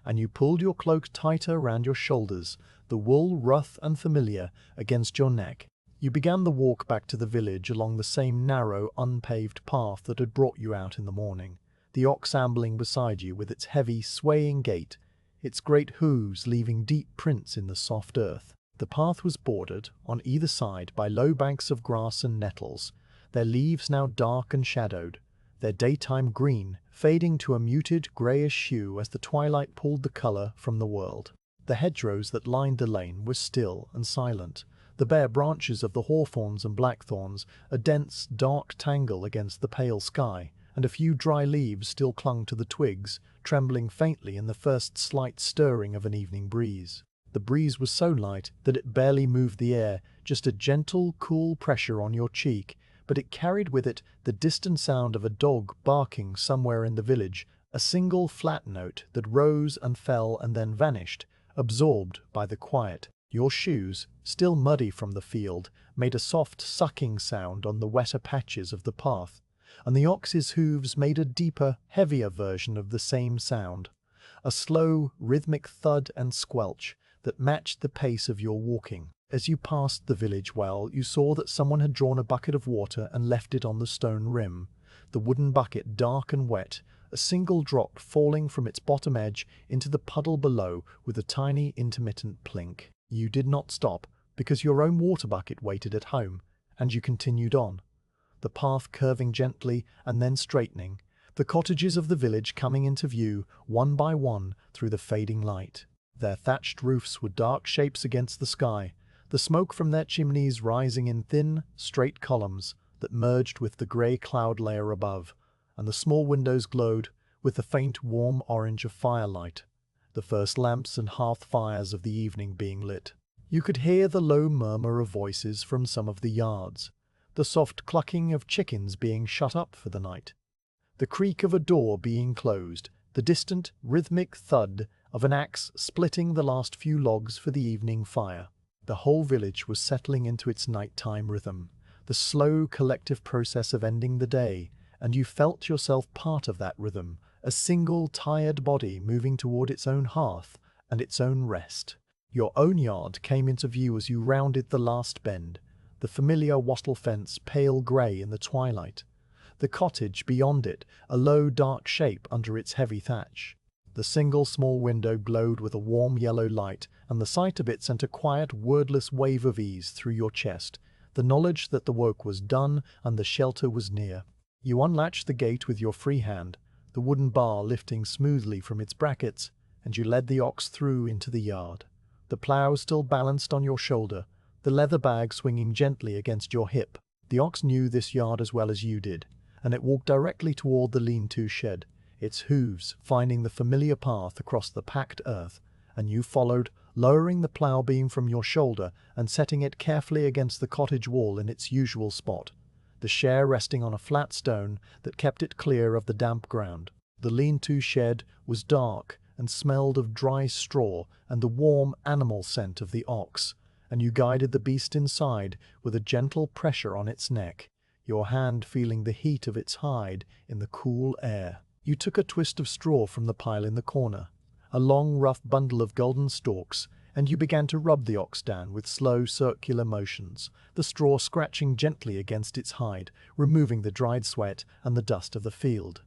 And you pulled your cloak tighter round your shoulders, the wool rough and familiar against your neck. You began the walk back to the village along the same narrow, unpaved path that had brought you out in the morning, the ox ambling beside you with its heavy, swaying gait, its great hooves leaving deep prints in the soft earth. The path was bordered, on either side, by low banks of grass and nettles, their leaves now dark and shadowed, their daytime green fading to a muted greyish hue as the twilight pulled the colour from the world. The hedgerows that lined the lane were still and silent, the bare branches of the hawthorns and blackthorns a dense, dark tangle against the pale sky, and a few dry leaves still clung to the twigs, trembling faintly in the first slight stirring of an evening breeze. The breeze was so light that it barely moved the air, just a gentle, cool pressure on your cheek, but it carried with it the distant sound of a dog barking somewhere in the village, a single flat note that rose and fell and then vanished, absorbed by the quiet. Your shoes, still muddy from the field, made a soft sucking sound on the wetter patches of the path, and the ox's hooves made a deeper, heavier version of the same sound, a slow, rhythmic thud and squelch that matched the pace of your walking. As you passed the village well, you saw that someone had drawn a bucket of water and left it on the stone rim, the wooden bucket dark and wet, a single drop falling from its bottom edge into the puddle below with a tiny intermittent plink. You did not stop, because your own water bucket waited at home, and you continued on, the path curving gently and then straightening, the cottages of the village coming into view one by one through the fading light. Their thatched roofs were dark shapes against the sky, the smoke from their chimneys rising in thin, straight columns that merged with the grey cloud layer above, and the small windows glowed with the faint warm orange of firelight, the first lamps and hearth fires of the evening being lit. You could hear the low murmur of voices from some of the yards, the soft clucking of chickens being shut up for the night, the creak of a door being closed, the distant, rhythmic thud of an axe splitting the last few logs for the evening fire. The whole village was settling into its nighttime rhythm, the slow collective process of ending the day, and you felt yourself part of that rhythm, a single tired body moving toward its own hearth and its own rest. Your own yard came into view as you rounded the last bend, the familiar wattle fence pale grey in the twilight, the cottage beyond it a low dark shape under its heavy thatch. The single small window glowed with a warm yellow light, and the sight of it sent a quiet, wordless wave of ease through your chest, the knowledge that the work was done and the shelter was near. You unlatched the gate with your free hand, the wooden bar lifting smoothly from its brackets, and you led the ox through into the yard, the plough still balanced on your shoulder, the leather bag swinging gently against your hip. The ox knew this yard as well as you did, and it walked directly toward the lean-to shed, its hooves finding the familiar path across the packed earth, and you followed, lowering the plough beam from your shoulder and setting it carefully against the cottage wall in its usual spot, the share resting on a flat stone that kept it clear of the damp ground. The lean-to shed was dark and smelled of dry straw and the warm animal scent of the ox, and you guided the beast inside with a gentle pressure on its neck, your hand feeling the heat of its hide in the cool air. You took a twist of straw from the pile in the corner, a long rough bundle of golden stalks, and you began to rub the ox down with slow circular motions, the straw scratching gently against its hide, removing the dried sweat and the dust of the field.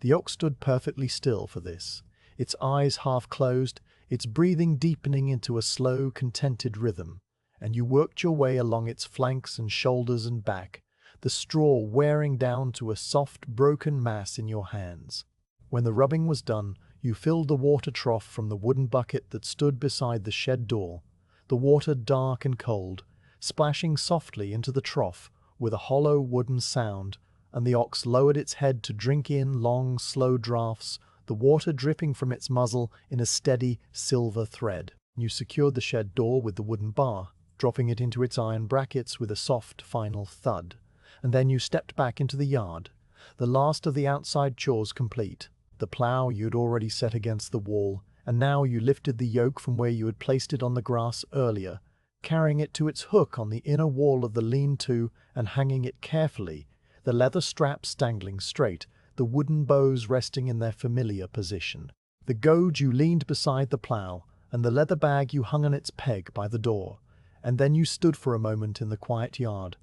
The ox stood perfectly still for this, its eyes half closed, its breathing deepening into a slow, contented rhythm, and you worked your way along its flanks and shoulders and back, the straw wearing down to a soft, broken mass in your hands. When the rubbing was done, you filled the water trough from the wooden bucket that stood beside the shed door, the water dark and cold, splashing softly into the trough with a hollow wooden sound, and the ox lowered its head to drink in long, slow draughts, the water dripping from its muzzle in a steady, silver thread. You secured the shed door with the wooden bar, dropping it into its iron brackets with a soft, final thud. And then you stepped back into the yard, the last of the outside chores complete. The plough you'd already set against the wall, and now you lifted the yoke from where you had placed it on the grass earlier, carrying it to its hook on the inner wall of the lean-to and hanging it carefully, the leather straps dangling straight, the wooden bows resting in their familiar position. The goad you leaned beside the plough, and the leather bag you hung on its peg by the door, and then you stood for a moment in the quiet yard,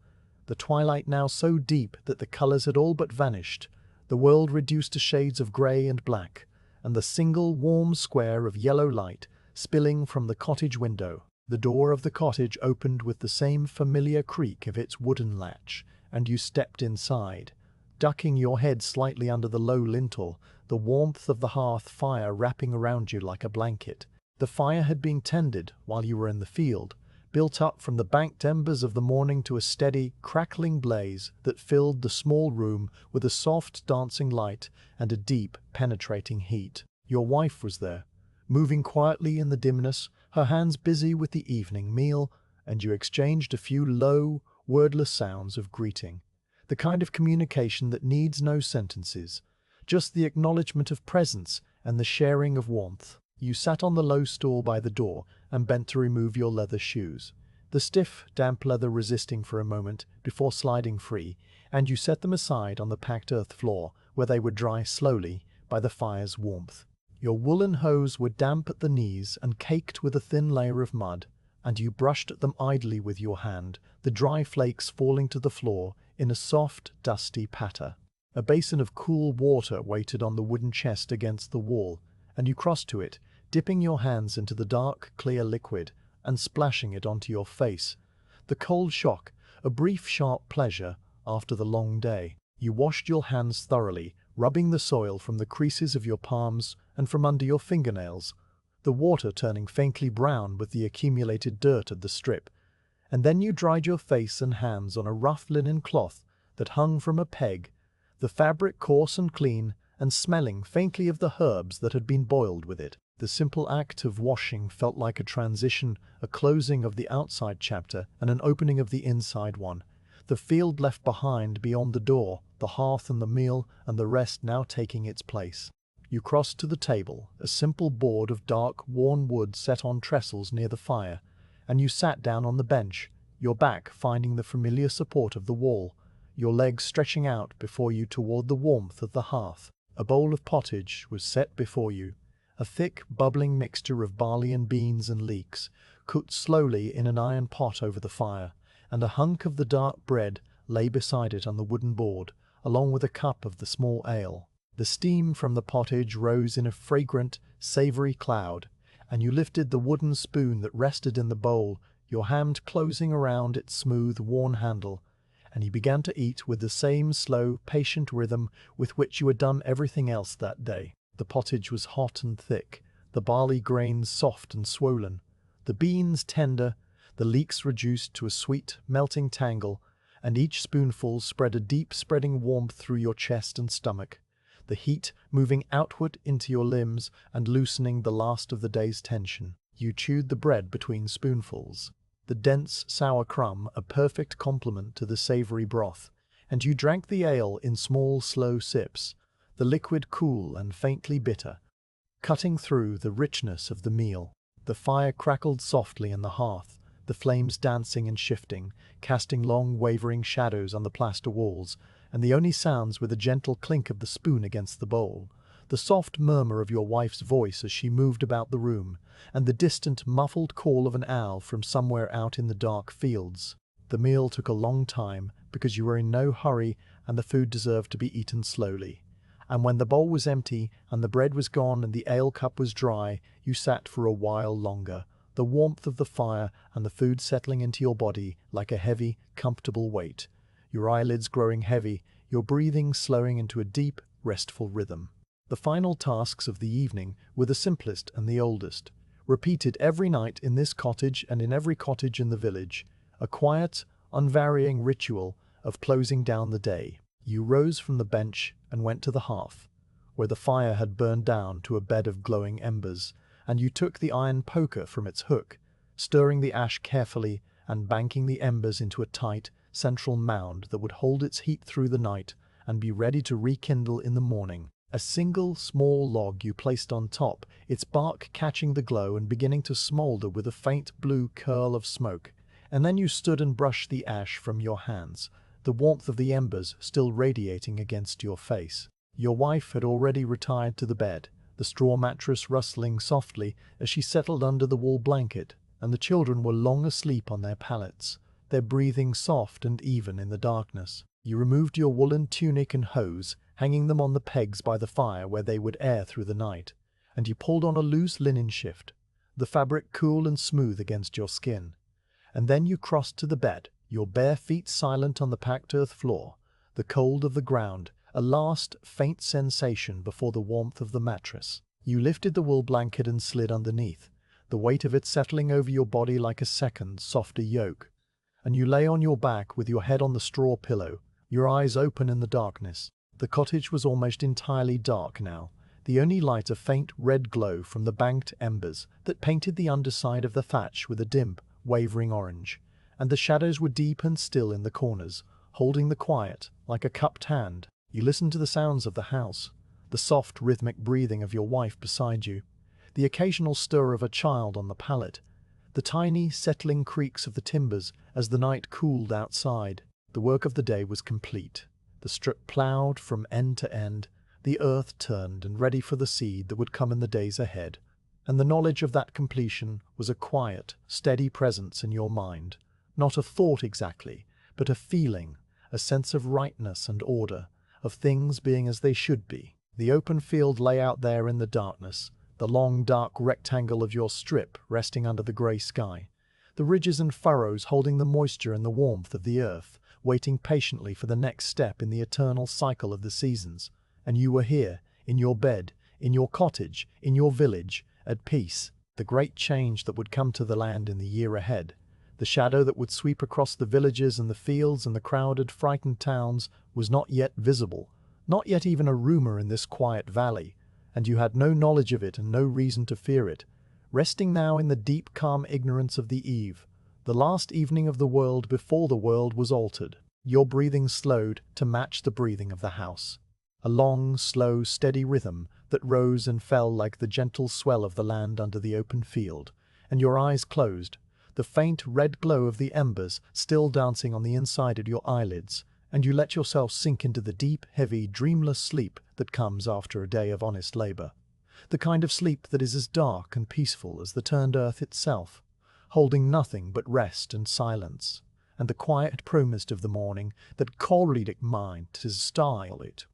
the twilight now so deep that the colours had all but vanished, the world reduced to shades of grey and black, and the single warm square of yellow light spilling from the cottage window. The door of the cottage opened with the same familiar creak of its wooden latch, and you stepped inside, ducking your head slightly under the low lintel, the warmth of the hearth fire wrapping around you like a blanket. The fire had been tended while you were in the field, built up from the banked embers of the morning to a steady, crackling blaze that filled the small room with a soft, dancing light and a deep, penetrating heat. Your wife was there, moving quietly in the dimness, her hands busy with the evening meal, and you exchanged a few low, wordless sounds of greeting. The kind of communication that needs no sentences, just the acknowledgement of presence and the sharing of warmth. You sat on the low stool by the door and bent to remove your leather shoes, the stiff, damp leather resisting for a moment before sliding free, and you set them aside on the packed earth floor where they would dry slowly by the fire's warmth. Your woolen hose were damp at the knees and caked with a thin layer of mud, and you brushed at them idly with your hand, the dry flakes falling to the floor in a soft, dusty patter. A basin of cool water waited on the wooden chest against the wall, and you crossed to it, dipping your hands into the dark, clear liquid and splashing it onto your face. The cold shock, a brief, sharp pleasure after the long day. You washed your hands thoroughly, rubbing the soil from the creases of your palms and from under your fingernails, the water turning faintly brown with the accumulated dirt of the strip. And then you dried your face and hands on a rough linen cloth that hung from a peg, the fabric coarse and clean, and smelling faintly of the herbs that had been boiled with it. The simple act of washing felt like a transition, a closing of the outside chapter and an opening of the inside one. The field left behind beyond the door, the hearth and the meal, and the rest now taking its place. You crossed to the table, a simple board of dark, worn wood set on trestles near the fire, and you sat down on the bench, your back finding the familiar support of the wall, your legs stretching out before you toward the warmth of the hearth. A bowl of pottage was set before you, a thick, bubbling mixture of barley and beans and leeks, cooked slowly in an iron pot over the fire, and a hunk of the dark bread lay beside it on the wooden board, along with a cup of the small ale. The steam from the pottage rose in a fragrant, savoury cloud, and you lifted the wooden spoon that rested in the bowl, your hand closing around its smooth, worn handle, and you began to eat with the same slow, patient rhythm with which you had done everything else that day. The pottage was hot and thick, the barley grains soft and swollen, the beans tender, the leeks reduced to a sweet, melting tangle, and each spoonful spread a deep spreading warmth through your chest and stomach, the heat moving outward into your limbs and loosening the last of the day's tension. You chewed the bread between spoonfuls, the dense, sour crumb a perfect complement to the savoury broth, and you drank the ale in small, slow sips, the liquid cool and faintly bitter, cutting through the richness of the meal. The fire crackled softly in the hearth, the flames dancing and shifting, casting long, wavering shadows on the plaster walls, and the only sounds were the gentle clink of the spoon against the bowl, the soft murmur of your wife's voice as she moved about the room, and the distant, muffled call of an owl from somewhere out in the dark fields. The meal took a long time because you were in no hurry and the food deserved to be eaten slowly. And when the bowl was empty and the bread was gone and the ale cup was dry, you sat for a while longer, the warmth of the fire and the food settling into your body like a heavy, comfortable weight, your eyelids growing heavy, your breathing slowing into a deep, restful rhythm. The final tasks of the evening were the simplest and the oldest, repeated every night in this cottage and in every cottage in the village, a quiet, unvarying ritual of closing down the day. You rose from the bench and went to the hearth, where the fire had burned down to a bed of glowing embers, and you took the iron poker from its hook, stirring the ash carefully and banking the embers into a tight, central mound that would hold its heat through the night and be ready to rekindle in the morning. A single small log you placed on top, its bark catching the glow and beginning to smolder with a faint blue curl of smoke. And then you stood and brushed the ash from your hands, the warmth of the embers still radiating against your face. Your wife had already retired to the bed, the straw mattress rustling softly as she settled under the wool blanket, and the children were long asleep on their pallets, their breathing soft and even in the darkness. You removed your woolen tunic and hose, hanging them on the pegs by the fire where they would air through the night, and you pulled on a loose linen shift, the fabric cool and smooth against your skin. And then you crossed to the bed, your bare feet silent on the packed earth floor, the cold of the ground, a last faint sensation before the warmth of the mattress. You lifted the wool blanket and slid underneath, the weight of it settling over your body like a second, softer yoke. And you lay on your back with your head on the straw pillow, your eyes open in the darkness. The cottage was almost entirely dark now, the only light a faint red glow from the banked embers that painted the underside of the thatch with a dim, wavering orange, and the shadows were deep and still in the corners, holding the quiet like a cupped hand. You listened to the sounds of the house, the soft rhythmic breathing of your wife beside you, the occasional stir of a child on the pallet, the tiny settling creaks of the timbers as the night cooled outside. The work of the day was complete, the strip ploughed from end to end, the earth turned and ready for the seed that would come in the days ahead. And the knowledge of that completion was a quiet, steady presence in your mind, not a thought exactly, but a feeling, a sense of rightness and order, of things being as they should be. The open field lay out there in the darkness, the long dark rectangle of your strip resting under the grey sky, the ridges and furrows holding the moisture and the warmth of the earth, waiting patiently for the next step in the eternal cycle of the seasons. And you were here, in your bed, in your cottage, in your village, at peace. The great change that would come to the land in the year ahead, the shadow that would sweep across the villages and the fields and the crowded, frightened towns, was not yet visible, not yet even a rumor in this quiet valley, and you had no knowledge of it and no reason to fear it. Resting now in the deep, calm ignorance of the eve, the last evening of the world before the world was altered, your breathing slowed to match the breathing of the house. A long, slow, steady rhythm that rose and fell like the gentle swell of the land under the open field, and your eyes closed, the faint red glow of the embers still dancing on the inside of your eyelids, and you let yourself sink into the deep, heavy, dreamless sleep that comes after a day of honest labor. The kind of sleep that is as dark and peaceful as the turned earth itself, holding nothing but rest and silence, and the quiet promise of the morning that choleric mind to style it.